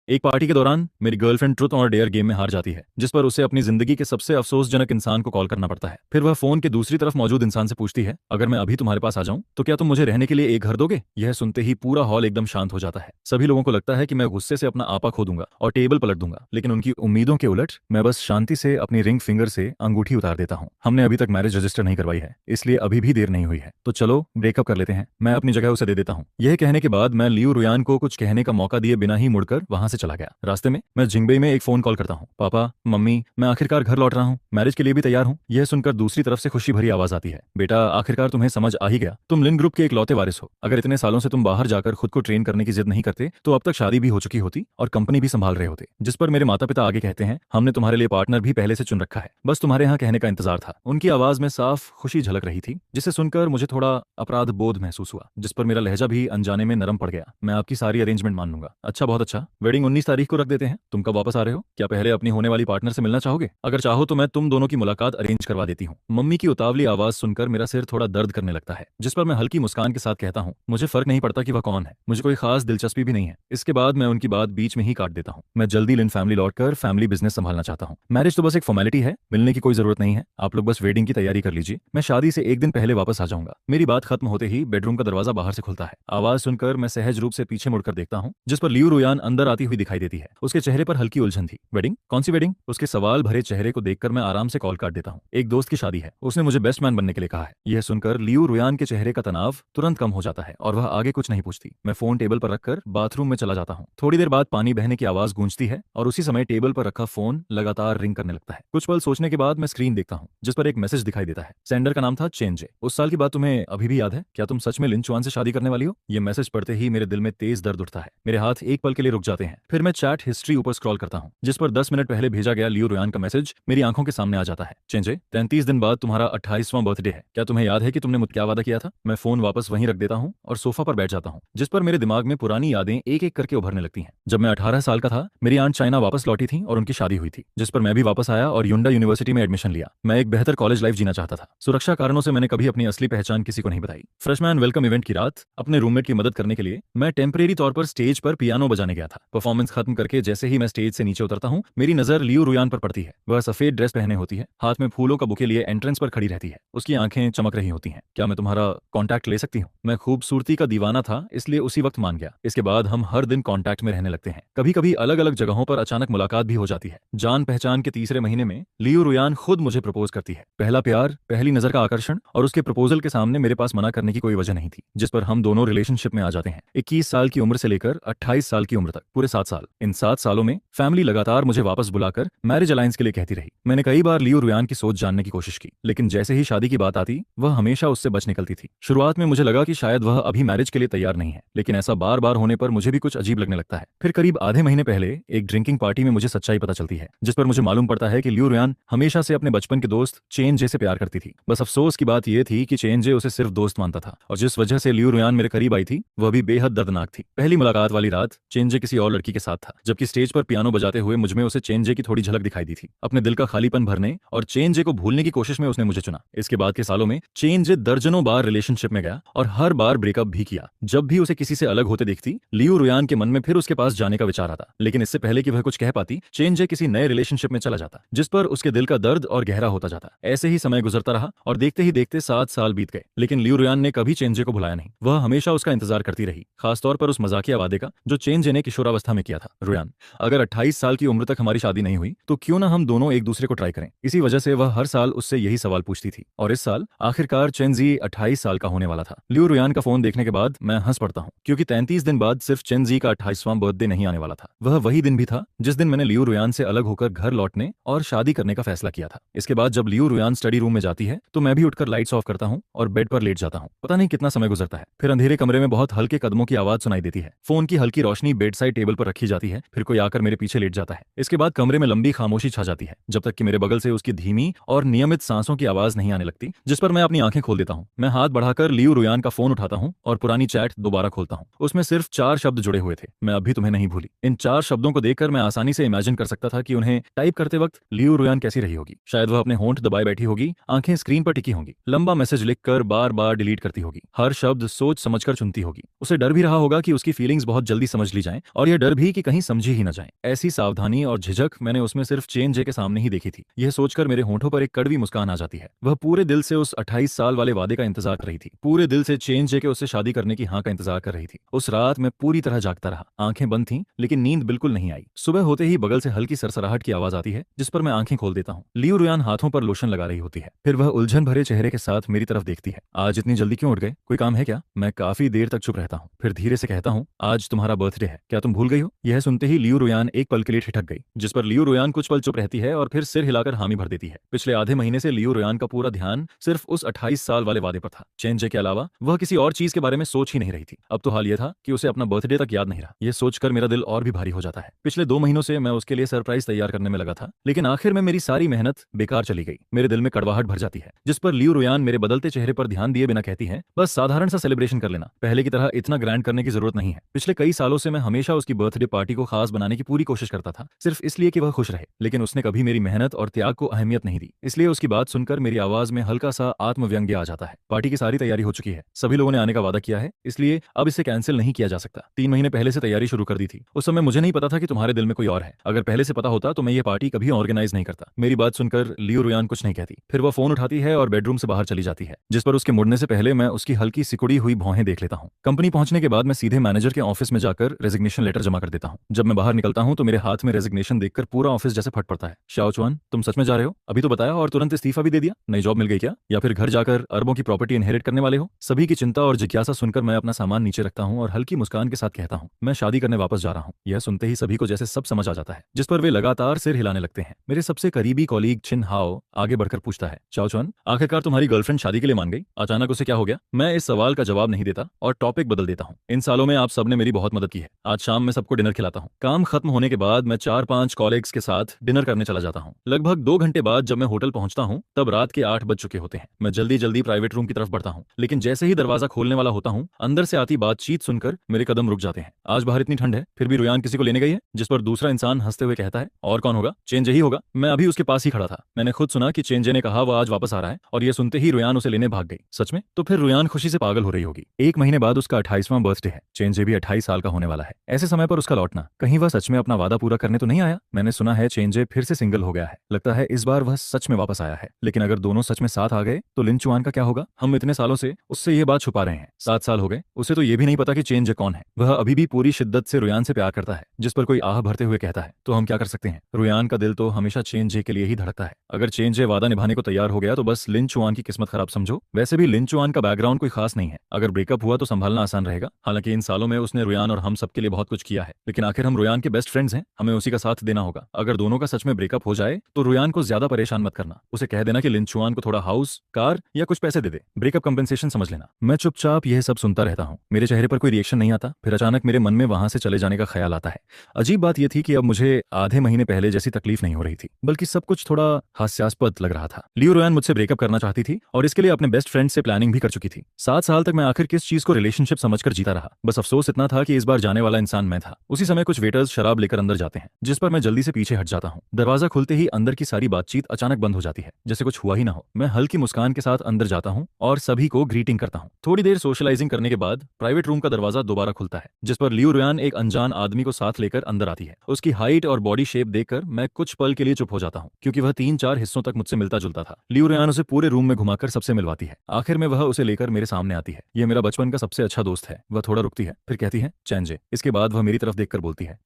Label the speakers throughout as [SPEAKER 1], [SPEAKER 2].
[SPEAKER 1] एक पार्टी के दौरान मेरी गर्लफ्रेंड ट्रुथ और डेयर गेम में हार जाती है, जिस पर उसे अपनी जिंदगी के सबसे अफसोसजनक इंसान को कॉल करना पड़ता है। फिर वह फोन के दूसरी तरफ मौजूद इंसान से पूछती है, अगर मैं अभी तुम्हारे पास आ जाऊं तो क्या तुम मुझे रहने के लिए एक घर दोगे? यह सुनते ही पूरा हॉल एकदम शांत हो जाता है। सभी लोगों को लगता है कि मैं गुस्से से अपना आपा खो दूंगा और टेबल पलट दूंगा, लेकिन उनकी उम्मीदों के उलट मैं बस शांति से अपनी रिंग फिंगर से अंगूठी उतार देता हूँ। हमने अभी तक मैरिज रजिस्टर नहीं करवाई है, इसलिए अभी भी देर नहीं हुई है, तो चलो ब्रेकअप कर लेते हैं। मैं अपनी जगह उसे दे देता हूँ। यह कहने के बाद मैं लियू रुयान को कुछ कहने का मौका दिए बिना ही मुड़कर वहां से चला गया। रास्ते में मैं जिंगबई में एक फोन कॉल करता हूँ। पापा, मम्मी, मैं आखिरकार घर लौट रहा हूँ, मैरिज के लिए भी तैयार हूँ। यह सुनकर दूसरी तरफ से खुशी भरी आवाज आती है, बेटा आखिरकार तुम्हें समझ आ ही गया, तुम लिन ग्रुप के इकलौते वारिस हो। अगर इतने सालों से तुम बाहर जाकर खुद को ट्रेन करने की जिद नहीं करते तो अब तक शादी भी हो चुकी होती और कंपनी भी संभाल रहे होते। जिस पर मेरे माता पिता आगे कहते हैं, हमने तुम्हारे लिए पार्टनर भी पहले से चुन रखा है, बस तुम्हारे यहाँ कहने का इंतजार था। उनकी आवाज में साफ खुशी झलक रही थी, जिसे सुनकर मुझे थोड़ा अपराध बोध महसूस हुआ, जिस पर मेरा लहजा भी अनजाने में नरम पड़ गया। मैं आपकी सारी अरेंजमेंट मान लूंगा। अच्छा, बहुत अच्छा। वेडिंग 19 तारीख को रख देते हैं। तुम कब वापस आ रहे हो? क्या पहले अपनी होने वाली पार्टनर से मिलना चाहोगे? अगर चाहो तो मैं तुम दोनों की मुलाकात अरेंज करवा देती हूँ। मम्मी की उतावली आवाज सुनकर मेरा सिर थोड़ा दर्द करने लगता है, जिस पर मैं हल्की मुस्कान के साथ कहता हूँ, मुझे फर्क नहीं पड़ता कि वह कौन है, मुझे कोई खास दिलचस्पी भी नहीं है। इसके बाद मैं उनकी बात बीच में ही काट देता हूँ। मैं जल्दी लिन फैमिली लौटकर फैमिली बिजनेस संभालना चाहता हूँ। मैरिज तो बस एक फॉर्मेलिटी है, मिलने की कोई जरूरत नहीं है। आप लोग बस वेडिंग की तैयारी कर लीजिए, मैं शादी से एक दिन पहले वापस आ जाऊंगा। मेरी बात खत्म होते ही बेडरूम का दरवाजा बाहर से खुलता है। आवाज सुनकर मैं सहज रूप से पीछे मुड़कर देखता हूँ, जिस पर लियू रुयान अंदर आती हुई दिखाई देती है। उसके चेहरे पर हल्की उलझन थी। वेडिंग? कौन सी वेडिंग? उसके सवाल भरे चेहरे को देखकर मैं आराम से कॉल काट देता हूँ। एक दोस्त की शादी है, उसने मुझे बेस्ट मैन बनने के लिए कहा है। यह सुनकर लियू रुयान के चेहरे का तनाव तुरंत कम हो जाता है और वह आगे कुछ नहीं पूछती। मैं फोन टेबल पर रखकर बाथरूम में चला जाता हूँ। थोड़ी देर बाद पानी बहने की आवाज गूंजती है और उसी समय टेबल पर रखा फोन लगातार रिंग करने लगता है। कुछ पल सोचने के बाद मैं स्क्रीन देखता हूँ, जिस पर एक मैसेज दिखाई देता है। सेंडर का नाम था चेंजे। उस साल की बात तुम्हें अभी भी याद है? क्या तुम सच में लिन चुआन से शादी करने वाली हो? यह मैसेज पढ़ते ही मेरे दिल में तेज दर्द उठता है। मेरे हाथ एक पल के लिए रुक जाते हैं। फिर मैं चैट हिस्ट्री ऊपर स्क्रॉल करता हूँ, जिस पर 10 मिनट पहले भेजा गया लियू रुयान का मैसेज मेरी आंखों के सामने आ जाता है। चेंजे, 33 दिन बाद तुम्हारा 28वां बर्थडे है। क्या तुम्हें याद है कि तुमने मुझे क्या वादा किया था? मैं फोन वापस वहीं रख देता हूँ और सोफा पर बैठ जाता हूँ, जिस पर मेरे दिमाग में पुरानी यादें एक एक करके उभरने लगती हैं। जब मैं 18 साल का था, मेरी आंट चाइना वापस लौटी थी और उनकी शादी हुई थी, जिस पर मैं भी वापस आया और युंडा यूनिवर्सिटी में एडमिशन लिया। मैं एक बेहतर कॉलेज लाइफ जीना चाहता था। सुरक्षा कारणों से मैंने कभी अपनी असली पहचान किसी को नहीं बताई। फ्रेशमैन वेलकम इवेंट की रात अपने रूममेट की मदद करने के लिए मैं टेम्परेरी तौर पर स्टेज पर पियानो बजाने गया था। परफॉर्मेंस खत्म करके जैसे ही मैं स्टेज से नीचे उतरता हूँ, मेरी नजर लियू रुयान पर पड़ती है। वह सफेद ड्रेस पहने होती है, हाथ में फूलों का बुके लिए एंट्रेंस पर खड़ी रहती है। उसकी आंखें चमक रही होती हैं। क्या मैं तुम्हारा कांटेक्ट ले सकती हूँ? मैं खूबसूरती का दीवाना था, इसलिए उसी वक्त मान गया। इसके बाद हम हर दिन कांटेक्ट में रहने लगते हैं। कभी कभी अलग अलग जगहों पर अचानक मुलाकात भी हो जाती है। जान पहचान के तीसरे महीने में लियू रुयान खुद मुझे प्रपोज करती है। पहला प्यार, पहली नजर का आकर्षण और उसके प्रपोजल के सामने मेरे पास मना करने की कोई वजह नहीं थी, जिस पर हम दोनों रिलेशनशिप में आ जाते हैं। 21 साल की उम्र से लेकर 28 साल की उम्र तक पूरे 7 साल। इन 7 सालों में फैमिली लगातार मुझे वापस बुलाकर मैरिज अलायंस के लिए कहती रही। मैंने कई बार लियू रुयान की सोच जानने की कोशिश की, लेकिन जैसे ही शादी की बात आती वह हमेशा उससे बच निकलती थी। शुरुआत में मुझे लगा कि शायद वह अभी मैरिज के लिए तैयार नहीं है, लेकिन ऐसा बार बार होने पर मुझे भी कुछ अजीब लगने लगता है। फिर करीब आधे महीने पहले एक ड्रिंकिंग पार्टी में मुझे सच्चाई पता चलती है, जिस पर मुझे मालूम पड़ता है कि लियू रुयान हमेशा से अपने बचपन के दोस्त चेन जे से प्यार करती थी। बस अफसोस की बात यह थी कि चेन जे उसे सिर्फ दोस्त मानता था और जिस वजह से लियू रुयान मेरे करीब आई थी वह भी बेहद दर्दनाक थी। पहली मुलाकात वाली रात चेन जे किसी और लड़की के साथ था, जबकि स्टेज पर पियानो बजाते हुए मुझमें उसे चेन जे की थोड़ी झलक दिखाई दी थी। अपने दिल का खालीपन भरने और चेन जे को भूलने की कोशिश में उसने मुझे चुना। इसके बाद के सालों में चेन जे दर्जनों बार रिलेशनशिप में गया और हर बार ब्रेकअप भी किया। जब भी उसे किसी से अलग होते देखती, लियू रुयान के मन में फिर उसके पास जाने का विचार आता, लेकिन इससे पहले कि वह कुछ कह पाती, चेन जे किसी नए रिलेशनशिप में चला जाता, जिस पर उसके दिल का दर्द और गहरा होता जाता। ऐसे ही समय गुजरता रहा और देखते ही देखते 7 साल बीत गए, लेकिन लियू रुयान ने कभी चेन जे को बुलाया नहीं। वह हमेशा उसका इंतजार करती रही, खासतौर पर उस मजाकिया वादे का जो चेन जे ने किशोरावस्था में किया था। रुयान, अगर 28 साल की उम्र तक हमारी शादी नहीं हुई तो क्यों ना हम दोनों एक दूसरे को ट्राई करें। इसी वजह से वह हर साल उससे यही सवाल पूछती थी और इस साल आखिरकार चेनजी 28 साल का होने वाला था। लियू रुयान का फोन देखने के बाद मैं हंस पड़ता हूँ, क्योंकि 33 दिन बाद सिर्फ चेनजी का 28वां बर्थडे नहीं आने वाला था। वह वही दिन भी था जिस दिन मैंने लियू रुयान से अलग होकर घर लौटने और शादी करने का फैसला किया था। इसके बाद जब लियू रुयान स्टडी रूम में जाती है तो मैं भी उठकर लाइट्स ऑफ करता हूँ और बेड पर लेट जाता हूँ। पता नहीं कितना समय गुजरता है, फिर अंधेरे कमरे में बहुत हल्के कदमों की आवाज सुनाई देती है। फोन की हल्की रोशनी बेड साइड टेबल पर रखी जाती है, फिर कोई आकर मेरे पीछे लेट जाता है। इसके बाद कमरे में लंबी खामोशी छा जाती है, जब तक कि मेरे बगल से उसकी धीमी और नियमित सांसों की आवाज नहीं आने लगती, जिस पर मैं अपनी आंखें खोल देता हूँ। मैं हाथ बढ़ाकर लियू रुयान का फोन उठाता हूँ और पुरानी चैट दोबारा खोलता हूँ। उसमें सिर्फ 4 शब्द जुड़े हुए थे, मैं अभी तुम्हें नहीं भूली। इन 4 शब्दों को देखकर मैं आसानी से इमेजिन कर सकता था कि उन्हें टाइप करते वक्त लियू रुयान कैसी रही होगी। शायद वह अपने होंठ दबाए बैठी होगी, आंखें स्क्रीन पर टिकी होंगी, लंबा मैसेज लिखकर बार बार डिलीट करती होगी, हर शब्द सोच समझकर चुनती होगी। उसे डर भी रहा होगा कि उसकी फीलिंग्स बहुत जल्दी समझ ली जाएं, और यह डर डर भी कि कहीं समझी ही न जाए। ऐसी सावधानी और झिझक मैंने उसमें सिर्फ चेन जे के सामने ही देखी थी। यह सोचकर मेरे होठों पर एक कड़वी मुस्कान आ जाती है। वह पूरे दिल से उस 28 साल वाले वादे का इंतजार कर रही थी, पूरे दिल से चेन जे के उससे शादी करने की हाँ का इंतजार कर रही थी। उस रात मैं पूरी तरह जागता रहा, आंखें बंद थीं, लेकिन नींद बिल्कुल नहीं आई। सुबह होते ही बगल से हल्की सरसराहट की आवाज आती है, जिस पर मैं आंखें खोल देता हूँ। लियू रुयान हाथों पर लोशन लगा रही होती है, फिर वह उलझन भरे चेहरे के साथ मेरी तरफ देखती है। आज इतनी जल्दी क्यों उठ गए? कोई काम है क्या? मैं काफी देर तक चुप रहता हूँ, फिर धीरे से कहता हूँ, आज तुम्हारा बर्थडे है, क्या तुम भूल गई हो? यह सुनते ही लियू रुयान एक पल के लिए ठिठक गई, जिस पर लियू रुयान कुछ पल चुप रहती है और फिर सिर हिलाकर हामी भर देती है। पिछले आधे महीने से लियू रुयान का पूरा ध्यान सिर्फ उस 28 साल वाले वादे पर था। चेन जे के अलावा वह किसी और चीज के बारे में सोच ही नहीं रही थी। अब तो हाल यह था कि उसे अपना बर्थडे तक याद नहीं रहा। यह सोचकर मेरा दिल और भी भारी हो जाता है। पिछले 2 महीनों से मैं उसके लिए सरप्राइज तैयार करने में लगा था, लेकिन आखिर में मेरी सारी मेहनत बेकार चली गई। मेरे दिल में कड़वाहट भर जाती है, जिस पर लियू रुयान मेरे बदलते चेहरे पर ध्यान दिए बिना कहती है, बस साधारण सा सेलिब्रेशन कर लेना, पहले की तरह इतना ग्रैंड करने की जरूरत नहीं है। पिछले कई सालों से मैं हमेशा उसकी बर्थडे पार्टी को खास बनाने की पूरी कोशिश करता था, सिर्फ इसलिए कि वह खुश रहे, लेकिन उसने कभी मेरी मेहनत और त्याग को अहमियत नहीं दी। इसलिए उसकी बात सुनकर मेरी आवाज में हल्का सा आत्मव्यंग्य आ जाता है। पार्टी की सारी तैयारी हो चुकी है, सभी लोगों ने आने का वादा किया है, इसलिए अब इसे कैंसिल नहीं किया जा सकता। 3 महीने पहले से तैयारी शुरू कर दी थी। उस समय मुझे नहीं पता था कि तुम्हारे दिल में कोई और है। अगर पहले से पता होता तो मैं ये पार्टी कभी ऑर्गेनाइज नहीं करता। मेरी बात सुनकर लियू रुयान कुछ नहीं कहती, फिर वह फोन उठाती है और बेडरूम से बाहर चली जाती है, जिस पर उसके मुड़ने से पहले मैं उसकी हल्की सिकुड़ी हुई भौहें देख लेता हूँ। कंपनी पहुंचने के बाद मैं सीधे मैनेजर के ऑफिस में जाकर रेजिग्नेशन लेटर जमा कर देता हूँ। जब मैं बाहर निकलता हूँ तो मेरे हाथ में रेजिग्नेशन देखकर पूरा ऑफिस जैसे फट पड़ता है। शाओ चुआन, तुम सच में जा रहे हो? अभी तो बताया और तुरंत इस्तीफा भी दे दिया। नई जॉब मिल गई क्या? या फिर घर जाकर अरबों की प्रॉपर्टी इनहेरिट करने वाले हो? सभी की चिंता और जिज्ञासा सुनकर मैं अपना सामान नीचे रखता हूँ और हल्की मुस्कान के साथ कहता हूँ, मैं शादी करने वापस जा रहा हूँ। यह सुनते ही सभी को जैसे सब समझ आ जाता है, जिस पर वे लगातार सिर हिलाने लगते हैं। मेरे सबसे करीबी कॉलीग छिन हाओ आगे बढ़कर पूछता है, शाओ चुआन, आखिरकार तुम्हारी गर्लफ्रेंड शादी के लिए मान गई? अचानक उसे क्या हो गया? मैं इस सवाल का जवाब नहीं देता और टॉपिक बदल देता हूँ। इन सालों में आप सबने मेरी बहुत मदद की है। आज शाम में सबको डिनर खिलाता हूँ। काम खत्म होने के बाद मैं 4-5 कॉलीग्स के साथ डिनर करने चला जाता हूँ। लगभग 2 घंटे बाद जब मैं होटल पहुंचता हूँ तब रात के 8 बज चुके होते हैं। मैं जल्दी जल्दी प्राइवेट रूम की तरफ बढ़ता हूँ, लेकिन जैसे ही दरवाजा खोलने वाला होता हूँ, अंदर से आती बातचीत सुनकर मेरे कदम रुक जाते हैं। आज बाहर इतनी ठंड है, फिर भी रुयान किसी को लेने गई है? जिस पर दूसरा इंसान हंसते हुए कहता है, और कौन होगा? चेंजे ही होगा। मैं अभी उसके पास ही खड़ा था। मैंने खुद सुना कि चेंजे ने कहा वह आज वापस आ रहा है, और यह सुनते ही रुयान उसे लेने भाग गई। सच में? तो फिर रुयान खुशी से पागल हो रही होगी। 1 महीने बाद उसका 28वां बर्थडे है। चेंजे भी 28 साल का होने वाला है। ऐसे समय पर उसका लौटना, कहीं वह सच में अपना वादा पूरा करने तो नहीं आया? मैंने सुना है चेंजे फिर से सिंगल हो गया है। लगता है इस बार वह सच में वापस आया है। लेकिन अगर दोनों सच में साथ आ गए तो लिन चुआन का क्या होगा? हम इतने सालों से उससे ये बात छुपा रहे हैं। 7 साल हो गए, उसे तो ये भी नहीं पता कि चेंजे कौन है। वह अभी भी पूरी शिद्दत से रुयान से प्यार करता है, जिस पर कोई आह भरते हुए कहता है, तो हम क्या कर सकते हैं? रुयान का दिल तो हमेशा चेंजे के लिए ही धड़कता है। अगर चेंजे वादा निभाने को तैयार हो गया तो बस लिन चुआन की किस्मत खराब समझो। वैसे भी लिन चुआन का बैकग्राउंड कोई खास नहीं है। अगर ब्रेकअप हुआ तो संभालना आसान रहेगा। हालांकि इन सालों में उसने रुयान और हम सबके लिए बहुत कुछ किया है, लेकिन आखिर हम रुयान के बेस्ट फ्रेंड्स हैं, हमें उसी का साथ देना होगा। अगर दोनों का सच में ब्रेकअप हो जाए तो रुयान को ज्यादा परेशान मत करना। उसे कह देना कि लिन चुआन को थोड़ा हाउस, कार या कुछ पैसे दे दे। ब्रेकअप कंपेंसेशन समझ लेना। मैं चुपचाप यह सब सुनता रहता हूँ। मेरे चेहरे पर कोई रिएक्शन नहीं आता। फिर अचानक मेरे मन में वहां से चले जाने का ख्याल आता है। अजीब बात यह थी कि अब मुझे आधे महीने पहले जैसी तकलीफ नहीं हो रही थी, बल्कि सब कुछ थोड़ा हास्यास्पद लग रहा था। लियू रुयान मुझसे ब्रेकअप करना चाहती थी और इसके लिए अपने बेस्ट फ्रेंड से प्लानिंग भी कर चुकी थी। 7 साल तक मैं आखिर किस चीज को रिलेशनशिप समझकर जीता रहा। बस अफसोस इतना था कि इस बार जाने वाला इंसान मैं था। उसी समय कुछ वेटर्स शराब लेकर अंदर जाते हैं, जिस पर मैं जल्दी से पीछे हट जाता हूँ। दरवाजा खुलते ही अंदर की सारी बातचीत अचानक बंद हो जाती है, जैसे कुछ हुआ ही ना हो। मैं हल्की मुस्कान के साथ अंदर जाता हूँ और सभी को ग्रीटिंग करता हूँ। थोड़ी देर सोशलाइजिंग करने के बाद प्राइवेट रूम का दरवाजा दोबारा खुलता है, जिस पर लियू रुयान एक अनजान आदमी को साथ लेकर अंदर आती है। उसकी हाइट और बॉडी शेप देखकर मैं कुछ पल के लिए चुप हो जाता हूँ, क्योंकि वह 3-4 हिस्सों तक मुझसे मिलता जुलता था। लियू रुयान उसे पूरे रूम में घुमाकर सबसे मिलवाती है। आखिर में वह उसे लेकर मेरे सामने आती है। यह मेरा बचपन का सबसे अच्छा दोस्त है। वह थोड़ा रुकती है, फिर कहती है, चेंजे। इसके बाद वह मेरी तरफ देखकर बोलती है,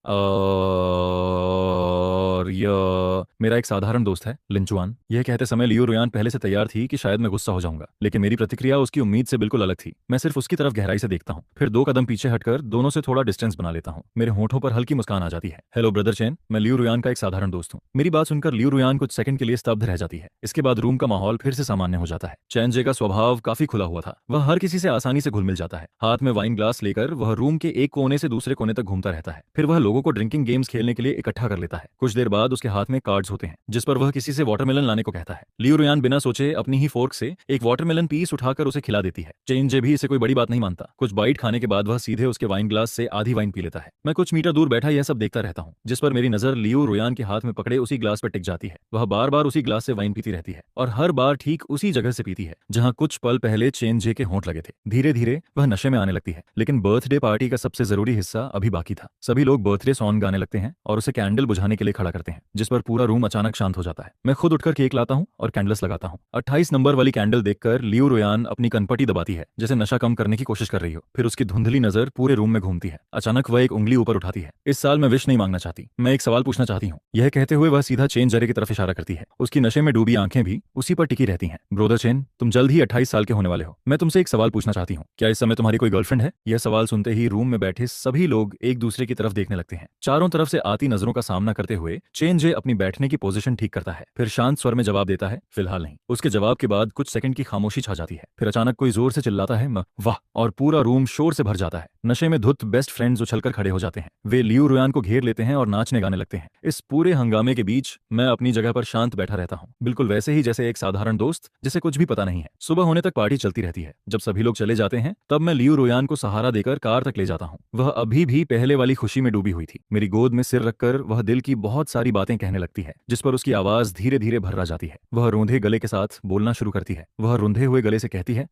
[SPEAKER 1] और यह मेरा एक साधारण दोस्त है, लिन चुआन। यह कहते समय लियू रुयान पहले से तैयार थी कि शायद मैं गुस्सा हो जाऊंगा, लेकिन मेरी प्रतिक्रिया उसकी उम्मीद से बिल्कुल अलग थी। मैं सिर्फ उसकी तरफ गहराई से देखता हूँ, फिर 2 कदम पीछे हटकर दोनों से थोड़ा डिस्टेंस बना लेता हूँ। मेरे होठों पर हल्की मुस्कान आ जाती है। हेलो ब्रदर चेन, मैं लियू रुयान का एक साधारण दोस्त हूँ। मेरी बात सुनकर लियू रुयान कुछ सेकंड के लिए स्तब्ध रह जाती है। इसके बाद रूम का माहौल फिर से सामान्य हो जाता है। चेंजे का स्वभाव काफी खुला हुआ था। वह हर किसी से आसानी से घुल मिल जाता है। हाथ में वाइन ग्लास लेकर वह रूम के एक कोने से दूसरे कोने तक घूमता रहता है। फिर वह लोगों को ड्रिंकिंग गेम्स खेलने के लिए इकट्ठा कर लेता है। कुछ देर बाद उसके हाथ में कार्ड्स बॉक्स होते हैं जिस पर वह किसी से वाटरमेलन लाने को कहता है। लियू रुयान बिना सोचे अपनी ही फोर्क से एक वाटरमेलन पीस उठाकर उसे खिला देती है। चेन जे भी इसे कोई बड़ी बात नहीं मानता। कुछ बाइट खाने के बाद वह सीधे उसके वाइन ग्लास से आधी वाइन पी लेता है। मैं कुछ मीटर दूर बैठा यह सब देखता रहता हूँ, जिस पर मेरी नजर लियू रुयान के हाथ में पकड़े उसी ग्लास पर टिक जाती है। वह बार बार उसी ग्लास से वाइन पीती रहती है और हर बार ठीक उसी जगह से पीती है जहाँ कुछ पल पहले चेन जे के होंठ लगे थे। धीरे धीरे वह नशे में आने लगती है, लेकिन बर्थडे पार्टी का सबसे जरूरी हिस्सा अभी बाकी था। सभी लोग बर्थडे सॉन्ग गाने लगते हैं और उसे कैंडल बुझाने के लिए खड़ा करते हैं, जिस पर पूरा रूम अचानक शांत हो जाता है। मैं खुद उठकर केक लाता हूँ और कैंडल्स लगाता हूँ। 28 नंबर वाली कैंडल देखकर लियू रुयान अपनी कनपटी दबाती है, जैसे नशा कम करने की कोशिश कर रही हो। फिर उसकी धुंधली नजर पूरे रूम में घूमती है। अचानक वह एक उंगली ऊपर उठाती है। इस साल मैं विश नहीं मांगना चाहती, मैं एक सवाल पूछना चाहती हूँ। यह कहते हुए वह सीधा चेन जरे की तरफ इशारा करती है। उसकी नशे में डूबी आंखें भी उसी पर टिकी रहती हैं। ब्रोदर चेन, तुम जल्द ही 28 साल के होने वाले हो। मैं तुमसे एक सवाल पूछना चाहती हूँ, क्या इस समय तुम्हारी कोई गर्लफ्रेंड है? यह सवाल सुनते ही रूम में बैठे सभी लोग एक दूसरे की तरफ देखने लगते हैं। चारों तरफ से आती नजरों का सामना करते हुए चेन जे अपनी बैठने की पोजीशन ठीक करता है। फिर शांत स्वर में जवाब देता है, फिलहाल नहीं। उसके जवाब के बाद कुछ सेकंड की खामोशी छा जाती है। फिर अचानक कोई जोर से चिल्लाता है, वाह, और पूरा रूम शोर से भर जाता है। नशे में धुत बेस्ट फ्रेंड्स उछलकर खड़े हो जाते हैं। वे लियू रुयान को घेर लेते हैं और नाचने गाने लगते हैं। इस पूरे हंगामे के बीच मैं अपनी जगह पर शांत बैठा रहता हूँ, बिल्कुल वैसे ही जैसे एक साधारण दोस्त जिसे कुछ भी पता नहीं है। सुबह होने तक पार्टी चलती रहती है। जब सभी लोग चले जाते हैं तब मैं लियू रुयान को सहारा देकर कार तक ले जाता हूँ। वह अभी भी पहले वाली खुशी में डूबी हुई थी। मेरी गोद में सिर रखकर वह दिल की बहुत सारी बातें कहने लगती है, जिस पर उसकी आवाज धीरे धीरे भर्रा जाती है। वह रूंधे गले के साथ बोलना शुरू करती है। वह रूंधे हुए गले से कहती है,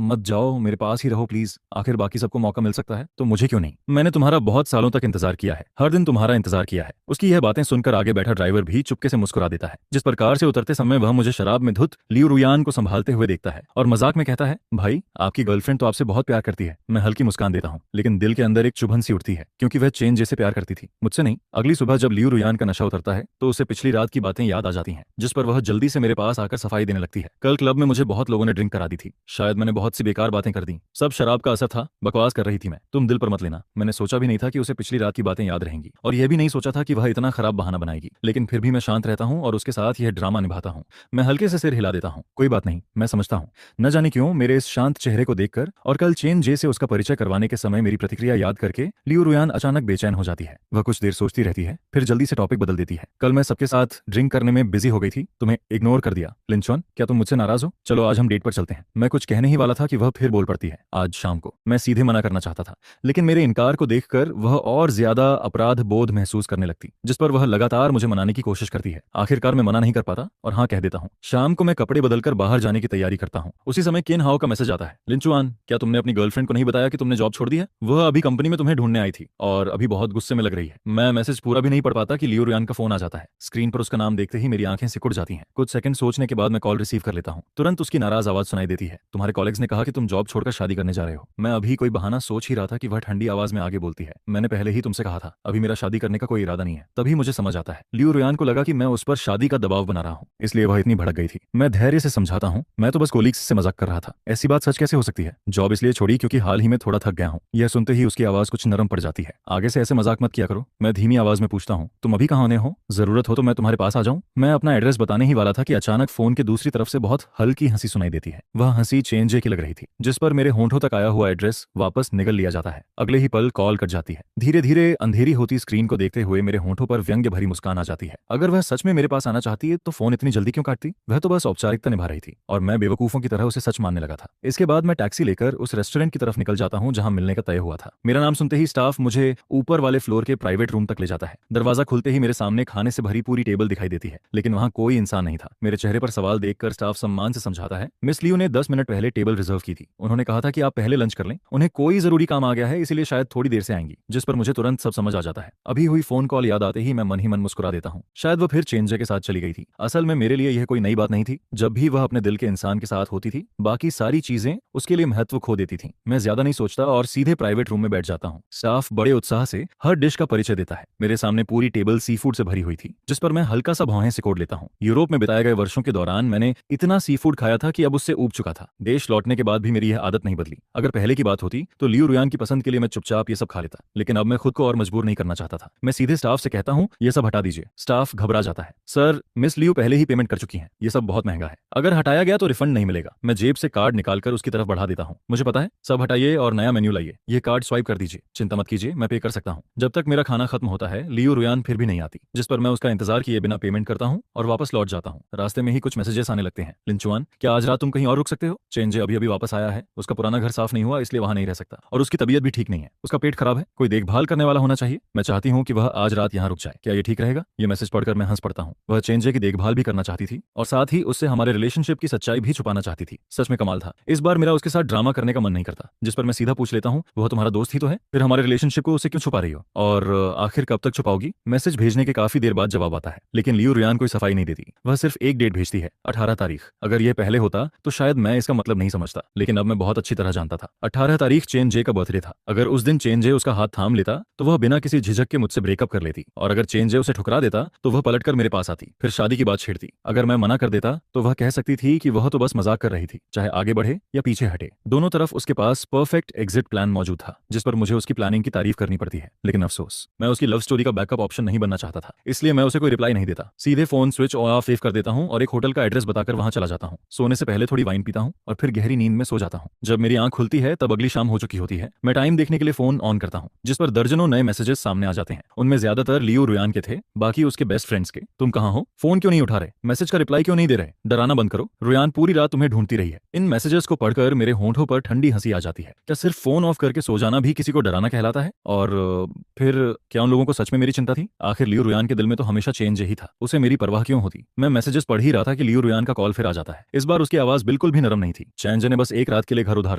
[SPEAKER 1] मत जाओ, मेरे पास ही रहो प्लीज। आखिर बाकी सबको मौका मिल सकता है तो मुझे क्यों नहीं? मैंने तुम्हारा बहुत सालों तक इंतजार किया है, हर दिन तुम्हारा इंतजार किया है। उसकी यह बातें सुनकर आगे बैठा ड्राइवर भी चुपके से मुस्कुरा देता है, जिस पर कार से उतरते समय वह मुझे शराब में धुत लियू रुयान को संभालते हुए देखता है और मजाक में कहता है, भाई, आपकी गर्लफ्रेंड तो आपसे बहुत प्यार करती है। मैं हल्की मुस्कान देता हूँ, लेकिन दिल के अंदर एक चुभन सी उठती है, क्योंकि वह चेन जैसे प्यार करती थी, मुझसे नहीं। अगली सुबह जब लियू रुयान का नशा उतरता है तो उसे पिछली रात की बातें याद आ जाती हैं, जिस पर वह जल्दी से मेरे पास आकर सफाई देने लगती है। कल क्लब में मुझे बहुत लोगों ने ड्रिंक करा दी थी। शायद मैंने बहुत सी बेकार बातें कर दी। सब शराब का असर था, बकवास कर रही थी मैं। तुम दिल पर मत लेना। मैंने सोचा भी नहीं था कि उसे पिछली रात की बातें याद रहेंगी, और यह भी नहीं सोचा था कि वह इतना खराब बहाना बनाएगी। लेकिन फिर भी मैं शांत रहता हूँ और उसके साथ यह ड्रामा निभाता हूँ। मैं हल्के से सिर हिला देता हूँ, कोई बात नहीं, मैं समझता हूँ। न जाने क्यों मेरे इस शांत चेहरे को देखकर और कल चेन जे से उसका परिचय करवाने के समय मेरी प्रतिक्रिया याद करके लियू रुयान अचानक बेचैन हो जाती है। वह कुछ देर सोचती रहती है, फिर जल्दी से टॉपिक बदल देती है। कल मैं सबके साथ ड्रिंक करने में बिजी हो गई थी, तुम्हें इग्नोर कर दिया। लिंचॉन, क्या तुम मुझसे नाराज हो? चलो आज हम डेट पर चलते हैं। मैं कुछ कहने ही वाला था कि वह फिर बोल पड़ती है, आज शाम को। मैं सीधे मना करना चाहता था, लेकिन मेरे इनकार को देखकर वह और ज्यादा अपराध बोध महसूस करने लगती, जिस पर वह लगातार मुझे मनाने की कोशिश करती है। आखिरकार मैं मना नहीं कर पाता और हाँ कह देता हूँ। शाम को मैं कपड़े बदलकर बाहर जाने की तैयारी करता हूँ। उसी समय केन हाओ का मैसेज आता है, लिंचुआन, क्या तुमने अपनी गर्लफ्रेंड को नहीं बताया कि तुमने जॉब छोड़ दी है? वह अभी कंपनी में तुम्हें ढूंढने आई थी और अभी बहुत गुस्से में लग रही है। मैं मैसेज पूरा भी नहीं पढ़ पाता कि लियू रुयान का फोन आ जाता है। स्क्रीन पर उसका नाम देखते ही मेरी आंखें सिकुड़ जाती हैं। कुछ सेकंड सोचने के बाद मैं कॉल रिसीव कर लेता हूँ। तुरंत उसकी नाराज आवाज सुनाई देती है, तुम्हारे कॉलेग्स ने कहा कि तुम जॉब छोड़कर शादी करने जा रहे हो। मैं अभी कोई बहाना सोच ही रहा था कि वह ठंडी आवाज में आगे बोलती है, मैंने पहले ही तुमसे कहा था, अभी मेरा शादी करने का कोई इरादा नहीं है। तभी मुझे समझ आता है, लियू रुयान को लगा कि मैं उस पर शादी का दबाव बना रहा हूँ, इसलिए वह इतनी भड़क गई थी। मैं धैर्य से समझाता हूँ, मैं तो बस कोलीग्स से मजाक कर रहा था। ऐसी बात सच कैसे हो सकती है? जॉब इसलिए छोड़ी क्योंकि हाल ही में थोड़ा थक गया हूँ। यह सुनते ही उसकी आवाज कुछ नरम पड़ जाती है। आगे से ऐसे मजाक मत किया करो। मैं धीमी आवाज में पूछता हूँ, तुम अभी कहाँ होने हो? जरूरत हो तो मैं तुम्हारे पास आ जाऊँ? मैं अपना एड्रेस बताने ही वाला था कि अचानक फोन के दूसरी तरफ से बहुत हल्की हंसी सुनाई देती है। वह हंसी चेन जे की लग रही थी, जिस पर मेरे होंठों तक आया हुआ एड्रेस वापस निगल लिया जाता है। अगले ही पल कॉल कट जाती है। धीरे धीरे अंधेरी होती स्क्रीन को देखते हुए मेरे होंठों पर व्यंग्य भरी मुस्कान आ जाती है। अगर वह सच में मेरे पास आना चाहती है तो फोन इतनी जल्दी क्यों काटती? वह तो बस औपचारिकता निभा रही थी और मैं बेवकूफों की तरह उसे सच मानने लगा था। इसके बाद मैं टैक्सी लेकर उस रेस्टोरेंट की तरफ निकल जाता हूँ जहाँ मिलने का तय हुआ था। मेरा नाम सुनते ही स्टाफ मुझे ऊपर वाले फ्लोर के प्राइवेट रूम तक ले जाता है। दरवाजा खुलते ही मेरे सामने खाने से भरी पूरी टेबल दिखाई देती है, लेकिन वहाँ कोई इंसान नहीं था। मेरे चेहरे पर सवाल देखकर स्टाफ सम्मान से समझाता है, मिस लियू ने 10 मिनट पहले टेबल रिजर्व की थी। उन्होंने कहा था कि आप पहले लंच कर लें, उन्हें कोई जरूरी काम आ गया है, इसलिए शायद थोड़ी देर से आएंगी। जिस पर मुझे तुरंत सब समझ आ जाता है। अभी हुई फोन कॉल याद आते ही मैं मन ही मन मुस्कुरा देता हूँ। शायद वो फिर चेंजे के साथ चली गई थी। असल में मेरे लिए यह कोई नई बात नहीं थी। जब भी वह अपने दिल के इंसान के साथ होती थी, बाकी सारी चीजें उसके लिए महत्व खो देती थी। मैं ज्यादा नहीं सोचता और सीधे प्राइवेट रूम में बैठ जाता हूँ। स्टाफ बड़े उत्साह से हर डिश का परिचय देता है। मेरे सामने पूरी टेबल सी फूड से भरी हुई थी, जिस पर मैं हल्का सा भौहें सिकोड़ लेता हूँ। यूरोप में बिताए गए वर्षों के दौरान मैंने इतना सी फूड खाया था कि अब उससे ऊब चुका था। देश लौटने के बाद भी मेरी यह आदत नहीं बदली। अगर पहले की बात होती तो लियू रुयान की पसंद के लिए मैं चुपचाप ये सब खा लेता, लेकिन अब मैं खुद को और मजबूर नहीं करना चाहता था। मैं सीधे स्टाफ से कहता हूँ, ये सब हटा दीजिए। स्टाफ घबरा जाता है, सर, मिस लियू पहले ही पेमेंट कर चुकी हैं, ये सब बहुत महंगा है, अगर हटाया गया तो रिफंड नहीं मिलेगा। मैं जेब से कार्ड निकालकर उसकी तरफ बढ़ा देता हूँ, मुझे पता है, सब हटाइए और नया मेन्यू लाइए। ये कार्ड स्वाइप कर दीजिए, चिंता मत कीजिए, मैं पे कर सकता हूँ। जब तक मेरा खाना खत्म होता है लियू रुयान फिर भी नहीं आती, जिस पर मैं उसका इंतजार इंतजार किए बिना पेमेंट करता हूँ और वापस लौट जाता हूँ। रास्ते में ही कुछ मैसेजेस आने लगते हैं। लिंचुआन, क्या आज रात तुम कहीं और रुक सकते हो? चेंजे अभी अभी वापस आया है, उसका पुराना घर साफ नहीं हुआ इसलिए वहां नहीं रह सकता, और उसकी तबीयत भी ठीक नहीं है, उसका पेट खराब है, कोई देखभाल करने वाला होना चाहिए। मैं चाहती हूँ कि वह आज रात यहाँ रुक जाए, क्या ये ठीक रहेगा? ये मैसेज पढ़कर मैं हंस पड़ता हूँ। वह चेंजे की देखभाल भी करना चाहती थी और साथ ही उससे हमारे रिलेशनशिप की सच्चाई भी छुपाना चाहती थी। सच में कमाल था। इस बार मेरा उसके साथ ड्रामा करने का मन नहीं करता, जिस पर मैं सीधा पूछ लेता हूँ, वह तुम्हारा दोस्त ही तो है, फिर हमारे रिलेशनशिप को उसे क्यों छुपा रही हो? और आखिर कब तक छुपाओगी? मैसेज भेजने के काफी देर बाद जवाब आता है, लेकिन लियू रुयान कोई सफाई नहीं देती। वह सिर्फ एक डेट भेजती है, 18 तारीख। अगर यह पहले होता तो शायद मैं इसका मतलब नहीं समझता, लेकिन अब मैं बहुत अच्छी तरह जानता था। 18 तारीख चेन जे का बर्थडे था। अगर उस दिन चेन जे उसका हाथ थाम लेता तो वह बिना किसी झिझक के मुझसे ब्रेकअप कर लेती, और अगर चेन जे उसे ठुकरा देता तो वह पलटकर मेरे पास आती, फिर शादी की बात छेड़ती। अगर मैं मना कर देता तो वह कह सकती थी कि वह तो बस मजाक कर रही थी, चाहे आगे बढ़े या पीछे हटे, दोनों तरफ उसके पास परफेक्ट एग्जिट प्लान मौजूद था, जिस पर मुझे उसकी प्लानिंग की तारीफ करनी पड़ती है। लेकिन अफसोस, मैं उसकी लव स्टोरी का बैकअप ऑप्शन नहीं बनना चाहता था, इसलिए मैं उसे कोई रिप्लाई नहीं देता। सीधे फोन स्विच ऑफ कर देता हूँ और एक होटल का एड्रेस बताकर वहां चला जाता हूँ। सोने से पहले थोड़ी वाइन पीता हूँ और फिर गहरी नींद में सो जाता हूँ। जब मेरी आंख खुलती है तब अगली शाम हो चुकी होती है। मैं टाइम देखने के लिए फोन ऑन करता हूँ, जिस पर दर्जनों नए मैसेजेस सामने आ जाते हैं। उनमें ज्यादातर लियू रुयान के थे, बाकी उसके बेस्ट फ्रेंड्स के। तुम कहाँ हो? फोन क्यों नहीं उठा रहे? मैसेज का रिप्लाई क्यों नहीं दे रहे? डराना बंद करो, रुयान पूरी रात तुम्हें ढूंढती रही है। इन मैसेजेस को पढ़कर मेरे होंठों पर ठंडी हंसी आ जाती है। क्या सिर्फ फोन ऑफ करके सो जाना भी किसी को डराना कहलाता है? और फिर क्या उन लोगों को सच में मेरी चिंता थी? आखिर लियू रुयान के दिल में तो हमेशा चेंज ही था, उसे मेरी परवाह क्यों होती? मैं मैसेजेस पढ़ ही रहा था कि लियू रुयान का कॉल फिर आ जाता है। इस बार उसकी आवाज बिल्कुल भी नरम नहीं थी। चेंज ने बस एक रात के लिए घर उधार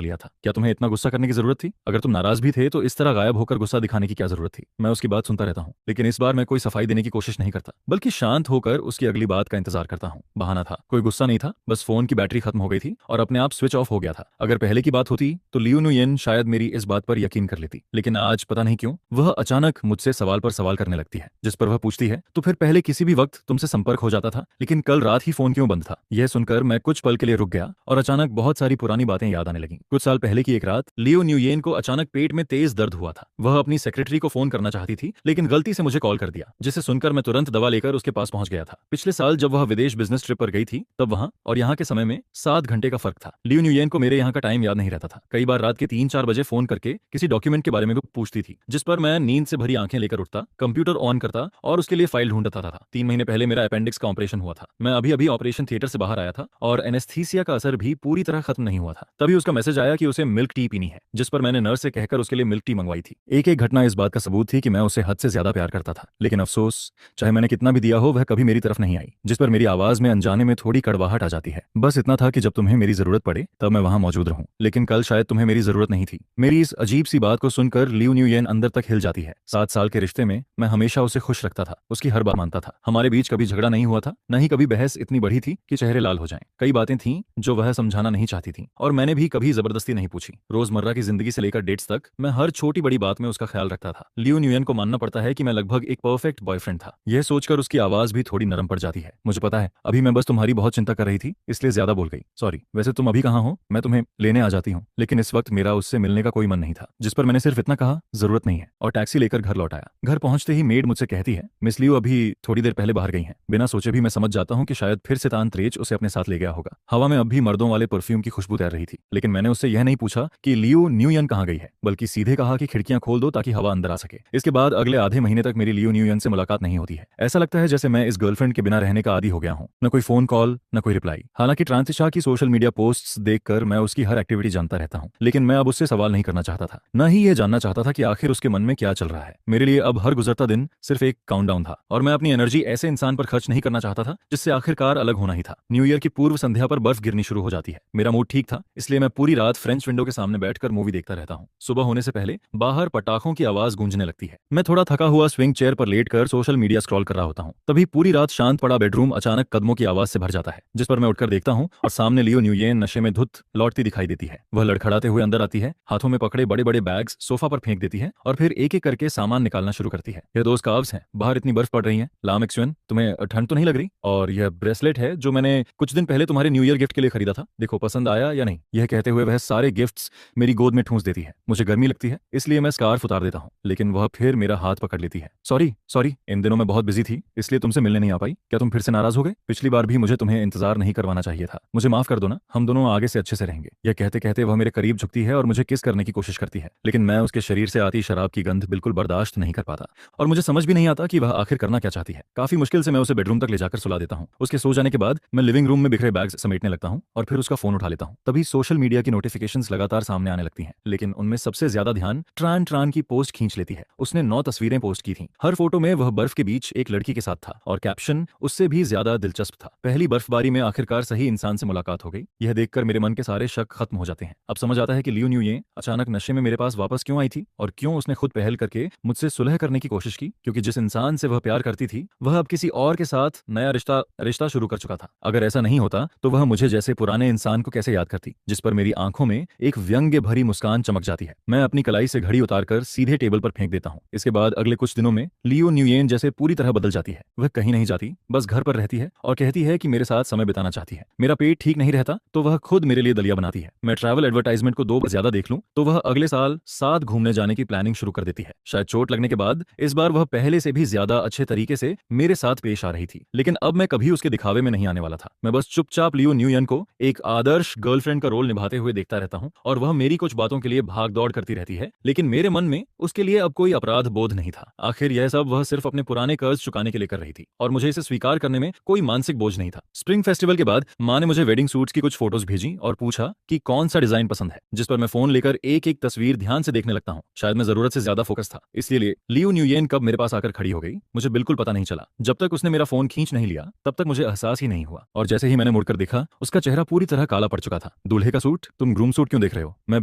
[SPEAKER 1] लिया था। क्या तुम्हें इतना गुस्सा करने की जरूरत थी? अगर तुम नाराज भी थे तो इस तरह गायब होकर गुस्सा दिखाने की क्या जरूरत थी? मैं उसकी बात सुनता रहता हूँ, लेकिन इस बार मैं कोई सफाई देने की कोशिश नहीं करता, बल्कि शांत होकर उसकी अगली बात का इंतजार करता हूँ। बहाना था, कोई गुस्सा नहीं था, बस फोन की बैटरी खत्म हो गई थी और अपने आप स्विच ऑफ हो गया था। अगर पहले की बात होती तो लियू नुयेन शायद मेरी इस बात पर यकीन कर लेती, लेकिन आज पता नहीं क्यों वह अचानक मुझसे सवाल पर सवाल करने लगती है, जिस पर वह पूछती है, तो फिर पहले किसी भी वक्त तुमसे संपर्क हो जाता था, लेकिन कल रात ही फोन क्यों बंद था? यह सुनकर मैं कुछ पल के लिए रुक गया और अचानक बहुत सारी पुरानी बातें याद आने लगी। कुछ साल पहले की एक रात लियो न्यूयेन को अचानक पेट में तेज दर्द हुआ था। वह अपनी सेक्रेटरी को फोन करना चाहती थी, लेकिन गलती से मुझे कॉल कर दिया, जिसे सुनकर मैं तुरंत दवा लेकर उसके पास पहुंच गया था। पिछले साल जब वह विदेश बिजनेस ट्रिप पर गई थी, तब वहां और यहाँ के समय में 7 घंटे का फर्क था। लियो न्यूयेन को मेरे यहाँ का टाइम याद नहीं रहता था। कई बार रात के 3-4 बजे फोन करके किसी डॉक्यूमेंट के बारे में पूछती थी, जिस पर मैं नींद से भरी आंखें लेकर उठता, कंप्यूटर ऑन करता और उसके लिए फाइल ढूंढता था। 3 महीने पहले मेरा अपेंडिक्स का ऑपरेशन हुआ था। मैं अभी अभी ऑपरेशन थिएटर से बाहर आया था और एनेस्थीसिया का असर भी पूरी तरह खत्म नहीं हुआ था। तभी उसका मैसेज आया कि उसे मिल्क टी पीनी है, जिस पर मैंने नर्स से कहकर उसके लिए मिल्क टी मंगवाई थी। एक एक घटना इस बात का सबूत थी कि मैं उसे हद से ज्यादा प्यार करता था, लेकिन अफसोस, चाहे मैंने कितना भी दिया हो, वह कभी मेरी तरफ नहीं आई, जिस पर मेरी आवाज में अनजाने में थोड़ी कड़वाहट आ जाती है। बस इतना था कि जब तुम्हें मेरी जरूरत पड़े तब मैं वहां मौजूद रहूं, लेकिन कल शायद तुम्हें मेरी जरूरत नहीं थी। मेरी इस अजीब सी बात को सुनकर लियू न्यूयेन अंदर तक हिल जाती है। 7 साल के रिश्ते में मैं हमेशा उसे खुश रखता था, उसकी हर बात मानता था। हमारे बीच कभी झगड़ा नहीं हुआ था, न ही कभी बहस इतनी बड़ी थी कि चेहरे लाल हो जाएं। कई बातें थीं जो वह समझाना नहीं चाहती थी और मैंने भी कभी जबरदस्ती नहीं पूछी। रोजमर्रा की जिंदगी से लेकर डेट्स तक मैं हर छोटी बड़ी बात में उसका ख्याल रखता था। लियू न्यूयेन को मानना पड़ता है कि मैं लगभग एक परफेक्ट बॉयफ्रेंड था। यह सोचकर उसकी आवाज भी थोड़ी नरम पड़ जाती है। मुझे पता है, अभी मैं बस तुम्हारी बहुत चिंता कर रही थी, इसलिए ज्यादा बोल गई, सॉरी। वैसे तुम अभी कहाँ हो? मैं तुम्हें लेने आ जाती हूँ। लेकिन इस वक्त मेरा उससे मिलने का कोई मन नहीं था, जिस पर मैंने सिर्फ इतना कहा, जरूरत नहीं है, और टैक्सी लेकर घर लौट आया। घर पहुंचते ही मेड मुझसे कहती है, मिस लियू अभी थोड़ी देर पहले बाहर गई हैं। बिना सोचे भी मैं समझ जाता हूँ कि शायद फिर से तांत्रेच उसे अपने साथ ले गया होगा। हवा में अब भी मर्दों वाले परफ्यूम की खुशबू तैर रही थी, लेकिन मैंने उससे यह नहीं पूछा कि लियू न्यूयन कहाँ गई है, बल्कि सीधे कहा कि खिड़कियां खोल दो ताकि हवा अंदर आ सके। इसके बाद अगले आधे महीने तक मेरी लियू न्यूयन से मुलाकात नहीं होती है। ऐसा लगता है जैसे मैं इस गर्लफ्रेंड के बिना रहने का आदी हो गया हूँ। न कोई फोन कॉल, न कोई रिप्लाई। हालांकि ट्रांसिशा की सोशल मीडिया पोस्ट्स देखकर मैं उसकी हर एक्टिविटी जानता रहता हूँ, लेकिन मैं अब उससे सवाल नहीं करना चाहता था, न ही यह जानना चाहता था कि आखिर उसके मन में क्या चल रहा है। मेरे लिए अब हर गुजरता दिन सिर्फ एक काउंटडाउन था, और मैं अपनी एनर्जी ऐसे इंसान पर खर्च नहीं करना चाहता था जिससे आखिरकार अलग होना ही था। न्यू ईयर की पूर्व संध्या पर बर्फ गिरनी शुरू हो जाती है। मेरा मूड ठीक था, इसलिए मैं पूरी रात फ्रेंच विंडो के सामने बैठकर मूवी देखता रहता हूँ। सुबह होने से पहले बाहर पटाखों की आवाज गूंजने लगती है। मैं थोड़ा थका हुआ स्विंग चेयर पर लेटकर सोशल मीडिया स्क्रॉल कर रहा होता हूँ। तभी पूरी रात शांत पड़ा बेडरूम अचानक कदमों की आवाज से भर जाता है, जिस पर मैं उठकर देखता हूँ और सामने लियो न्यूयेन नशे में धुत लौटती दिखाई देती है। वह लड़खड़ाते हुए अंदर आती है, हाथों में पकड़े बड़े बड़े बैग्स सोफा पर फेंक देती है और फिर एक एक करके सामान निकालना शुरू करती है। यह दोस्त काव्स हैं, बाहर इतनी बर्फ पड़ रही है। लाम एक्सवेन, तुम्हें ठंड तो नहीं लग रही? और यह ब्रेसलेट है जो मैंने कुछ दिन पहले तुम्हारे न्यू ईयर गिफ्ट के लिए खरीदा था, देखो पसंद आया या नहीं? यह कहते हुए वह सारे गिफ्ट्स मेरी गोद में ठूंस देती है। मुझे गर्मी लगती है, इसलिए मैं स्कार्फ उतार देता हूँ, लेकिन वह फिर मेरा हाथ पकड़ लेती है। सॉरी सॉरी, इन दिनों मैं बहुत बिजी थी, इसलिए तुमसे मिलने नहीं आ पाई। क्या तुम फिर से नाराज हो गए? पिछली बार भी मुझे तुम्हें इंतजार नहीं करवाना चाहिए था। मुझे माफ कर दो ना, हम दोनों आगे से अच्छे से रहेंगे। यह कहते कहते वह मेरे करीब झुकती है और मुझे किस करने की कोशिश करती है, लेकिन मैं उसके शरीर से आती शराब की गंध बिल्कुल बर्दाश्त नहीं कर पाता और मुझे समझ भी नहीं आता कि वह आखिर करना क्या चाहती है। जाती है। काफी मुश्किल से मैं उसे बेडरूम तक ले जाकर सुला देता हूँ। उसके सो जाने के बाद मैं लिविंग रूम में बिखरे बैग्स समेटने लगता हूँ और फिर उसका फोन उठा लेता हूँ। तभी सोशल मीडिया की नोटिफिकेशंस लगातार सामने आने लगती हैं, लेकिन उनमें सबसे ज्यादा ध्यान ट्रान ट्रान की पोस्ट खींच लेती है। उसने 9 तस्वीरें पोस्ट की थीं। हर फोटो में वह बर्फ के बीच एक लड़की के साथ था और कैप्शन उससे भी ज्यादा दिलचस्प था, पहली बर्फबारी में आखिरकार सही इंसान से मुलाकात हो गई। यह देखकर मेरे मन के सारे शक खत्म हो जाते हैं। अब समझ आता है कि लियू न्यूये अचानक नशे में मेरे पास वापस क्यों आई थी और क्यों उसने खुद पहल करके मुझसे सुलह करने की कोशिश की, क्योंकि जिस इंसान से वह प्यार करती थी वह अब किसी और के साथ नया रिश्ता रिश्ता शुरू कर चुका था। अगर ऐसा नहीं होता तो वह मुझे जैसे पुराने इंसान को कैसे याद करती, जिस पर मेरी आंखों में एक व्यंग्य भरी मुस्कान चमक जाती है। मैं अपनी कलाई से घड़ी उतारकर सीधे टेबल पर फेंक देता हूँ। इसके बाद अगले कुछ दिनों में लियो न्यूयेन जैसे पूरी तरह बदल जाती है। वह कहीं नहीं जाती, बस घर पर रहती है और कहती है कि मेरे साथ समय बिताना चाहती है। मेरा पेट ठीक नहीं रहता तो वह खुद मेरे लिए दलिया बनाती है। मैं ट्रैवल एडवर्टाइजमेंट को 2 बार ज्यादा देख लूं तो वह अगले साल साथ घूमने जाने की प्लानिंग शुरू कर देती है। शायद चोट लगने के बाद इस बार वह पहले से भी ज्यादा अच्छे तरीके से मेरे साथ पेश आ रही थी, लेकिन अब मैं कभी उसके दिखावे में नहीं आने वाला था। मैं बस चुपचाप लियो न्यूयन को एक आदर्श गर्लफ्रेंड का रोल निभाते हुए देखता रहता हूं और वह मेरी कुछ बातों के लिए भाग दौड़ करती रहती है, लेकिन मेरे मन में उसके लिए अब कोई अपराध बोध नहीं था। आखिर यह सब वह सिर्फ अपने पुराने कर्ज चुकाने के लिए कर रही थी और मुझे इसे स्वीकार करने में कोई मानसिक बोझ नहीं था। स्प्रिंग फेस्टिवल के बाद माँ ने मुझे वेडिंग सूट्स की कुछ फोटोज भेजी और पूछा कि कौन सा डिजाइन पसंद है, जिस पर मैं फोन लेकर एक एक तस्वीर ध्यान से देखने लगता हूँ। शायद मैं जरूरत से ज्यादा फोकस था, इसलिए लियो न्यूयेन कब मेरे पास आकर खड़ी हो गई मुझे बिल्कुल पता नहीं चला। जब तक उसने मेरा फोन खींच नहीं लिया तब तक मुझे एहसास ही नहीं हुआ, और जैसे ही मैंने मुड़कर देखा उसका चेहरा पूरी तरह काला पड़ चुका था। दूल्हे का सूट? तुम ग्रूम सूट क्यों देख रहे हो? मैं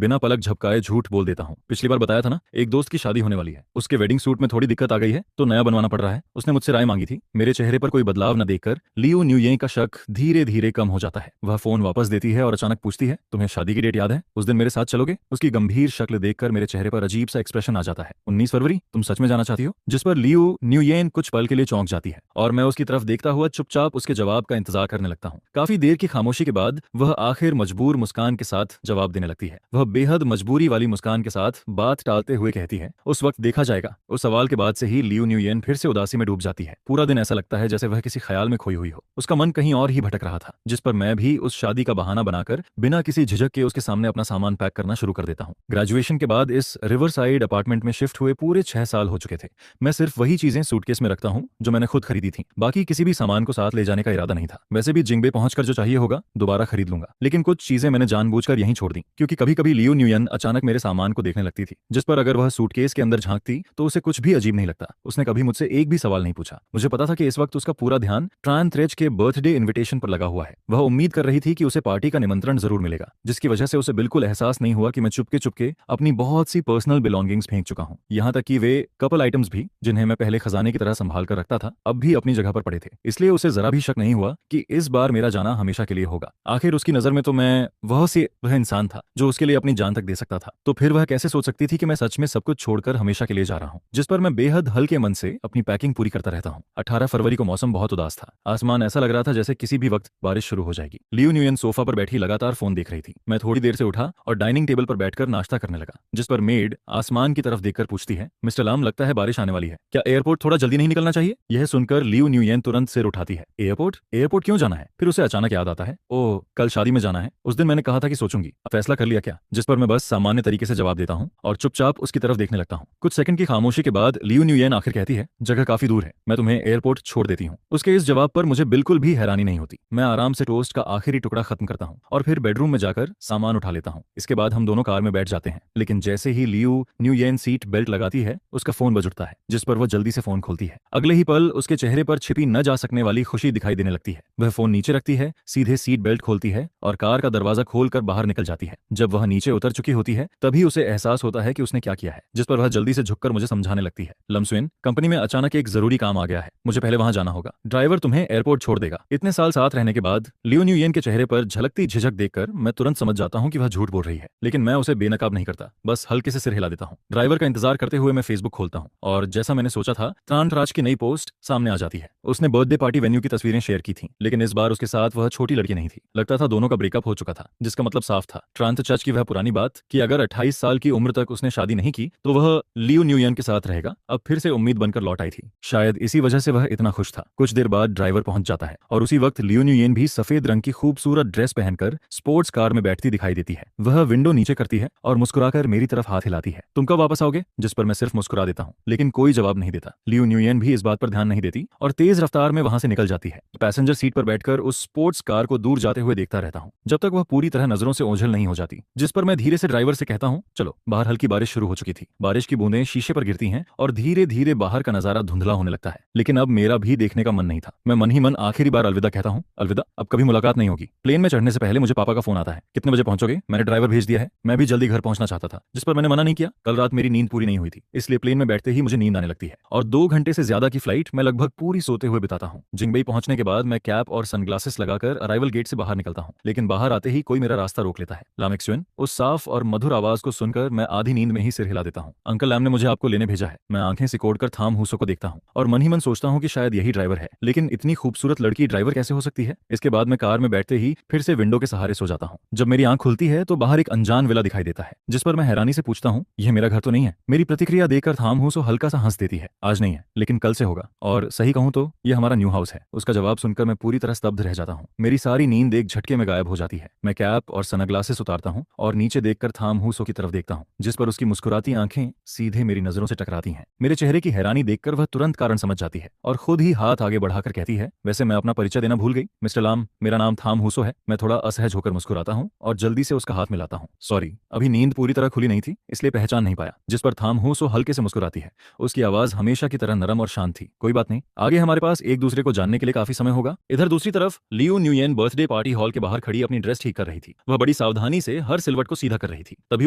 [SPEAKER 1] बिना पलक झपकाए झूठ बोल देता हूँ। पिछली बार बताया था ना, एक दोस्त की शादी होने वाली है, उसके वेडिंग सूट में थोड़ी दिक्कत आ गई है तो नया बनवाना पड़ रहा है। उसने मुझसे राय मांगी थी। मेरे चेहरे पर कोई बदलाव न देखकर लियो न्यूयेन का शक धीरे धीरे कम हो जाता है। वह फोन वापस देती है और अचानक पूछती है, तुम्हें शादी की डेट याद है? उस दिन मेरे साथ चलोगे? उसकी गंभीर शक्ल देखकर मेरे चेहरे पर अजीब सा एक्सप्रेशन आ जाता है। 19 फरवरी? तुम सच में जाना चाहती हो? जिस पर लियो न्यूयेन कुछ पल के लिए चौंक जाती है और मैं उसकी तरफ देखता हुआ चुपचाप उसके जवाब का इंतजार करने लगता हूँ। काफी देर की खामोशी के बाद वह आखिर मजबूर मुस्कान के साथ जवाब देने लगती है। वह बेहद मजबूरी वाली मुस्कान के साथ बात टालते हुए कहती है, उस वक्त देखा जाएगा। उस सवाल के बाद से ही लियो न्यूयेन फिर से उदासी में डूब जाती है। पूरा दिन ऐसा लगता है जैसे वह किसी ख्याल में खोई हुई हो। उसका मन कहीं और ही भटक रहा था, जिस पर मैं भी उस शादी का बहाना बनाकर बिना किसी झिझक के उसके सामने अपना सामान पैक करना शुरू कर देता हूँ। ग्रेजुएशन के बाद इस रिवर साइड अपार्टमेंट में शिफ्ट हुए पूरे 6 साल हो चुके थे। मैं सिर्फ वही चीजें सूटकेस में रखता हूँ जो मैंने खुद खरीदी थी। बाकी किसी भी सामान को साथ ले जाने का इरादा नहीं था। वैसे भी जिंगबे पहुंचकर जो चाहिए होगा दोबारा खरीद लूंगा, लेकिन कुछ चीजें मैंने जानबूझकर यहीं छोड़ दी, क्योंकि कभी कभी लियो न्यूयन अचानक मेरे सामान को देखने लगती थी, जिस पर अगर वह सूटकेस के अंदर झांकती तो उसे कुछ भी अजीब नहीं लगता। उसने कभी मुझसे एक भी सवाल नहीं पूछा। मुझे पता था कि इस वक्त उसका पूरा ध्यान ट्रान थ्रेच के बर्थडे इन्विटेशन पर लगा हुआ है। वह उम्मीद कर रही थी कि उसे पार्टी का निमंत्रण जरूर मिलेगा, जिसकी वजह से उसे बिल्कुल एहसास नहीं हुआ कि मैं चुपके चुपके अपनी बहुत सी पर्सनल बिलोंगिंग्स फेंक चुका हूँ। यहाँ तक कि वे कपल आइटम्स भी, जिन्हें मैं पहले खजाने की तरह संभाल कर रखता था, अब भी अपनी जगह पर पड़े थे। इसलिए उसे जरा भी शक नहीं हुआ कि इस बार मेरा जाना हमेशा के लिए होगा। आखिर उसकी नजर में तो मैं वह इंसान था जो उसके लिए अपनी जान तक दे सकता था। तो फिर वह कैसे सोच सकती थी कि मैं सच में सब कुछ छोड़कर हमेशा के लिए जा रहा हूँ। जिस पर मैं बेहद हल्के मन से अपनी पैकिंग पूरी करता रहता हूँ। 18 फरवरी को मौसम बहुत उदास था। आसमान ऐसा लग रहा था जैसे किसी भी वक्त बारिश शुरू हो जाएगी। लियो न्यूयन सोफा पर बैठी लगातार फोन देख रही थी। मैं थोड़ी देर से उठा और डाइनिंग टेबल पर बैठकर नाश्ता करने लगा, जिस पर मेड आसमान की तरफ देखकर पूछती है, मिस्टर लाम, लगता है बारिश आने वाली है, क्या एयरपोर्ट थोड़ा जल्दी नहीं निकलना चाहिए? यह सुनकर लियो न्यूयन तुरंत सिर उठाती है। एयरपोर्ट? एयरपोर्ट क्यों जाना है? फिर उसे अचानक याद आता है, ओह, कल शादी में जाना है। उस दिन मैंने कहा था कि सोचूंगी। फैसला कर लिया क्या? जिस पर मैं बस सामान्य तरीके से जवाब देता हूँ और चुपचाप उसकी तरफ देखने लगता हूँ। कुछ सेकंड की खामोशी के बाद लियो न्यूयन आखिर कहती है, जगह काफी दूर है, मैं तुम्हें एयरपोर्ट छोड़ देती हूँ। उसके इस जवाब पर मुझे बिल्कुल भी हैरानी नहीं होती। मैं आराम से टोस्ट का आखिरी टुकड़ा खत्म करता हूँ और फिर बेडरूम में जाकर सामान उठा लेता हूँ। इसके बाद हम दोनों कार में बैठ जाते हैं, लेकिन जैसे ही लियो न्यूयन सीट बेल्ट लगाती है उसका फोन बज उठता है, जिस पर वह जल्दी से फोन खोलती है। अगले ही पल उसके चेहरे पर छिपी न जा सकने वाली खुशी दिखाई देने लगती है। वह फोन नीचे रखती है, सीधे सीट बेल्ट खोलती है और कार का दरवाजा खोलकर बाहर निकल जाती है। जब वह नीचे उतर चुकी होती है तभी उसे एहसास होता है कि उसने क्या किया है, जिस पर वह जल्दी से झुककर मुझे समझाने लगती है, लम्सुइन, कंपनी में अचानक एक जरूरी काम आ गया है, मुझे पहले वहां जाना होगा। ड्राइवर तुम्हें एयरपोर्ट छोड़ देगा। इतने साल साथ रहने के बाद लियो न्यूयन के चेहरे पर झलकती झिझक देखकर मैं तुरंत समझ जाता हूँ कि वह झूठ बोल रही है, लेकिन मैं उसे बेनकाब नहीं करता, बस हल्के से सिर हिला देता हूँ। ड्राइवर का इंतजार करते हुए मैं फेसबुक खोलता हूँ और जैसा मैंने सोचा था, त्राणराज की नई पोस्ट सामने आ जाती है। उसने बर्थडे पार्टी वेन्यू की तस्वीरें शेयर की थी, लेकिन इस बार उसके साथ वह छोटी लड़की नहीं थी। लगता था दोनों का ब्रेकअप हो चुका था, जिसका मतलब साफ था, ट्रांतचर्च की वह पुरानी बात कि अगर 28 साल की उम्र तक उसने शादी नहीं की तो वह लियो न्यूयन के साथ रहेगा, अब फिर से उम्मीद बनकर लौट आई थी। शायद इसी वजह से वह इतना खुश था। कुछ देर बाद ड्राइवर पहुंच जाता है और उसी वक्त लियो न्यूयन भी सफेद रंग की खूबसूरत ड्रेस पहनकर स्पोर्ट्स कार में बैठती दिखाई देती है। वह विंडो नीचे करती है और मुस्कुराकर मेरी तरफ हाथ हिलाती है। तुम कब वापस आओगे? जिस पर मैं सिर्फ मुस्कुरा देता हूँ, लेकिन कोई जवाब नहीं देता। लियो न्यूयन भी इस बात पर ध्यान नहीं देती और तेज रफ्तार में वहां से निकल जाती है। पैसेंजर सीट पर बैठकर उस स्पोर्ट्स कार को दूर जाते हुए देखता रहता हूँ जब तक वह पूरी तरह नजरों से ओझल नहीं हो जाती, जिस पर मैं धीरे से ड्राइवर से कहता हूँ, चलो। बाहर हल्की बारिश शुरू हो चुकी थी। बारिश की बूंदें शीशे पर गिरती हैं और धीरे धीरे बाहर का नजारा धुंधला होने लगता है। लेकिन अब मेरा भी देखने का मन नहीं था। मैं मन ही मन आखिरी बार अलविदा कहता हूँ, अलविदा, अब कभी मुलाकात नहीं होगी। प्लेन में चढ़ने से पहले मुझे पापा का फोन आता है, कितने बजे पहुंचोगे? मैंने ड्राइवर भेज दिया है। मैं भी जल्दी घर पहुंचना चाहता था, जिस पर मैंने मना नहीं किया। कल रात मेरी नींद पूरी नहीं हुई थी, इसलिए प्लेन में बैठते ही मुझे नींद आने लगती है और 2 घंटे से ज्यादा की फ्लाइट मैं लगभग पूरी सोते हुए बिताता हूँ। जिंगबई पहुंचने के बाद मैं कैप और सनग्लासेस लगाकर अराइवल गेट से बाहर निकलता हूँ, लेकिन बाहर आते ही कोई मेरा रास्ता रोक लेता है। लामेक्सुएन, उस साफ और मधुर आवाज को सुनकर मैं आधी नींद में ही सिर हिला देता हूँ। अंकल लैम ने मुझे आपको लेने भेजा है। मैं आंखें सिकोड़कर थाम हूसो को देखता हूँ और मन ही मन सोचता हूँ कि शायद यही ड्राइवर है, लेकिन इतनी खूबसूरत लड़की ड्राइवर कैसे हो सकती है? इसके बाद मैं कार में बैठते ही फिर से विंडो के सहारे सो जाता हूँ। जब मेरी आंख खुलती है तो बाहर एक अनजान विला दिखाई देता है, जिस पर मैं हैरानी से पूछता हूँ, यह मेरा घर तो नहीं है? मेरी प्रतिक्रिया देखकर थाम हूसो हल्का सा हंस देती है, आज नहीं है, लेकिन कल से होगा, और सही कहूँ तो यह हमारा न्यू हाउस है। उसका जवाब सुनकर मैं पूरी तरह स्तब्ध रह जाता हूँ। मेरी सारी नींद एक झटके में गायब हो जाती है। मैं कैप और सनग्लासेस उतारता हूँ और नीचे देखकर थाम हूसो की तरफ देखता हूँ, जिस पर उसकी मुस्कुराती आंखें सीधे मेरी नजरों से टकराती हैं। मेरे चेहरे की हैरानी देखकर वह तुरंत कारण समझ जाती है और खुद ही हाथ आगे बढ़ाकर कहती है, वैसे मैं अपना परिचय देना भूल गई, मिस्टर लाम, मेरा नाम थाम हूसो है। मैं थोड़ा असहज होकर मुस्कुराता हूँ और जल्दी से उसका हाथ मिलाता हूँ। सॉरी, अभी नींद पूरी तरह खुली नहीं थी, इसलिए पहचान नहीं पाया। जिस पर थाम हूसो हल्के से मुस्कुराती है। उसकी आवाज हमेशा की तरह नरम और शांत थी। कोई बात नहीं, आगे हमारे पास एक दूसरे को जानने के लिए काफी समय होगा। इधर दूसरी तरफ लियू न्यूयेन बर्थडे पार्टी हॉल के बाहर खड़ी अपनी ड्रेस ठीक कर रही थी। वह बड़ी सावधानी से हर सिलवट को सीधा कर रही थी। तभी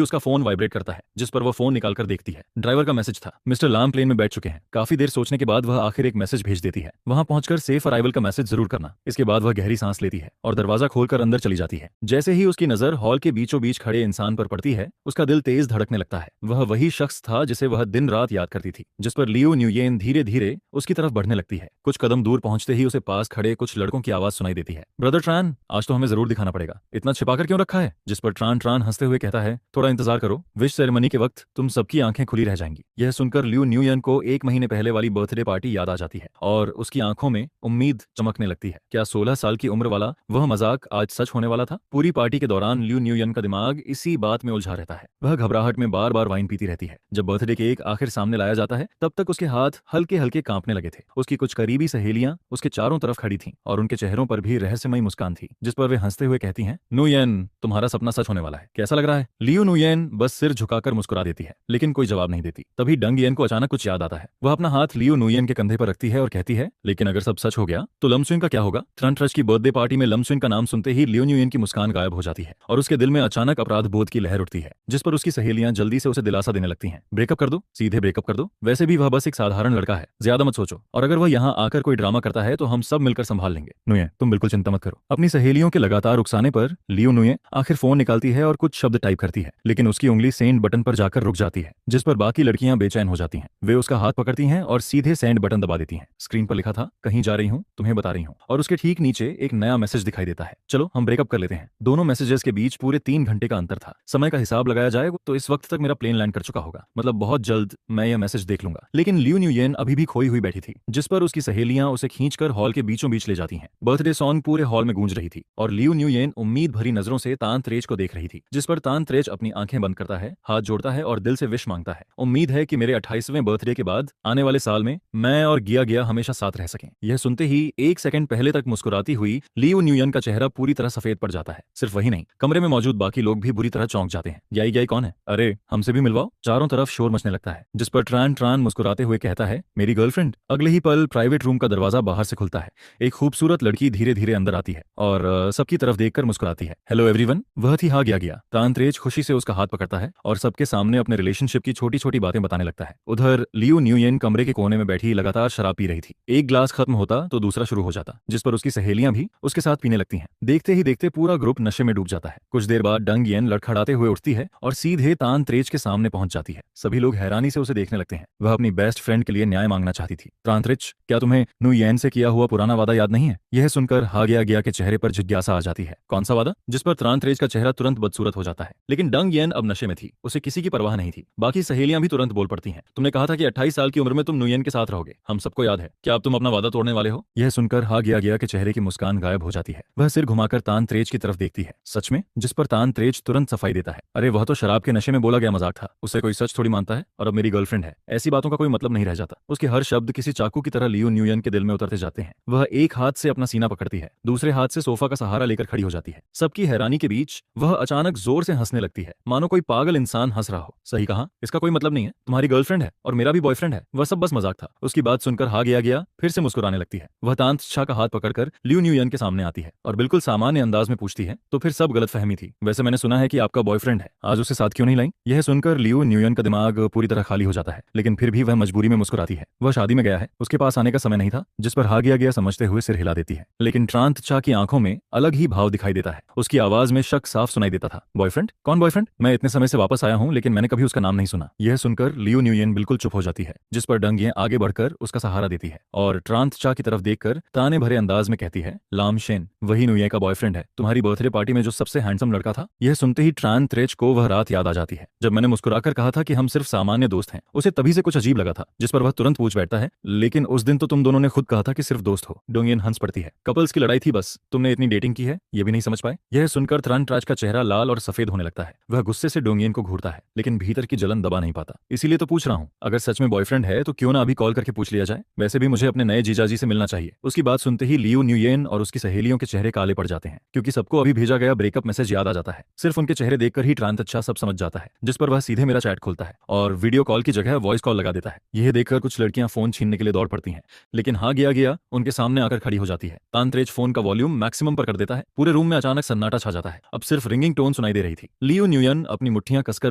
[SPEAKER 1] उसका फोन वाइब्रेट करता है, जिस पर वह फोन निकालकर देखती है। ड्राइवर का मैसेज था, मिस्टर लाम प्लेन में बैठ चुके हैं। काफी देर सोचने के बाद वह आखिर एक मैसेज भेज देती है, वहां पहुंचकर सेफ अराइवल का मैसेज जरूर करना। इसके बाद वह गहरी सांस लेती है और दरवाजा खोलकर अंदर चली जाती है। जैसे ही उसकी नजर हॉल के बीचों बीच खड़े इंसान पर पड़ती है, उसका दिल तेज धड़कने लगता है। वह वही शख्स था जिसे वह दिन रात याद करती थी। जिस पर लियू न्यूयेन धीरे धीरे उसकी तरफ बढ़ने लगती है। कुछ कदम दूर पहुंचते ही उसे पास खड़े कुछ लड़कों की आवाज सुनाई देती है, ब्रदर ट्रान, आज तो हमें जरूर दिखाना पड़ेगा, इतना छिपाकर क्यों रखा है? जिस पर ट्रान ट्रान हंसते हुए कहता है, थोड़ा इंतजार करो, विश सेरेमनी के वक्त तुम सबकी आंखें खुली रह जाएंगी। यह सुनकर लियू न्यूयेन को 1 महीने पहले वाली बर्थडे पार्टी याद आ जाती है और उसकी आंखों में उम्मीद चमकने लगती है। क्या 16 साल की उम्र वाला वह मजाक आज सच होने वाला था? पूरी पार्टी के दौरान लियू न्यूयेन का दिमाग इसी बात में उलझा रहता है। वह घबराहट में बार बार वाइन पीती रहती है। जब बर्थडे केक आखिर सामने लाया जाता है, तब तक उसके हाथ हल्के हल्के कांपने लगे थे। उसकी कुछ करीबी सहेलियां उसके चारों तरफ खड़ी थीं और उनके चेहरों पर भी रहस्यमयी मुस्कान थी, जिस पर वे हंसते हुए कहती हैं, न्यूयेन, तुम्हारा सपना सच होने वाला है, कैसा लग रहा है? लियू न्यूयेन बस सिर झुकाकर मुस्कुरा देती है, लेकिन कोई जवाब नहीं देती। तभी डंग येन को अचानक कुछ याद आता है। वह अपना हाथ लियू न्यूयेन के कंधे पर रखती है और कहती है, लेकिन अगर सब सच हो गया तो लमसुइन का क्या होगा? ट्रंट्रच की बर्थडे पार्टी में लमसुइन का नाम सुनते ही लियू न्यूयेन की मुस्कान गायब हो जाती है और उसके दिल में अचानक अपराध बोध की लहर उठती है, जिस पर उसकी सहेलियां जल्दी से उसे दिलासा देने लगती हैं, ब्रेकअप कर दो, सीधे ब्रेकअप कर दो, वैसे भी वह बस एक साधारण लड़का है, ज्यादा मत सोचो, और अगर वह यहाँ आकर कोई ड्रामा करता है तो हम सब मिलकर संभाल लेंगे। नुये, तुम बिल्कुल चिंता मत करो। अपनी सहेलियों के लगातार उकसाने पर लियू नुये आखिर फोन निकालती है और कुछ शब्द टाइप करती है, लेकिन उसकी उंगली सेंड बटन पर जाकर रुक जाती है, जिस पर बाकी लड़कियां बेचैन हो जाती हैं। वे उसका हाथ पकड़ती हैं और सीधे सेंड बटन दबा देती हैं। स्क्रीन पर लिखा था, कहीं जा रही हूँ, तुम्हें बता रही हूँ, और उसके ठीक नीचे एक नया मैसेज दिखाई देता है, चलो हम ब्रेकअप कर लेते हैं। दोनों मैसेजेस के बीच पूरे 3 घंटे का अंतर था। समय का हिसाब लगाया जाए तो इस वक्त तक मेरा प्लेन लैंड कर चुका होगा, मतलब बहुत जल्द मैं यह मैसेज देख लूंगा। लेकिन लियू न्यूयेन अभी भी खोई हुई बैठी थी, जिस पर उसकी सहेलियां उसे खींचकर हॉल के बीचों बीच ले जाती हैं। बर्थडे सॉन्ग पूरे हॉल में गूंज रही थी और लियू न्यूयेन उम्मीद भरी नजरों से तान त्रेच को देख रही थी, जिस पर तान त्रेच अपनी आंखें बंद करता है, हाथ जोड़ता है और दिल से विश मांगता है। उम्मीद है कि मेरे 28वें बर्थडे के बाद आने वाले साल में मैं और गिया गिया हमेशा साथ रह सकें। यह सुनते ही 1 सेकंड पहले तक मुस्कुराती हुई लियू न्यूयेन का चेहरा पूरी तरह सफेद पड़ जाता है। सिर्फ वही नहीं, कमरे में मौजूद बाकी लोग भी बुरी तरह चौंक जाते हैं। याई याई कौन है? अरे हमसे भी मिलवाओ। चारों तरफ शोर मचने लगता है, जिस पर ट्रान ट्रान मुस्कुराते हुए कहता है, मेरी गर्लफ्रेंड। अगले ही पल प्राइवेट रूम का दरवाजा बाहर से खुलता है। एक खूबसूरत लड़की धीरे धीरे अंदर आती है और सबकी तरफ देखकर मुस्कुराती है, हेलो एवरीवन। वह थी हाँ गिया गिया। तानत्रेज खुशी से उसका हाथ पकड़ता है और सबके सामने अपने रिलेशनशिप की छोटी छोटी बातें बताने लगता है। उधर लियू न्यूयेन कमरे के कोने में बैठी लगातार शराब पी रही थी। एक ग्लास खत्म होता तो दूसरा शुरू हो जाता, जिस पर उसकी सहेलियां भी उसके साथ पीने लगती हैं। देखते ही देखते पूरा ग्रुप नशे में डूब जाता है। कुछ देर बाद डंग येन लड़खड़ाते हुए उठती है और सीधे तानत्रेज के सामने पहुंच जाती है। सभी लोग हैरानी से उसे देखने लगते हैं। वह अपनी बेस्ट फ्रेंड के लिए न्याय मांगना चाहती थी। तानत्रेज, क्या तुम्हें न्यूयेन से किया हुआ पुराना वादा याद नहीं है? यह सुनकर हा गिया गिया के चेहरे पर जिज्ञासा आ जाती है। कौन सा वादा? जिस पर तानत्रेज का चेहरा तुरंत बदसूरत हो जाता है। लेकिन डंग येन अब नशे में थी, उसे किसी की परवाह नहीं थी। बाकी सहेलियां भी तुरंत बोल पड़ती हैं, तुमने कहा था कि 28 साल की उम्र में तुम न्यूयेन के साथ रहोगे, हम सबको याद है। क्या अब तुम अपना वादा तोड़ने वाले हो? यह सुनकर हा गिया गिया के चेहरे की मुस्कान गायब हो जाती है। वह सिर घुमाकर तानत्रेज की तरफ देखती है। सच में? जिस पर तानत्रेज तुरंत सफाई देता है, अरे वह तो शराब के नशे में बोला गया मजाक था, उसे कोई सच थोड़ी मानता है, और अब मेरी गर्लफ्रेंड है, ऐसी बातों का कोई मतलब नहीं रह जाता। उसके हर शब्द किसी चाकू की तरह लियो न्यूयन के दिल में उतरते जाते हैं। वह एक हाथ से अपना सीना पकड़ती है, दूसरे हाथ से सोफा का सहारा लेकर खड़ी हो जाती है। सबकी हैरानी के बीच वह अचानक जोर से हंसने लगती है, मानो कोई पागल इंसान हंस रहा हो। सही कहा, इसका कोई मतलब नहीं है, तुम्हारी गर्लफ्रेंड है और मेरा भी बॉयफ्रेंड है, वह सब बस मजाक था। उसकी बात सुनकर हा गया फिर से मुस्कुराने लगती है। वह तानतछा का हाथ पकड़कर लियो न्यूयन के सामने आती है और बिल्कुल सामान्य अंदाज में पूछती है, तो फिर सब गलतफहमी थी। वैसे मैंने सुना है कि आपका बॉयफ्रेंड है, आज उसे साथ क्यों नहीं लाई? यह सुनकर लियो न्यूयन का दिमाग पूरी तरह खाली हो जाता है, लेकिन फिर भी वह मजबूरी में मुस्कुराती है। वह शादी में गया है, उसके पास आने का समय नहीं था। जिस पर हा गया समझते हुए सिर हिला देती है, लेकिन ट्रांतछा की आंखों में अलग ही भाव दिखाई देता है। उसकी आवाज में शक साफ सुनाई देता था। बॉयफ्रेंड? कौन बॉयफ्रेंड? मैं इतने समय से वापस आया हूं, लेकिन मैंने कभी उसका नाम नहीं सुना। यह सुनकर लियो न्यूयन बिल्कुल चुप हो जाती है, जिस पर डंगियां आगे बढ़कर उसका सहारा देती है और ट्रांतछा की तरफ देखकर ताने भरे अंदाज में कहती है, लामशेन वही न्यूये का बॉयफ्रेंड है, तुम्हारी बर्थडे पार्टी में जो सबसे हैंडसम लड़का था। यह सुनते ही ट्रांत्रेच को वह रात याद आ जाती है जब मैंने मुस्कुराकर कहा था कि हम सिर्फ सामान्य दोस्त हैं। उसे तभी से कुछ अजीब लगा था, जिस पर वह तुरंत पूछ बैठता है, लेकिन उस दिन तो तुम दोनों ने खुद कहा था कि सिर्फ दोस्त हो। डोंगियन हंस पड़ती है, कपल्स की लड़ाई थी बस, तुमने इतनी डेटिंग की है ये भी नहीं समझ पाए? यह सुनकर ट्रांट्राच का चेहरा लाल और सफेद होने लगता है। वह गुस्से से डोंगियन को घूरता है, लेकिन भीतर की जलन दबा नहीं पाता। इसीलिए तो पूछ रहा हूँ, अगर सच में बॉयफ्रेंड है तो क्यों ना अभी कॉल करके पूछ लिया जाए? वैसे भी मुझे अपने नए जीजाजी से मिलना चाहिए। उसकी बात सुनते ही लियो न्यूयेन और उसकी सहेलियों के चेहरे काले पड़ जाते हैं, क्योंकि सबको अभी भेजा गया ब्रेकअप मैसेज याद आ जाता है। सिर्फ उनके चेहरे देखकर ही ट्रांतछा सब समझ जाता है, जिस पर वह सीधे मेरा चैट खोलता है और वीडियो कॉल की जगह वॉइस कॉल लगा देता है। यह देखकर कुछ लड़कियां फोन छीनने के लिए दौड़ पड़ती हैं, लेकिन हाँ गया उनके सामने आकर खड़ी हो जाती है। तांत्रेच फोन का वॉल्यूम मैक्सिमम पर कर देता है। पूरे रूम में अचानक सन्नाटा छा जाता है। अब सिर्फ रिंगिंग टोन सुनाई दे रही थी। लियो न्यूयन अपनी मुट्ठियां कसकर